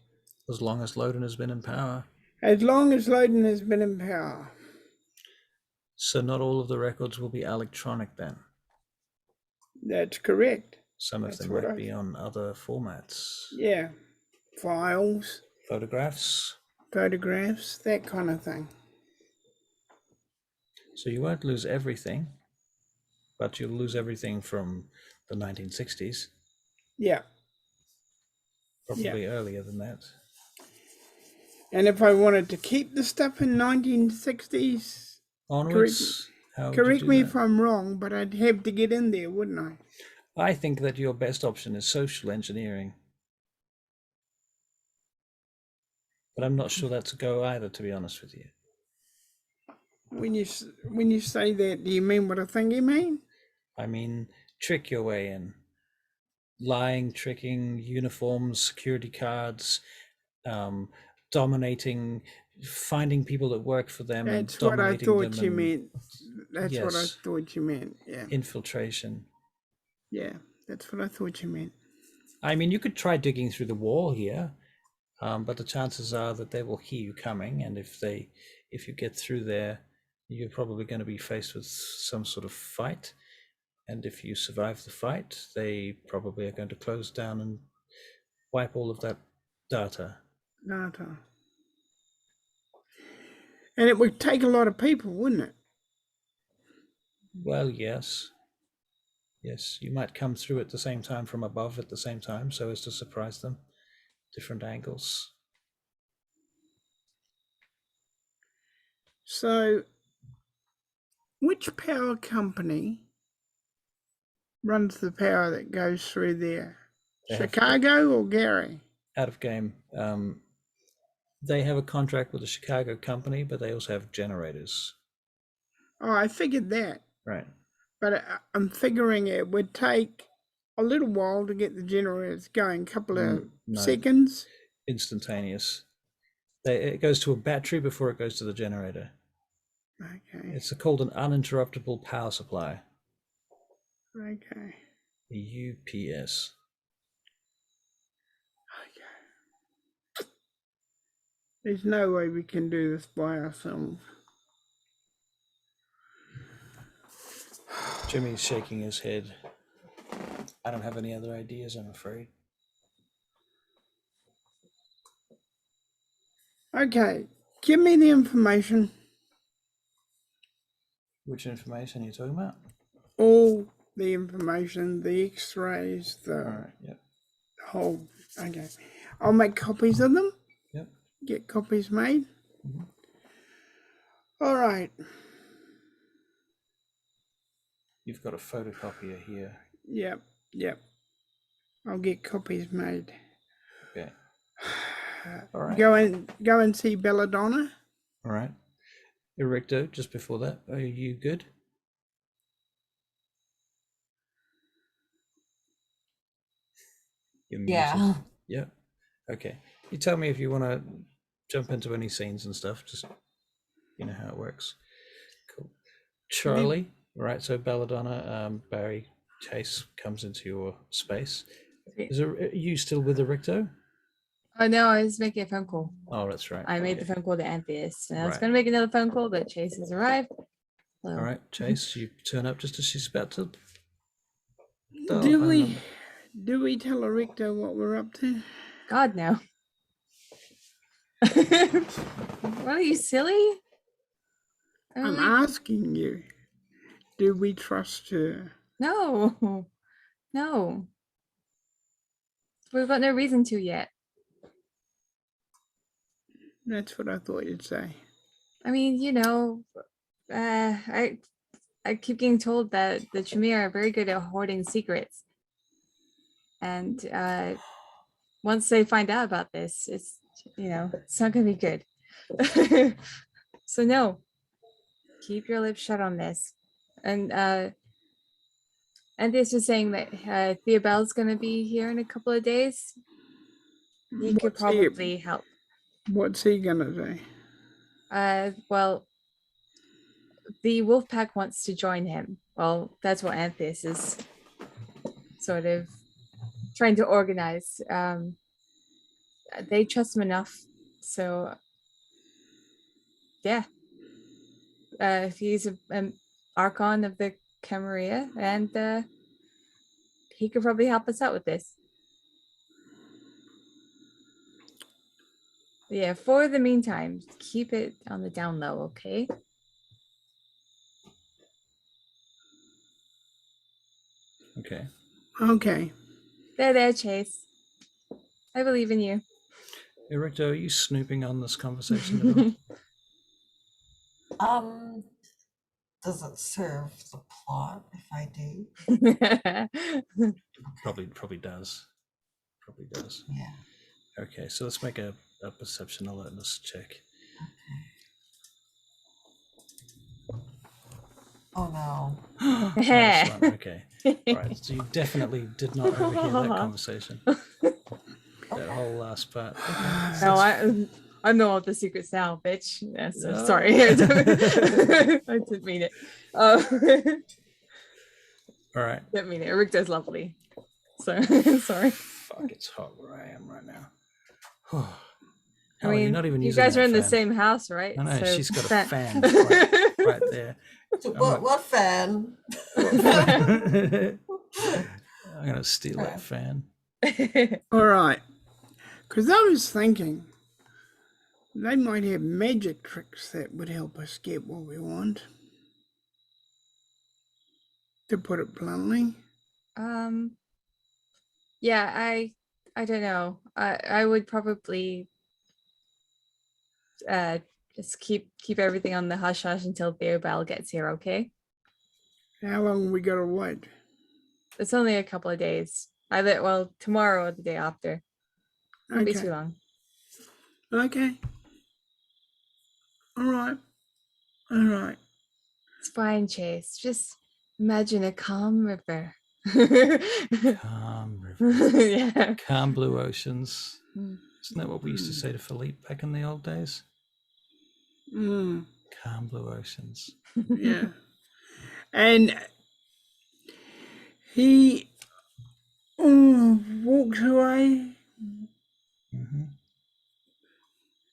As long as Loden has been in power. As long as Loden has been in power. So not all of the records will be electronic then? That's correct. Some of them might be on other formats. Yeah. Files. Photographs, that kind of thing. So you won't lose everything, but you'll lose everything from the 1960s. Yeah. Probably earlier than that. And if I wanted to keep the stuff in 1960s, onwards, correct me if I'm wrong, but I'd have to get in there, wouldn't I? I think that your best option is social engineering. But I'm not sure that's a go either, to be honest with you. When you say that, do you mean what I think you mean? I mean, trick your way in. Lying, tricking, uniforms, security cards, dominating, finding people that work for them. That's and what I dominating thought them you meant. That's what I yes, thought you meant. Yeah. infiltration. Yeah, that's what I thought you meant. I mean, you could try digging through the wall here, but the chances are that they will hear you coming, and if you get through there, you're probably going to be faced with some sort of fight. And if you survive the fight, they probably are going to close down and wipe all of that data. And it would take a lot of people, wouldn't it? Well, yes. Yes, you might come through at the same time from above at the same time, so as to surprise them. Different angles. So, which power company runs the power that goes through there? Chicago or Gary? Out of game. They have a contract with the Chicago company, but they also have generators. Oh, I figured that. Right. But I'm figuring it would take a little while to get the generators going, a couple of seconds. Instantaneous. It goes to a battery before it goes to the generator. Okay. It's called an uninterruptible power supply. Okay. A UPS. Okay. There's no way we can do this by ourselves. Jimmy's shaking his head. I don't have any other ideas, I'm afraid. Okay. Give me the information. Which information are you talking about? All the information, the x-rays, the All right, yep. whole. Okay. I'll make copies of them. Yep. Get copies made. Mhm. All right. You've got a photocopier here. Yep. Yep. I'll get copies made. Okay. All right. Go and see Belladonna. All right. Erichto, just before that, are you good? You're muted. Yeah. Yep. Okay. You tell me if you want to jump into any scenes and stuff. Just you know how it works. Cool. Charlie. All right. So Belladonna, Barry, Chase comes into your space. Are you still with Erichto? Oh no, I was making a phone call. Oh, that's right. I made Okay. the phone call to Antheus, and I was Right. going to make another phone call, but Chase has arrived. So. All right, Chase, you turn up just as she's about to. dial Do phone we number. do we tell Erichto what we're up to? God no. What are you, silly? I'm Like, asking you. Do we trust her? no, no. We've got no reason to yet. That's what I thought you'd say. I mean, you know, I keep getting told that the Tremere are very good at hoarding secrets, and once they find out about this, it's it's not gonna be good. So no, keep your lips shut on this. And this was saying that Theobald's gonna be here in a couple of days. He could probably help. What's he gonna do? Well, the wolf pack wants to join him. Well, that's what Antheus is sort of trying to organize. They trust him enough, so yeah. He's an Archon of the Camarilla, and he could probably help us out with this. Yeah, for the meantime, keep it on the down low, okay? Okay. Okay. There, Chase. I believe in you. Erichto, are you snooping on this conversation at all? Does it serve the plot if I do? Probably does. Probably does. Yeah. Okay, so let's make a perception alertness check. Oh no. Nice one. Okay. All right. So you definitely did not overhear that conversation. That whole last part. Okay. No, I know all the secrets now, bitch. Yeah, so No. sorry. I didn't mean it. All right. Didn't mean it. Richter's lovely. So sorry. Fuck, it's hot where I am right now. Oh, I mean, you're not even you using guys that are in the fan. same house, right? I know, So she's got a that- fan right there. What fan? I'm gonna steal that fan. All right. Because I was thinking they might have magic tricks that would help us get what we want. To put it bluntly. Yeah, I don't know. I would probably just keep everything on the hush hush until Theobald gets here, okay? How long we gotta wait? It's only a couple of days. Either tomorrow or the day after. Won't be too long. Okay. All right. All right. It's fine, Chase. Just imagine a calm river. Calm river. Yeah. Calm blue oceans. Mm. Isn't that what we used to say to Philippe back in the old days? Mm, Calm blue oceans. yeah. And he walks away Mm-hmm.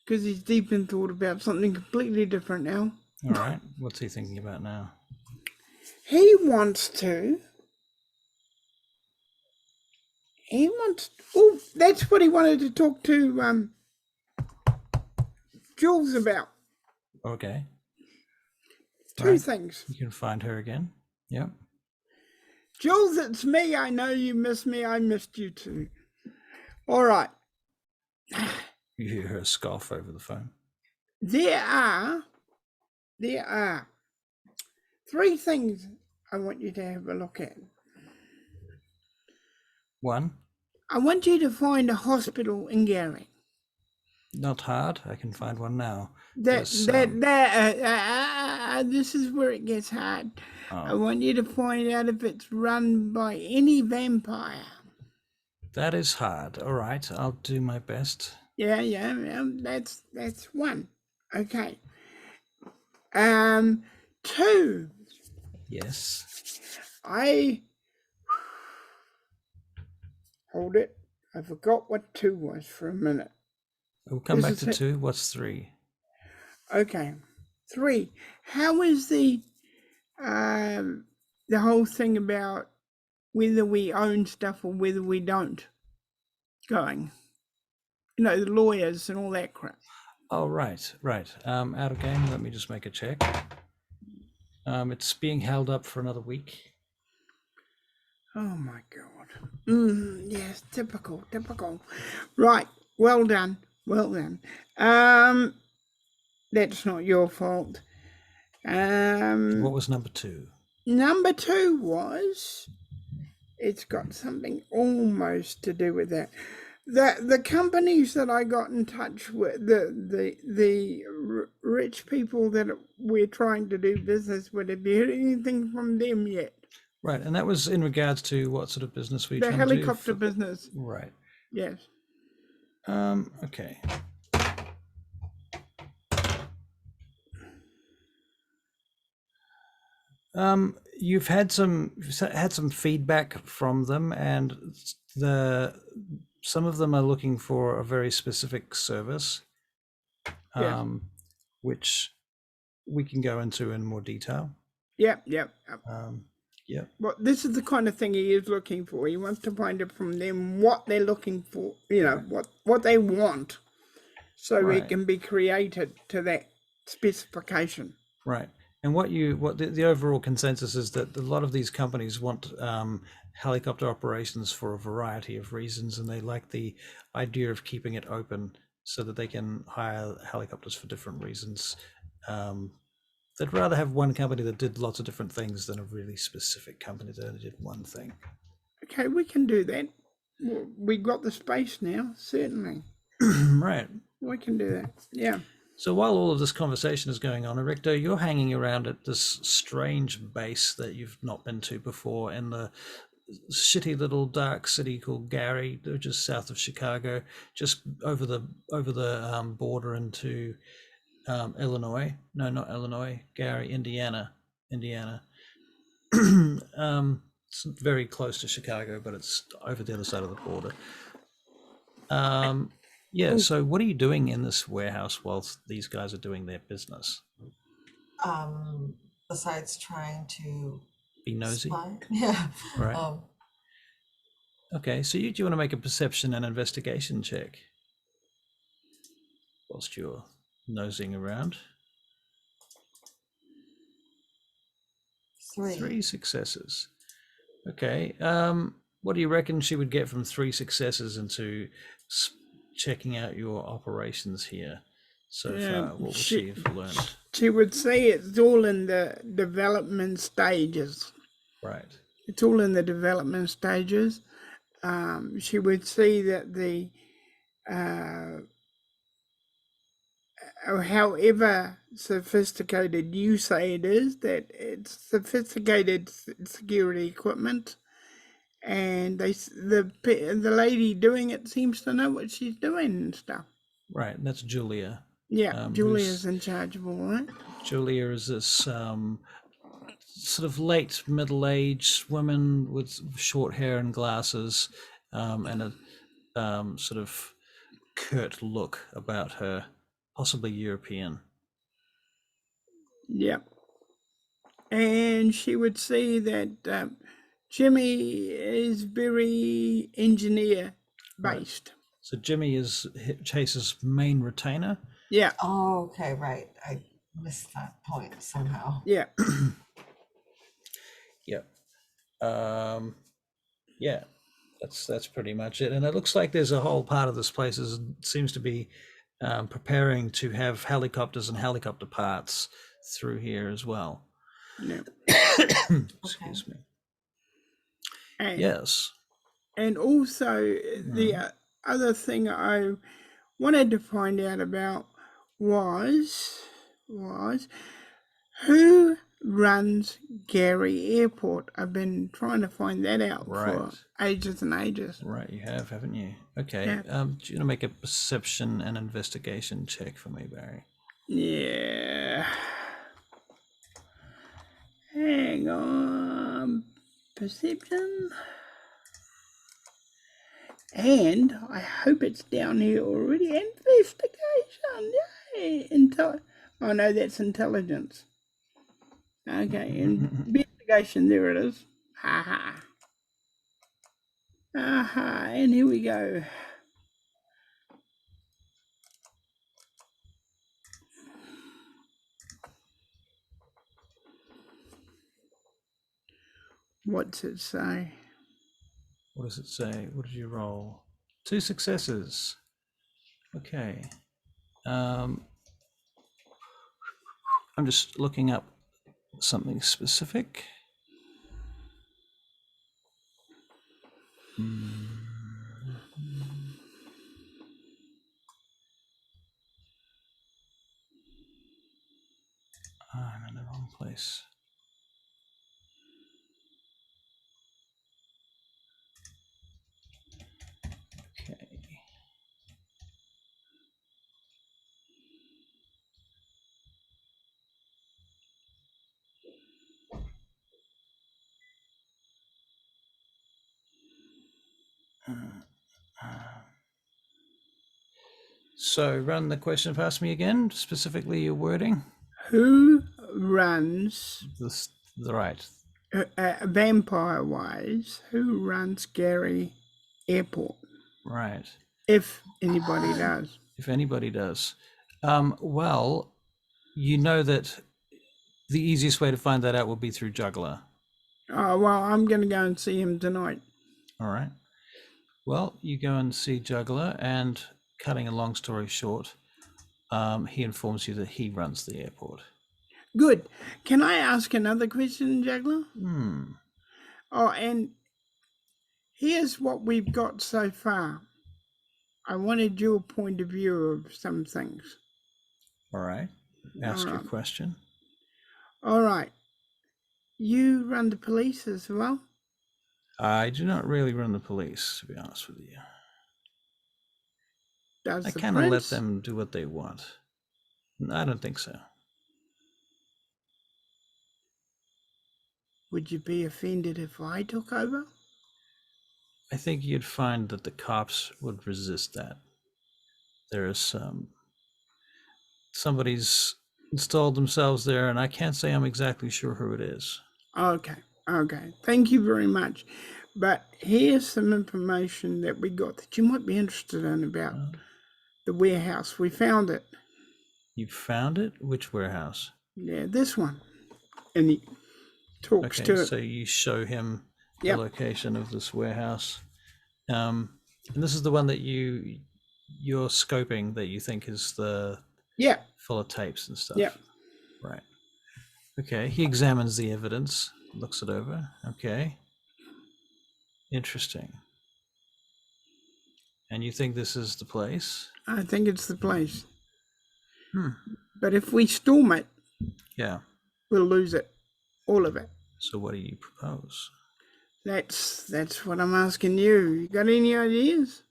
because he's deep in thought about something completely different now. All right. What's he thinking about now? He wants. Oh, that's what he wanted to talk to Jules about. Okay. Two Right. things. You can find her again. Yep. Jules, it's me. I know you miss me. I missed you too. All right. You hear her scoff over the phone. There are three things I want you to have a look at. One, I want you to find a hospital in Gary. not hard. I can find one now. This is where it gets hard. I Oh, want you to find out if it's run by any vampire. that is hard. All right. I'll do my best. Yeah, that's one. Okay. Two, Yes. hold it. I forgot what two was for a minute. We'll come This back is to it. two. What's three? Okay. Three, how is the whole thing about whether we own stuff or whether we don't going? You know, the lawyers and all that crap. Oh, right. Out of game. Let me just make a check. It's being held up for another week. Oh my God. Yes, typical. Right. Well done. That's not your fault. What was number two? Number two was, it's got something almost to do with that. The companies that I got in touch with, the rich people that we're trying to do business with, have you heard anything from them yet? Right, and that was in regards to what sort of business we The trying to do? helicopter business. Right. Yes. Okay. You've had some feedback from them, and some of them are looking for a very specific service, Yes. which we can go into in more detail. Yep. Yep. Well, this is the kind of thing he is looking for. He wants to find out from them what they're looking for, you know, what they want, so Right. it can be created to that specification. Right. And what the overall consensus is that a lot of these companies want helicopter operations for a variety of reasons, and they like the idea of keeping it open so that they can hire helicopters for different reasons. They'd rather have one company that did lots of different things than a really specific company that only did one thing. Okay, we can do that. We got the space now, certainly. Right. We can do that. Yeah. So while all of this conversation is going on, Erichto, you're hanging around at this strange base that you've not been to before in the shitty little dark city called Gary, just south of Chicago, just over the border into Illinois. No, not Illinois. Gary, Indiana. It's very close to Chicago, but it's over the other side of the border. Yeah, so what are you doing in this warehouse whilst these guys are doing their business? Besides trying to Be nosy? spy. Yeah. Right. Okay, so do you want to make a perception and investigation check whilst you're nosing around? 3 successes. Okay, what do you reckon she would get from 3 successes into checking out your operations here so far? What would she have learned? She would say it's all in the development stages. Right. It's all in the development stages. She would see that the however sophisticated you say it is, that it's sophisticated security equipment, and the lady doing it seems to know what she's doing and stuff. Right, that's Julia. Yeah, who's- Julia's in charge of all that. Julia is this sort of late middle-aged woman with short hair and glasses, and a sort of curt look about her, possibly European. Yeah. And she would see that Jimmy is very engineer based. So Jimmy is Chase's main retainer. Yeah, Oh, okay, right. I missed that point somehow. yeah. Yep. Yeah, that's pretty much it. And it looks like there's a whole part of this place seems to be preparing to have helicopters and helicopter parts through here as well. Yeah. Excuse me. And, Yes. and also the other thing I wanted to find out about was who runs Gary Airport. I've been trying to find that out for ages and ages. Right, you have, haven't you? Okay. Yeah. Do you want to make a perception and investigation check for me, Barry? Yeah. Hang on. Perception. And I hope it's down here already. Investigation. Yay. Oh no, that's intelligence. Okay, investigation. There it is. Ha ha. Aha, and here we go. What's it say? What does it say? What did you roll? 2 successes. Okay. I'm just looking up something specific. I'm in the wrong place. Okay. So run the question past me again, specifically your wording. Who runs, Right. vampire-wise, who runs Gary Airport? Right. If anybody does. If anybody does. Well, you know that the easiest way to find that out will be through Juggler. Oh, well, I'm going to go and see him tonight. All right. Well, you go and see Juggler, and cutting a long story short, he informs you that he runs the airport. Good. Can I ask another question, Juggler? Oh, and here's what we've got so far. I wanted your point of view of some things. All right. Ask your question. All right. You run the police as well? I do not really run the police, to be honest with you. Does I the kind of let prince? them do what they want. I don't think so. Would you be offended if I took over? I think you'd find that the cops would resist that. There is somebody's installed themselves there, and I can't say I'm exactly sure who it is. Okay. Thank you very much. But here's some information that we got that you might be interested in about the warehouse. We found it. You found it? Which warehouse? Yeah, this one. And he talks Okay, to it. so you show him the location of this warehouse. And this is the one that you're scoping that you think is the full of tapes and stuff. Yeah. Right. Okay. He examines the evidence, looks it over. Okay. Interesting. And you think this is the place? I think it's the place. But if we storm it, Yeah. we'll lose it. All of it. So what do you propose? That's what I'm asking you. You got any ideas?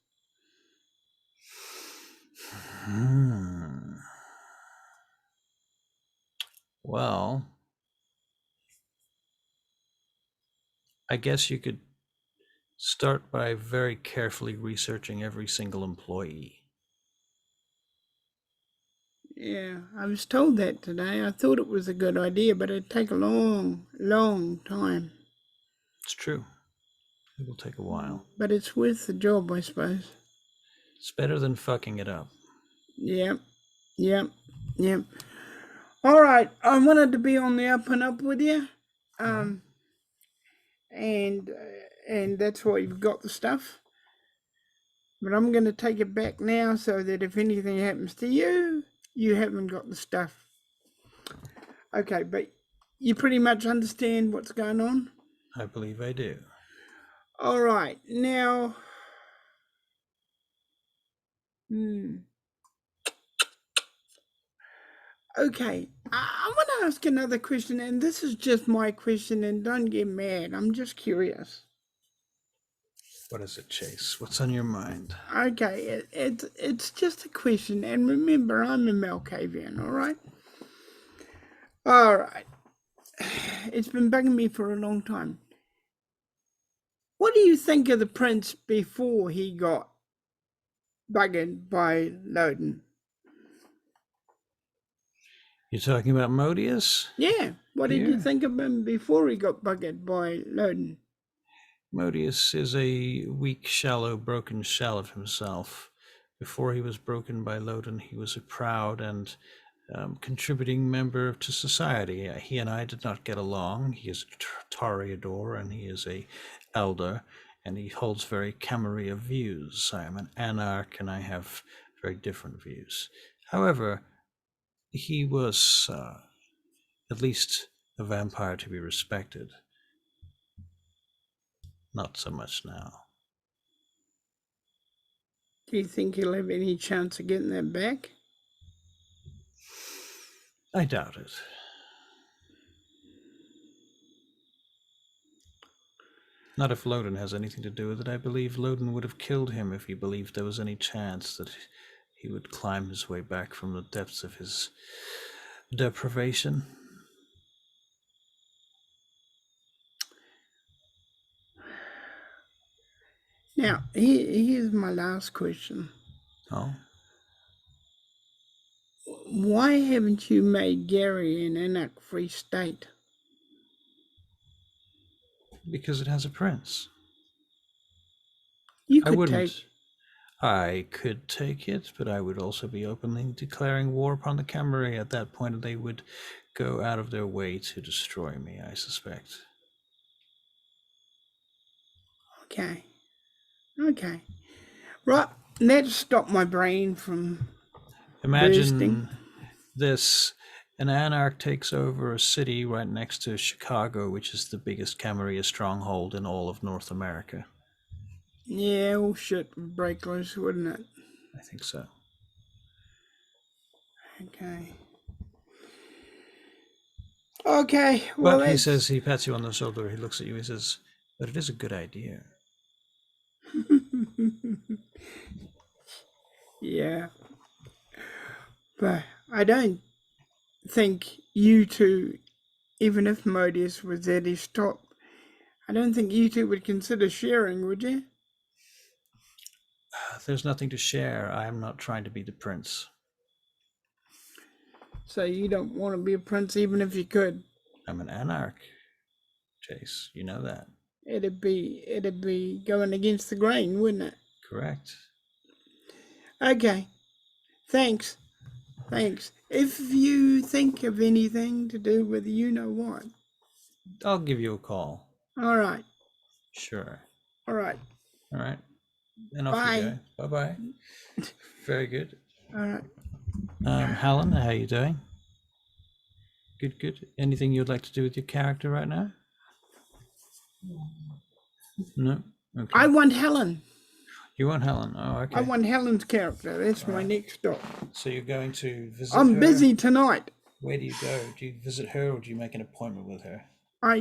Well, I guess you could start by very carefully researching every single employee. Yeah, I was told that today. I thought it was a good idea, but it'd take a long time. It's true. It will take a while. But it's worth the job, I suppose. It's better than fucking it up. Yep. All right, I wanted to be on the up and up with you, and that's why you've got the stuff. But I'm going to take it back now, so that if anything happens to you, you haven't got the stuff. Okay, but you pretty much understand what's going on? I believe I do. All right, now. Okay, I want to ask another question, and this is just my question, and don't get mad. I'm just curious. What is it, Chase? What's on your mind? Okay, it's just a question, and remember, I'm a Malkavian, all right? All right. It's been bugging me for a long time. What do you think of the prince before he got buggered by Loden? You're talking about Modius? Yeah, what did you think of him before he got buggered by Loden? Modius is a weak, shallow, broken shell of himself. Before he was broken by Loden, he was a proud and contributing member to society. He and I did not get along. He is a Toreador, and he is a elder, and he holds very Camarilla views. I am an anarch, and I have very different views. However, he was at least a vampire to be respected. Not so much now. Do you think he'll have any chance of getting that back? I doubt it. Not if Loden has anything to do with it. I believe Loden would have killed him if he believed there was any chance that he would climb his way back from the depths of his deprivation. Now, here's my last question. Oh? Why haven't you made Gary an anarch-free state? Because it has a prince. You I could wouldn't. take. I could take it, but I would also be openly declaring war upon the Camarilla. At that point, they would go out of their way to destroy me, I suspect. Okay. Right, that stopped my brain from Imagine bursting. this. An anarch takes over a city right next to Chicago, which is the biggest Camarilla stronghold in all of North America. Yeah, all shit would break loose, wouldn't it? I think so. Okay. Okay, well, But he says, he pats you on the shoulder, he looks at you, he says, but it is a good idea. Yeah. But I don't think you two, even if Modius was at his top, I don't think you two would consider sharing, would you? There's nothing to share. I am not trying to be the prince. So you don't want to be a prince even if you could? I'm an anarch, Chase. You know that. It'd be going against the grain, wouldn't it? Correct. Okay. Thanks. If you think of anything to do with you know what. I'll give you a call. All right. Sure. All right. And off Bye. you go. Bye-bye. Very good. All right. Helen, how are you doing? Good. Anything you'd like to do with your character right now? No? Okay. I want Helen. You want Helen? Oh, okay. I want Helen's character. That's my next stop. So you're going to visit I'm her? busy tonight. Where do you go? Do you visit her or do you make an appointment with her? I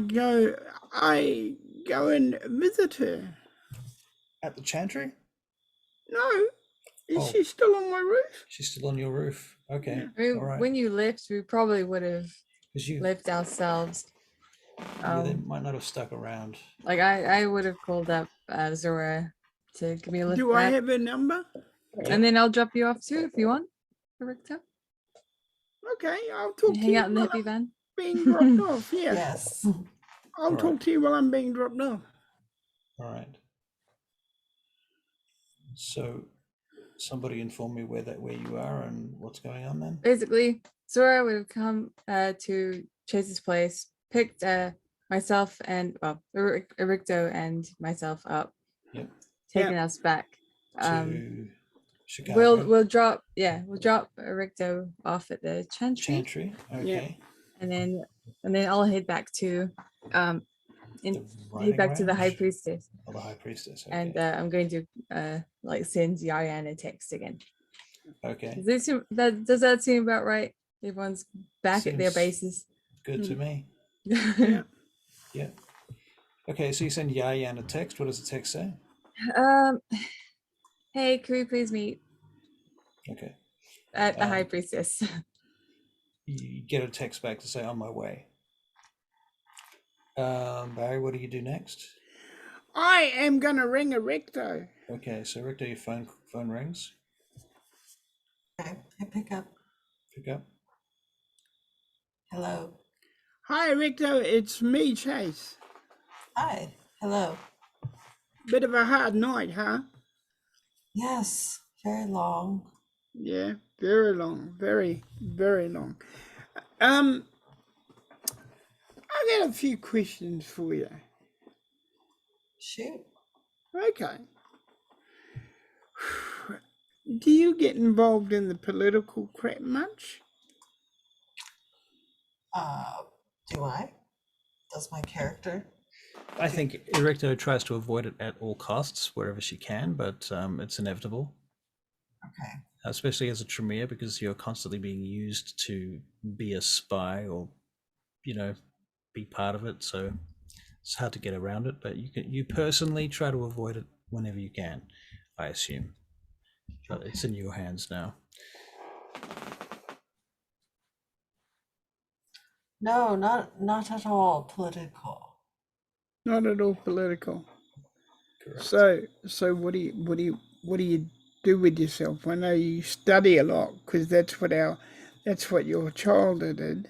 go and visit her. At the chantry? No, is Oh. she still on my roof? She's still on your roof. Okay. Yeah. I mean, All right. when you left, we probably would have Because you, left ourselves. they might not have stuck around. Like I would have called up Zora to give me a lift Do I back, have her number? and then I'll drop you off too if you want, Erichto. Okay, I'll talk to Hang you out in the while hippie I'm van. being dropped off. Yeah, Yes. I'll All talk right. to you while I'm being dropped off. All right. So somebody inform me where you are and what's going on then? Basically, Zora would have come to Chase's place, picked myself and Erichto and myself up, Yep. taken us back. To Chicago. We'll drop Erichto off at the chantry, Chantry. Okay. and then I'll head back to The riding the high range? priestess, Oh, the high priestess. Okay. and I'm going to like send Yayan a text again. Okay. Does that seem about right? Everyone's back at their Seems bases. Good to me. Yeah. Yeah. Okay, so you send Yayan a text. What does the text say? Hey, can we please meet Okay. at the high priestess? You get a text back to say on my way. Barry, what do you do next? I am gonna ring Erichto. Okay, so Richter, your phone rings. Okay, I pick up. Pick up. Hello. Hi Erichto, it's me, Chase. Hi. Hello. Bit of a hard night, huh? Yes, very long. Yeah, very long, very, very long. I got a few questions for you. Shoot. Okay. Do you get involved in the political crap much? Do I? Does my character? I think Erecto tries to avoid it at all costs wherever she can, but it's inevitable, Okay. especially as a Tremere, because you're constantly being used to be a spy or, be part of it. So it's hard to get around it. But you personally try to avoid it whenever you can, I assume. But it's in your hands now. No, not at all political. Not at all political. Correct. So what do you do with yourself? I know you study a lot because that's what your child did.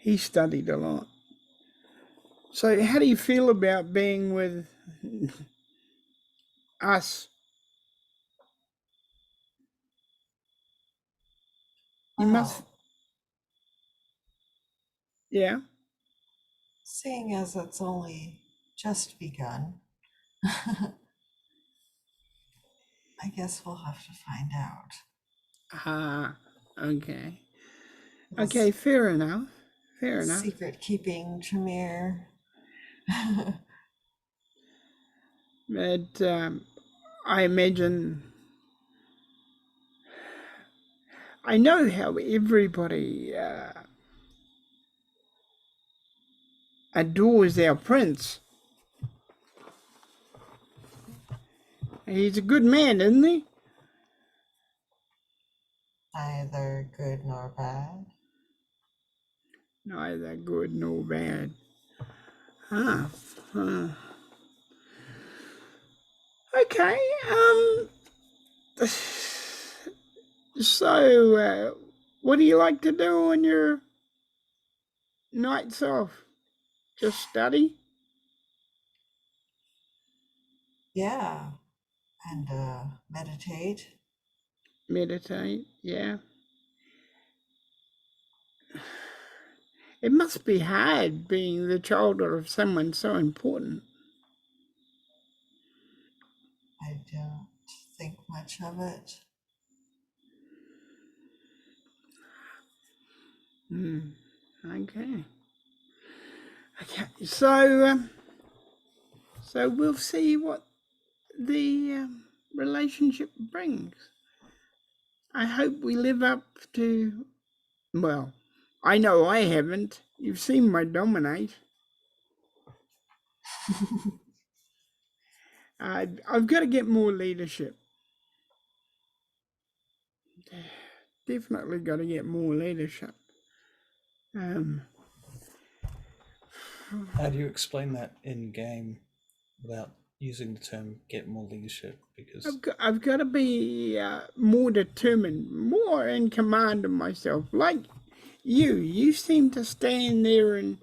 He studied a lot. So how do you feel about being with us? You must. Well, Yeah. seeing as it's only just begun, I guess we'll have to find out. Ah, okay. This Okay, fair enough. Fair enough. Secret keeping Tremere. But I imagine I know how everybody adores our prince. He's a good man, isn't he? Neither good nor bad. Neither good nor bad. Huh. Okay. So, what do you like to do on your nights off? Just study? Yeah. And meditate. Meditate? Yeah. It must be hard being the child of someone so important. I don't think much of it. Okay. Okay. So we'll see what the relationship brings. I hope we live up to. Well, I know I haven't. You've seen my dominate. I've got to get more leadership. Definitely got to get more leadership. How do you explain that in game without using the term "get more leadership"? Because I've got to be more determined, more in command of myself. Like you seem to stand there and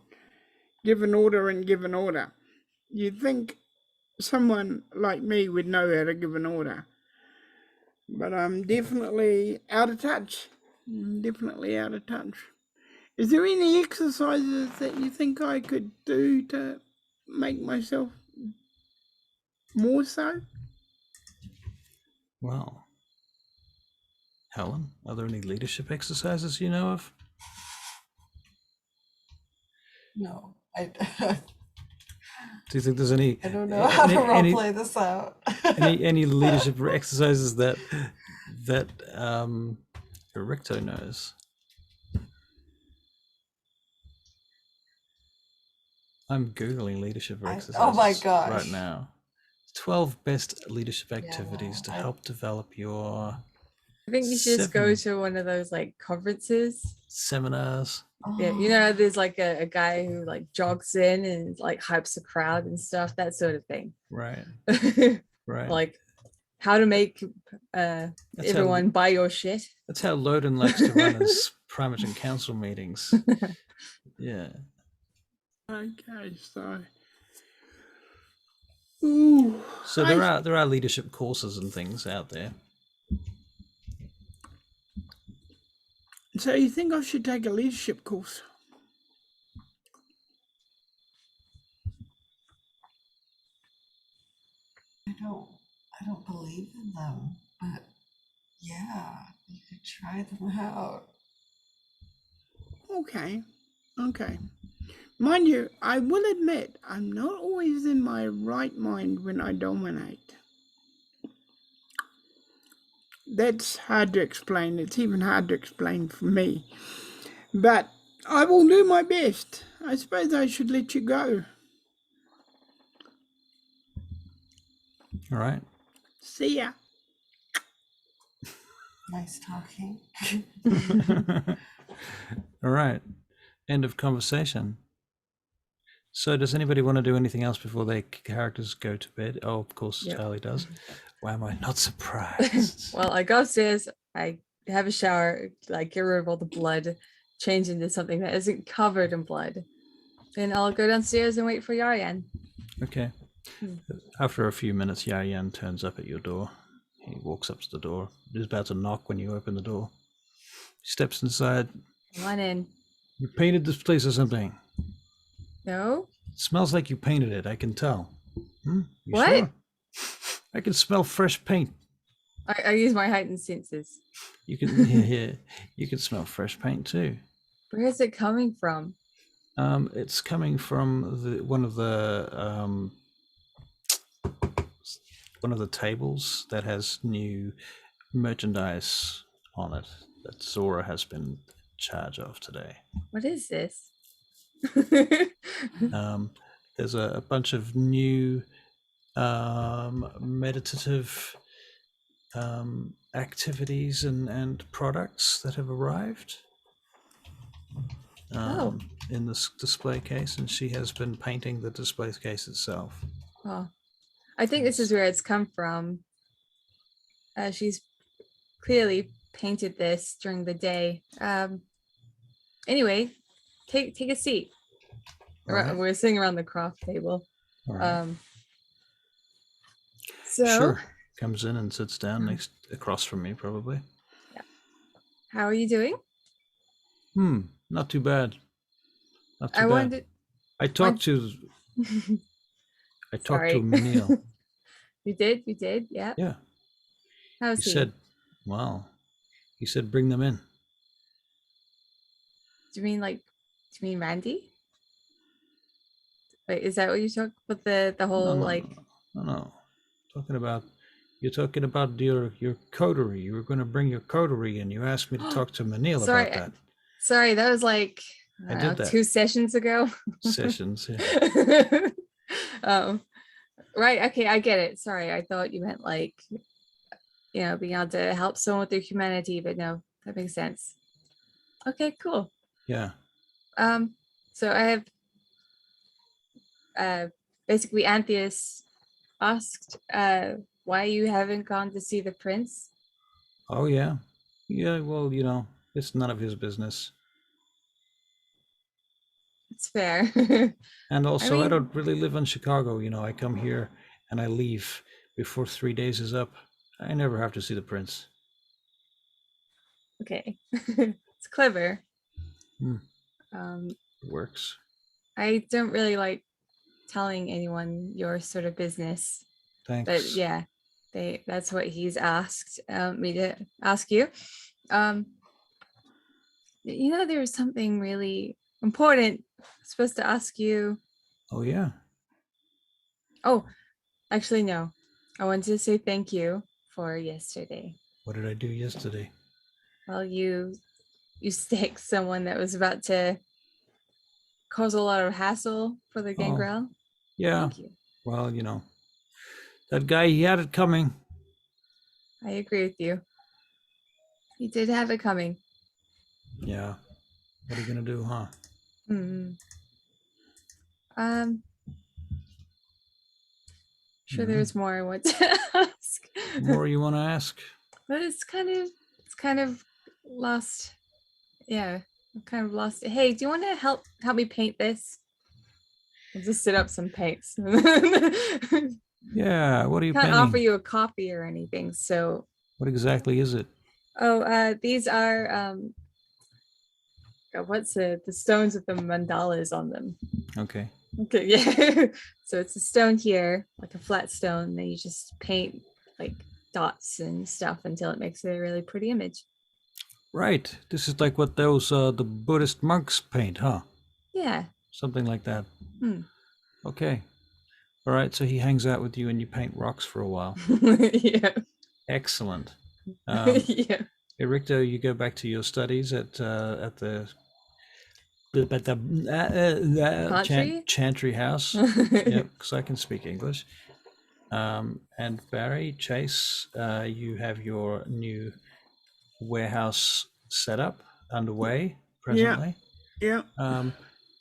give an order and give an order. You'd think someone like me would know how to give an order, but I'm definitely out of touch. Definitely out of touch. Is there any exercises that you think I could do to make myself more so? well, Helen, are there any leadership exercises you know of? No, I Do you think there's any? I don't know how to any, roleplay this out. any leadership exercises that Erichto knows? I'm googling leadership exercises oh my gosh. right now. 12 best leadership activities no, to help develop your I think you should just go 7 to one of those like conferences. seminars. Yeah, you know, there's like a guy who like jogs in and like hypes the crowd and stuff, that sort of thing. Right, right. Like how to make That's everyone buy your shit. That's how Loden likes to run his Primate and Council meetings. Yeah. Okay, so. Ooh, So there are leadership courses and things out there. So you think I should take a leadership course? I don't believe in them, but yeah, you could try them out. Okay. Mind you, I will admit I'm not always in my right mind when I dominate. That's hard to explain. It's even hard to explain for me. But I will do my best. I suppose I should let you go. All right. See ya. Nice talking. All right. End of conversation. So does anybody want to do anything else before their characters go to bed? Oh, of course, Yep. Charlie does. Why am I not surprised? Well, I go upstairs, I have a shower, like get rid of all the blood, change into something that isn't covered in blood. Then I'll go downstairs and wait for Yaryan. Okay. After a few minutes, Yayan turns up at your door. He walks up to the door. He's about to knock when you open the door. He steps inside. Come on in. You painted this place or something? No? It smells like you painted it, I can tell. You What? Sure? I can smell fresh paint. I use my heightened senses. You can yeah, you can smell fresh paint too. Where is it coming from? It's coming from one of the tables that has new merchandise on it that Zora has been in charge of today. What is this? There's a bunch of new meditative activities and products that have arrived in this display case, and she has been painting the display case itself. Oh, I think this is where it's come from. She's clearly painted this during the day. Anyway, take a seat. Right. We're sitting around the craft table. Right. So Sure. Comes in and sits down across from me, probably. Yeah. How are you doing? Not too bad. Not too I bad. wanted. I talked to Sorry. Neil. You did, yeah. Yeah. How's He he? said, "Wow." He said, "Bring them in." Do you mean Randy? Wait, is that what you talk about? The whole No. You're talking about your coterie. You were going to bring your coterie in. You asked me to talk to Manil about that. Sorry, that was like I did that. 2 sessions ago. Sessions, yeah. Right. Okay, I get it. Sorry, I thought you meant like, being able to help someone with their humanity, but no, that makes sense. Okay, cool. Yeah. So I have basically Antheus asked why you haven't gone to see the prince. Oh, yeah. Yeah, well, it's none of his business. It's fair. And I also, I mean, don't really live in Chicago. I come here and I leave before 3 days is up. I never have to see the prince. okay. It's clever. Hmm. Um, It works. I don't really like telling anyone your sort of business, but Thanks. yeah, that's what he's asked me to ask you. There was something really important I was supposed to ask you. Oh, yeah. Oh, actually, no. I wanted to say thank you for yesterday. What did I do yesterday? Well, you stick someone that was about to cause a lot of hassle for the Oh, gangrel. yeah. Thank you. Well, that guy, he had it coming. I agree with you. He did have it coming. Yeah. What are you going to do, huh? Hmm. Um, sure Mhm. there's more I want to ask. More you want to ask? But it's kind of lost. Yeah, I'm kind of lost. Hey, do you want to help me paint this? I'll just set up some paints. Yeah. What are you Can't painting? offer you a copy or anything. So, What exactly is it? these are what's the stones with the mandalas on them? Okay. Okay, yeah. So it's a stone here, like a flat stone. Then you just paint like dots and stuff until it makes a really pretty image. Right. This is like what those the Buddhist monks paint, huh? Yeah. Something like that. Hmm. Okay. All right. So he hangs out with you and you paint rocks for a while. Yeah. Excellent. Yeah. Erichto, you go back to your studies at the Coterie? Chantry House. Yep, because I can speak English. And Barry, Chase, you have your new warehouse setup underway presently. Yeah.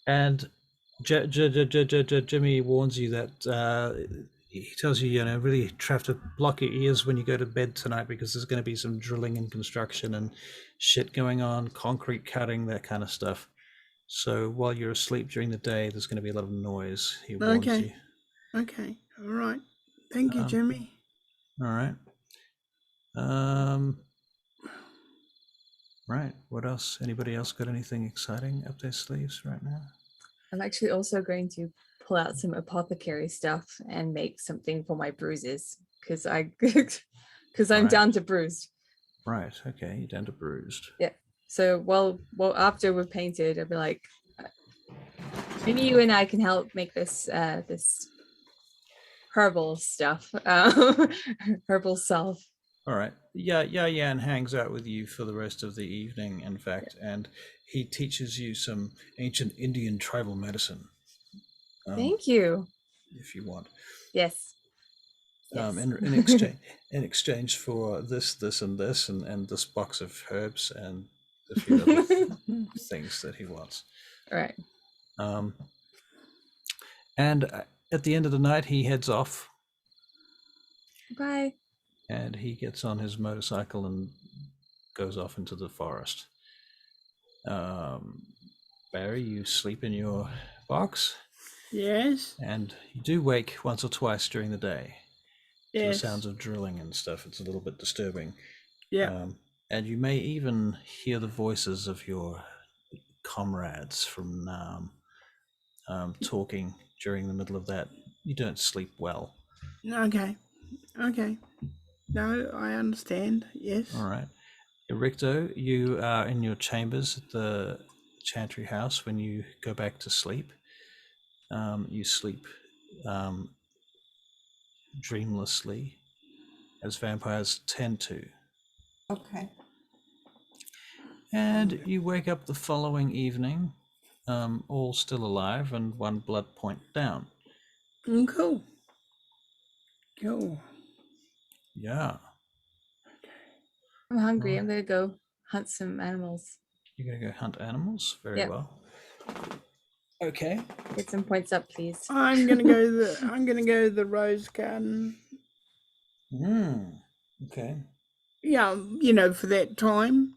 And Jimmy warns you that he tells you, really have to block your ears when you go to bed tonight because there's going to be some drilling and construction and shit going on, concrete cutting, that kind of stuff. So while you're asleep during the day, there's going to be a lot of noise. He warns you. Okay. All right. Thank you, Jimmy. All right. Right. What else? Anybody else got anything exciting up their sleeves right now? I'm actually also going to pull out some apothecary stuff and make something for my bruises because I'm Right. down to bruised. Right. Okay. You're down to bruised. Yeah. So well after we've painted, I'll be like, maybe you and I can help make this this herbal stuff, herbal salve. All right. Yeah. Yan hangs out with you for the rest of the evening, in fact, and he teaches you some ancient Indian tribal medicine. Thank you. If you want. Yes. Yes. In exchange for this, and this, and this box of herbs and a few other things that he wants. All right. And at the end of the night, he heads off. Bye. And he gets on his motorcycle and goes off into the forest. Barry, you sleep in your box. Yes. And you do wake once or twice during the day. To the Yes. sounds of drilling and stuff. It's a little bit disturbing. Yeah. And you may even hear the voices of your comrades from Nam talking during the middle of that. You don't sleep well. Okay. No, I understand. Yes. All right. Erichto, you are in your chambers at the Chantry House when you go back to sleep. You sleep dreamlessly, as vampires tend to. Okay. And you wake up the following evening, all still alive and one blood point down. Cool. Cool. Yeah. I'm hungry. Right. I'm gonna go hunt some animals. You're going to go hunt animals? Very Yep. well. Okay. Get some points up, please. I'm gonna go to the rose garden. Okay. Yeah, for that time.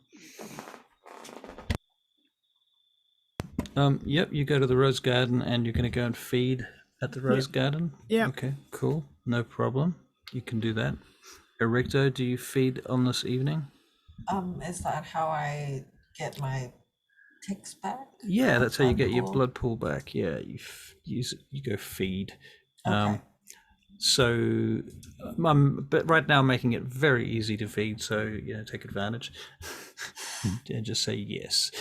Yep, you go to the rose garden and you're going to go and feed at the rose garden? Yep. Okay, cool. No problem. You can do that. Erichto, do you feed on this evening? Is that how I get my ticks back? Yeah, that's how you get your pool? blood pool back. Yeah, you go feed. Okay. So but right now I'm making it very easy to feed, so take advantage. And just say yes.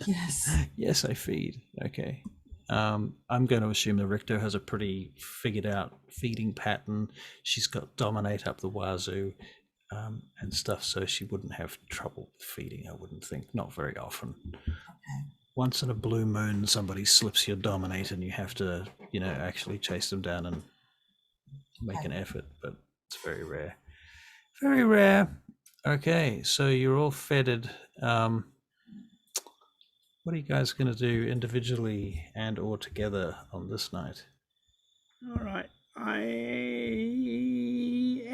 Yes. Yes, I feed. Okay. I'm going to assume that Richter has a pretty figured out feeding pattern. She's got dominate up the wazoo and stuff, so she wouldn't have trouble feeding, I wouldn't think. Not very often. Okay. Once in a blue moon, somebody slips your dominate and you have to, actually chase them down and make an effort, but it's very rare. Very rare. Okay, so you're all feted. What are you guys going to do individually and or together on this night? All right. I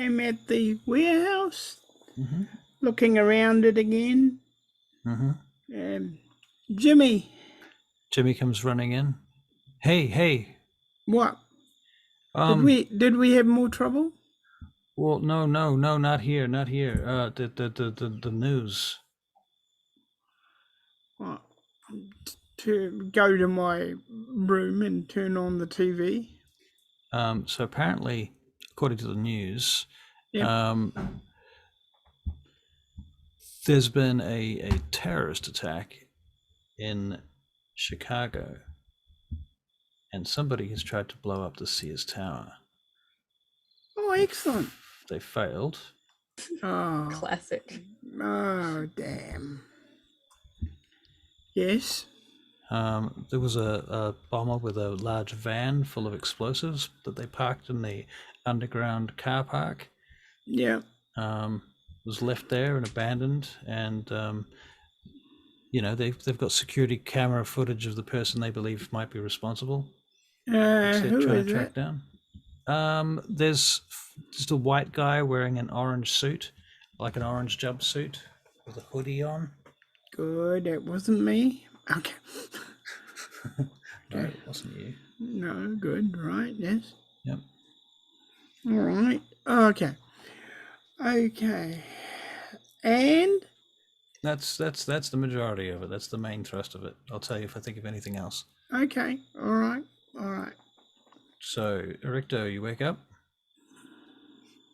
am at the warehouse, looking around it again. Jimmy. Jimmy comes running in. Hey. What? Did we have more trouble? Well, no, not here. The news. What? To go to my room and turn on the TV. So apparently, according to the news, there's been a terrorist attack in Chicago, and somebody has tried to blow up the Sears Tower. Oh, excellent. They failed. Oh. Classic. Oh, damn. Yes. There was a bomber with a large van full of explosives that they parked in the underground car park. Yeah. Was left there and abandoned, and they've got security camera footage of the person they believe might be responsible. Who is track it? down. There's just a white guy wearing an orange suit, like an orange jumpsuit with a hoodie on. Good. It wasn't me. Okay. No, it wasn't you. No, good. Right. Yes. Yep. All right. Okay. Okay. And That's the majority of it. That's the main thrust of it. I'll tell you if I think of anything else. okay. All right. All right. So, Erichto, you wake up.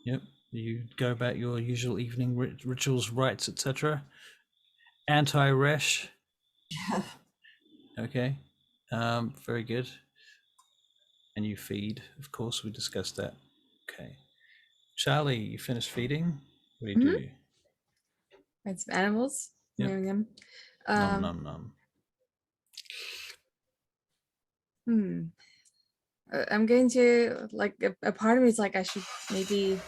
Yep. You go about your usual evening rituals, rites, etc. Anti-resh. Yeah. Okay. Very good. And you feed, of course, we discussed that. Okay. Charlie, you finished feeding? What do you do? Find some animals. Yep. Naming them. Nom. I'm going to a part of me is like I should maybe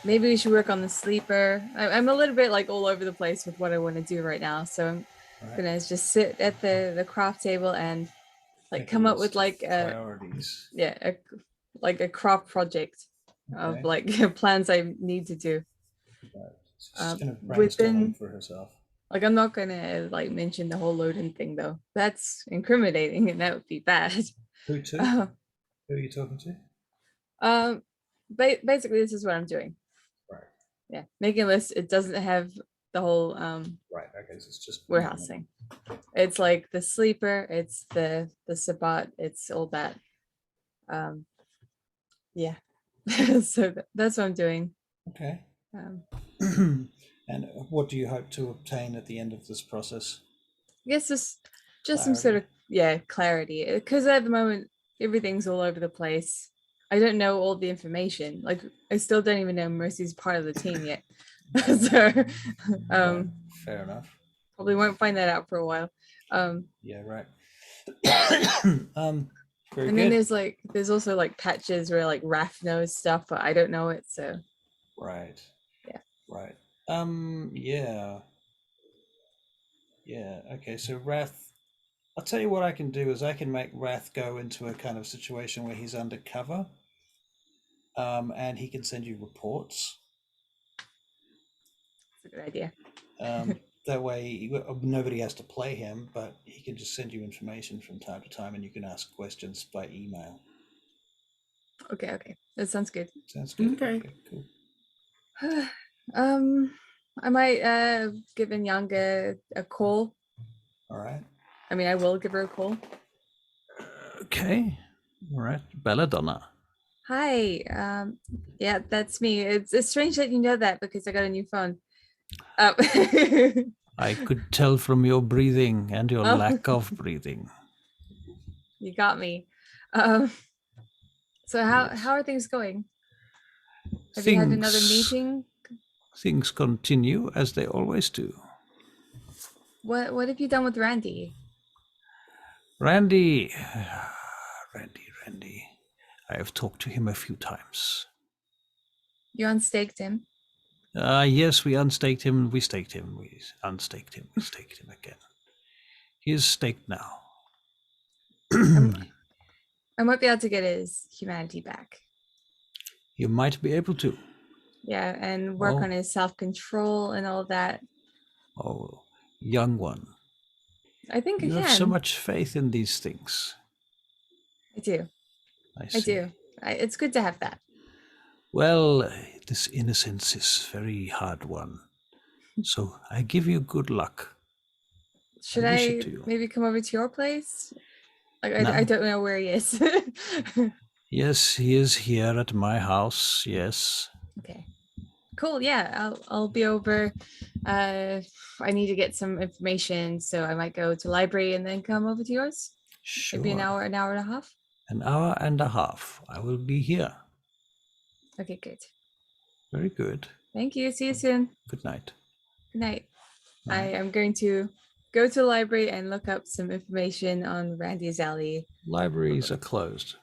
we should work on the sleeper. I'm a little bit all over the place with what I want to do right now, so I'm gonna just sit at the craft table and come up with priorities. a craft project of plans I need to do. She's gonna brainstorm for herself. I'm not gonna mention the whole loading thing though. That's incriminating and that would be bad. Who to? Who are you talking to? Basically this is what I'm doing. Right. Yeah, making a list. It doesn't have the whole right. Okay, so it's just warehousing. It's the sleeper, it's the sabbat, it's all that. Yeah. So that's what I'm doing. Okay. And what do you hope to obtain at the end of this process? I guess just some sort of clarity, because at the moment everything's all over the place. I don't know all the information. I still don't even know Mercy's part of the team yet. So fair enough. probably won't find that out for a while. Yeah, right. Very And then good. there's also like patches where like Raph knows stuff, but I don't know it. So Right. Yeah. Right. Yeah. Yeah. Okay. So Wrath, I'll tell you what I can do is I can make Wrath go into a kind of situation where he's undercover, and he can send you reports. it's a good idea. That way, nobody has to play him, but he can just send you information from time to time, and you can ask questions by email. Okay, that sounds good. Sounds good. Okay. Cool. I might give Nyanga a call. All right. I mean, I will give her a call. Okay. All right. Belladonna. Hi. Yeah, that's me. It's strange that you know that because I got a new phone. I could tell from your breathing and your Oh. lack of breathing. You got me. So Yes. how are things going? Have you had another meeting? Things continue as they always do. What have you done with Randy? Randy. I have talked to him a few times. You unstaked him? Yes, we unstaked him. We staked him. We unstaked him. We staked him again. He is staked now. I might be able to get his humanity back. You might be able to. Yeah, and work on his self-control and all that. Oh, young one. I think You I have can. so much faith in these things. I do. I do. It's good to have that. Well, this innocence is very hard won. So I give you good luck. Should wish it I to you. maybe come over to your place? Like No. I don't know where he is. Yes, he is here at my house. Yes. Okay. Cool. Yeah, I'll be over. I need to get some information, so I might go to library and then come over to yours. Sure. Maybe an hour and a half. An hour and a half. I will be here. Okay, good. Very good. Thank you. See you soon. Good night. Good night. Night. I am going to go to the library and look up some information on Randy's alley. Libraries are closed.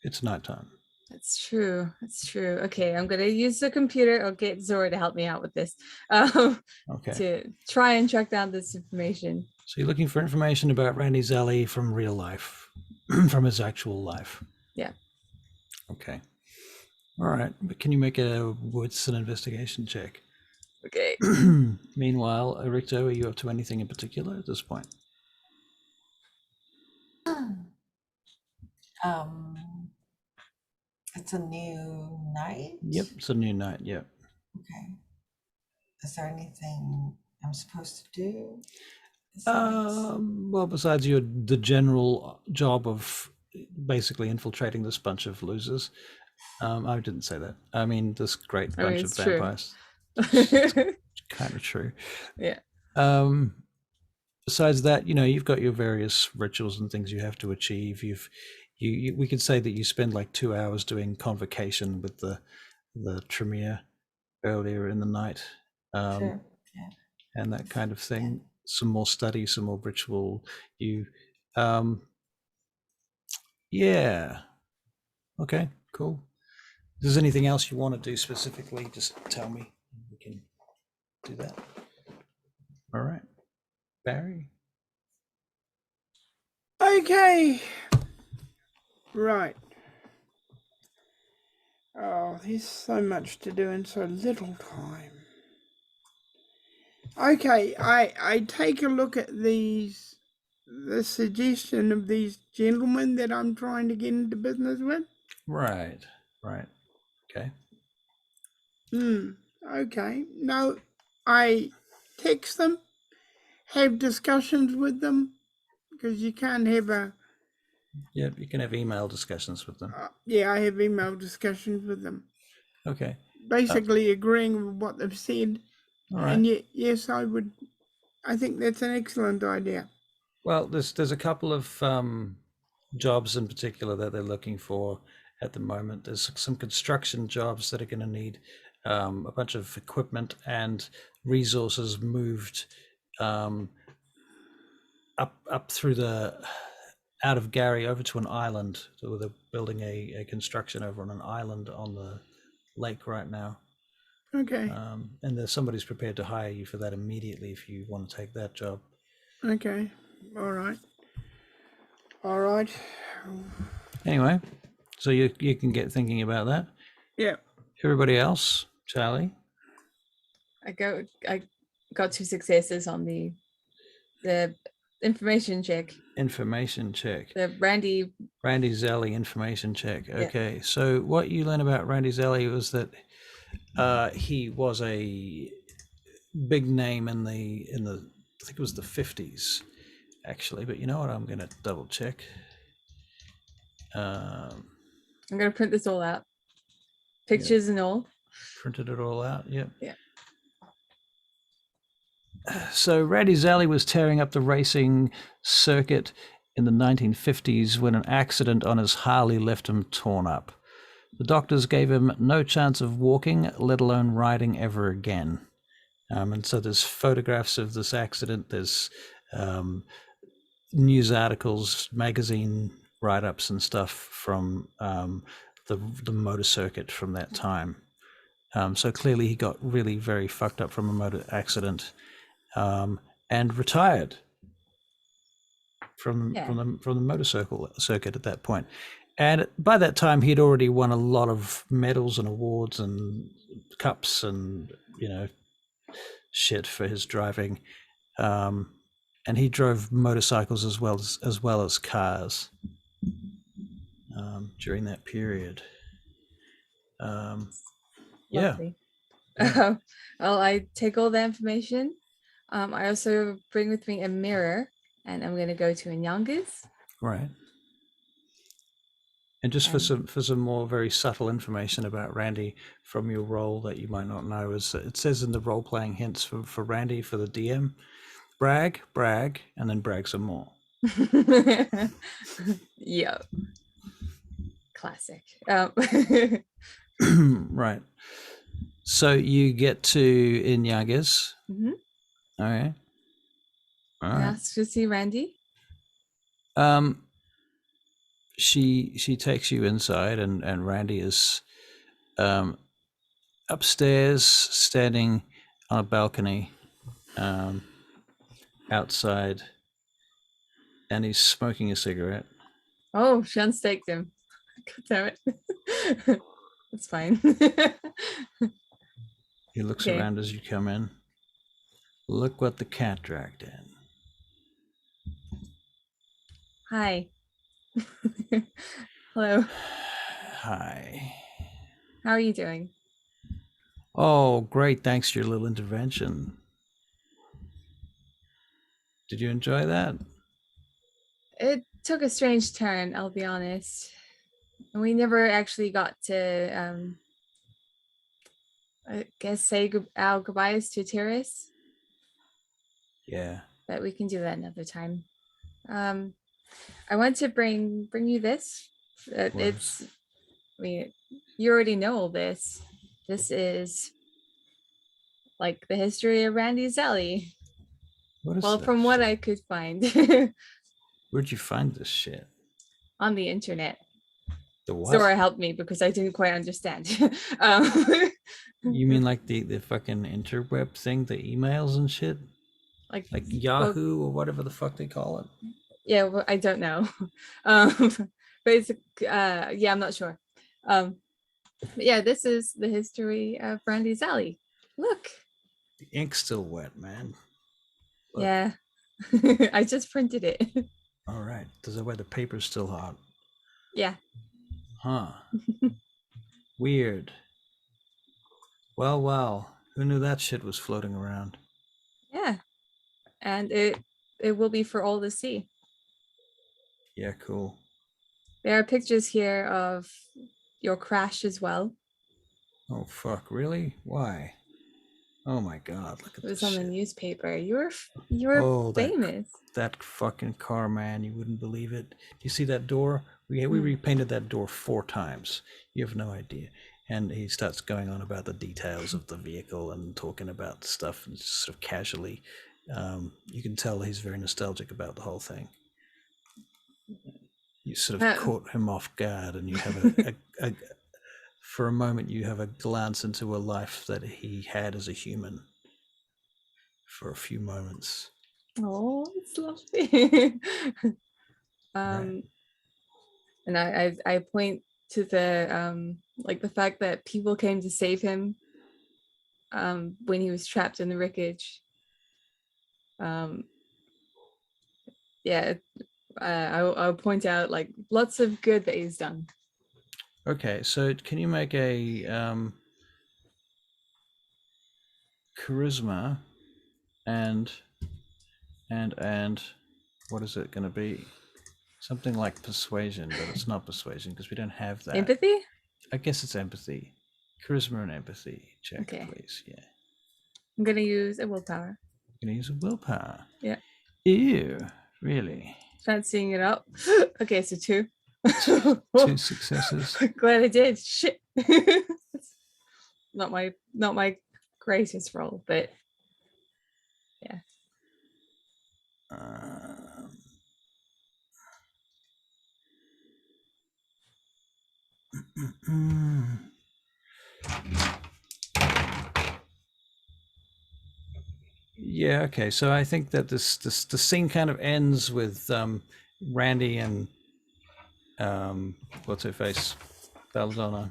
It's nighttime. That's true. That's true. Okay, I'm gonna use the computer or get Zora to help me out with this. Okay. To try and track down this information. So you're looking for information about Randy's alley from real life, from his actual life. Yeah. Okay. All right. But can you make a wits and investigation check? Okay. Meanwhile, Erichto, are you up to anything in particular at this point? It's a new night? Yep, it's a new night, yep. Okay. Is there anything I'm supposed to do? Well, besides the general job of basically infiltrating this bunch of losers. I didn't say that. I mean, this great bunch of vampires. Kind of true. Yeah. Besides that, you've got your various rituals and things you have to achieve. We could say that you spend like 2 hours doing convocation with the Tremere earlier in the night, Sure. Yeah. and that kind of thing. Yeah. Some more study, some more ritual. Yeah. Okay. Cool. If there's anything else you want to do specifically, just tell me. We can do that. All right, Barry. Okay. Right. Oh, there's so much to do in so little time. Okay, I take a look at the suggestion of these gentlemen that I'm trying to get into business with. Right. Okay. Okay. No, I text them, have discussions with them, because you can't have a... Yeah, you can have email discussions with them. Yeah, I have email discussions with them. Okay. Basically agreeing with what they've said. All right. And yes, I think that's an excellent idea. Well, there's a couple of jobs in particular that they're looking for at the moment. There's some construction jobs that are going to need a bunch of equipment and resources moved up through the out of Gary over to an island. So they're building a construction over on an island on the lake right now. Okay. And there's somebody's prepared to hire you for that immediately if you want to take that job. Okay. All right. All right. Anyway, so you can get thinking about that. Yeah. Everybody else, Charlie? I got 2 successes on the information check. Information check. The Randy Zelli information check. Yeah. Okay, so what you learned about Randy Zelli was that he was a big name in the I think it was the 50s, actually. But you know what? I'm going to double check. I'm gonna print this all out. Pictures and all. Printed it all out. Yep. Yeah. So Randy Zelli was tearing up the racing circuit in the 1950s when an accident on his Harley left him torn up. The doctors gave him no chance of walking, let alone riding ever again. And so there's photographs of this accident. There's news articles, magazine write-ups and stuff from the motor circuit from that time. So clearly he got really very fucked up from a motor accident. And retired from the motorcycle circuit at that point. And by that time, he'd already won a lot of medals and awards and cups and shit for his driving. And he drove motorcycles as well as cars during that period. Lovely. Well, I take all the information. I also bring with me a mirror, and I'm going to go to Anyanga's. Right. And just for some more very subtle information about Randy from your role that you might not know, is it says in the role playing hints for Randy, for the DM, brag, and then brag some more. Yeah. Classic. Right. So you get to Inyaga's. Mm-hmm. Okay. All right. Ask to see Randy. She takes you inside, and Randy is upstairs, standing on a balcony outside, and he's smoking a cigarette. Oh, she unstaked him. God damn it. It's fine. He looks Okay. around as you come in. Look what the cat dragged in. Hi. Hello. Hi. How are you doing? Oh, great. Thanks for your little intervention. Did you enjoy that? It took a strange turn, I'll be honest. And we never actually got to, I guess, say our goodbyes to Terrace. Yeah. But we can do that another time. I want to bring you this. It's, I mean, you already know all this. This is like the history of Randy Zelli. What is Well, that from what shit? I could find Where'd you find this shit? on the internet. The what? Zora helped me because I didn't quite understand. You mean like the fucking interweb thing, the emails and shit? Like Yahoo or whatever the fuck they call it? Yeah, well, I don't know. Basic, yeah, I'm not sure. But yeah, this is the history of Randy Zelli. Look. The ink's still wet, man. Look. Yeah. I just printed it. All right. Does that way the paper's still hot? Yeah. Huh. Weird. Well. Who knew that shit was floating around? Yeah. And it will be for all to see. Yeah, cool. There are pictures here of your crash as well. Oh, fuck. Really? Why? Oh, my God. Look at It was this on the shit. newspaper. You were famous. That fucking car, man. You wouldn't believe it. Do you see that door? We repainted that door 4 times. You have no idea. And he starts going on about the details of the vehicle and talking about stuff and just sort of casually. You can tell he's very nostalgic about the whole thing. You sort of caught him off guard, and you have for a moment you have a glance into a life that he had as a human for a few moments. Oh, it's lovely. Right. And I point to the like the fact that people came to save him when he was trapped in the wreckage. Yeah, I'll point out like lots of good that he's done. Okay, so can you make a charisma and what is it going to be? Something like persuasion, but it's not persuasion because we don't have that. Empathy? I guess it's empathy. Charisma and empathy check, Okay. please. Yeah. I'm gonna use a willpower. You're going to use a willpower. Yeah. Ew, really? Fancying it up. Okay, so 2. 2 successes. Glad I did. Shit. not my greatest roll, but yeah. Yeah, okay. So I think that the scene kind of ends with Randy and what's her face, Belladonna,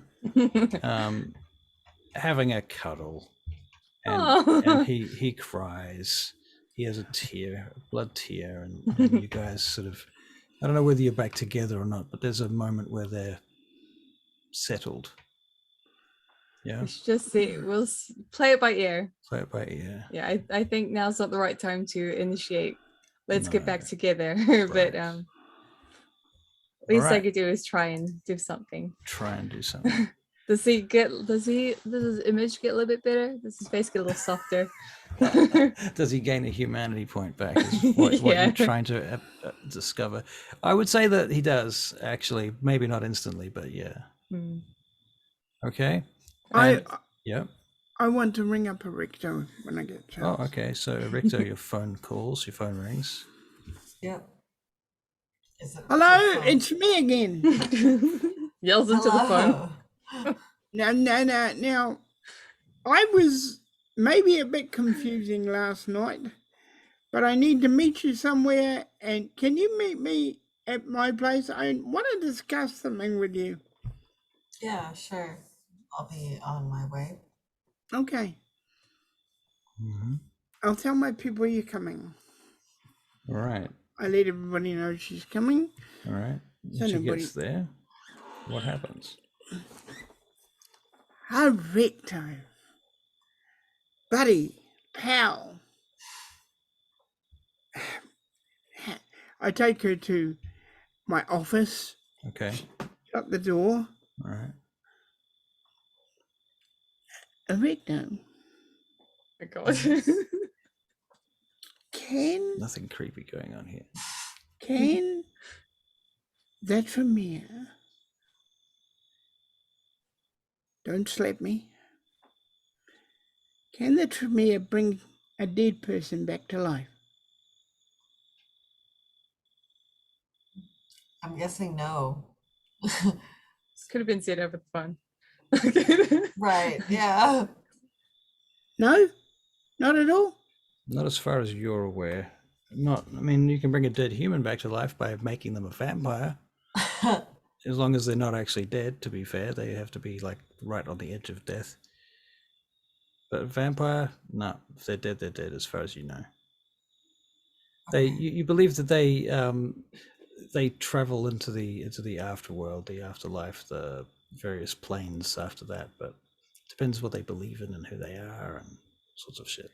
having a cuddle, and he cries. He has a blood tear, and you guys sort of, I don't know whether you're back together or not, but there's a moment where they're settled. Yeah. We should just see. We'll play it by ear. Play it by ear. Yeah, I think now's not the right time to initiate. Let's get back No. together. But Right. least I Alright. could do is try and do something. Try and do something. Does his image get a little bit better? Does his face get a little softer? Does he gain a humanity point back? Is what Yeah. you're trying to discover. I would say that he does, actually. Maybe not instantly, but yeah. Okay. Yep. I want to ring up Erichto when I get a chance. Oh, okay. So, Erichto, your phone rings. Yep. Is it Hello, the phone? it's me again. Yells into the phone. Hello. Now, I was maybe a bit confusing last night, but I need to meet you somewhere, and can you meet me at my place? I want to discuss something with you. Yeah, sure. I'll be on my way. Okay. Mm-hmm. I'll tell my people you're coming. All right. I let everybody know she's coming. All right. So When she nobody- gets there, what happens? Erichto. Buddy, pal. I take her to my office, Okay. shut the door. All right. Erichto, Oh my God. can Nothing creepy going on here. that Tremere, don't slap me, can the Tremere bring a dead person back to life? I'm guessing no. Could have been said over the phone. Right, yeah. No? Not at all? Not as far as you're aware. I mean, you can bring a dead human back to life by making them a vampire. As long as they're not actually dead, to be fair. They have to be like right on the edge of death. But vampire, no. If they're dead, they're dead as far as you know. You believe that they travel into the afterworld, the afterlife, the various planes after that, but it depends what they believe in and who they are and sorts of shit.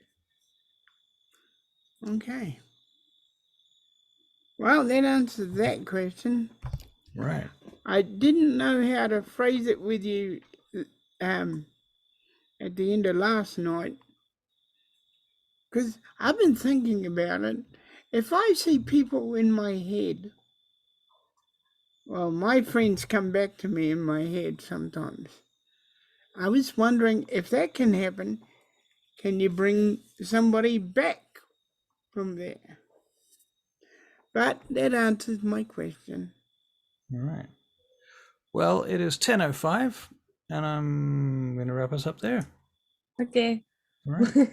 Okay. Well, that answers that question. Right. I didn't know how to phrase it with you at the end of last night, because I've been thinking about it. If I see people in my head, well, my friends come back to me in my head sometimes. I was wondering if that can happen, can you bring somebody back from there? But that answers my question. All right. Well, it is 10:05, and I'm going to wrap us up there. Okay. All right.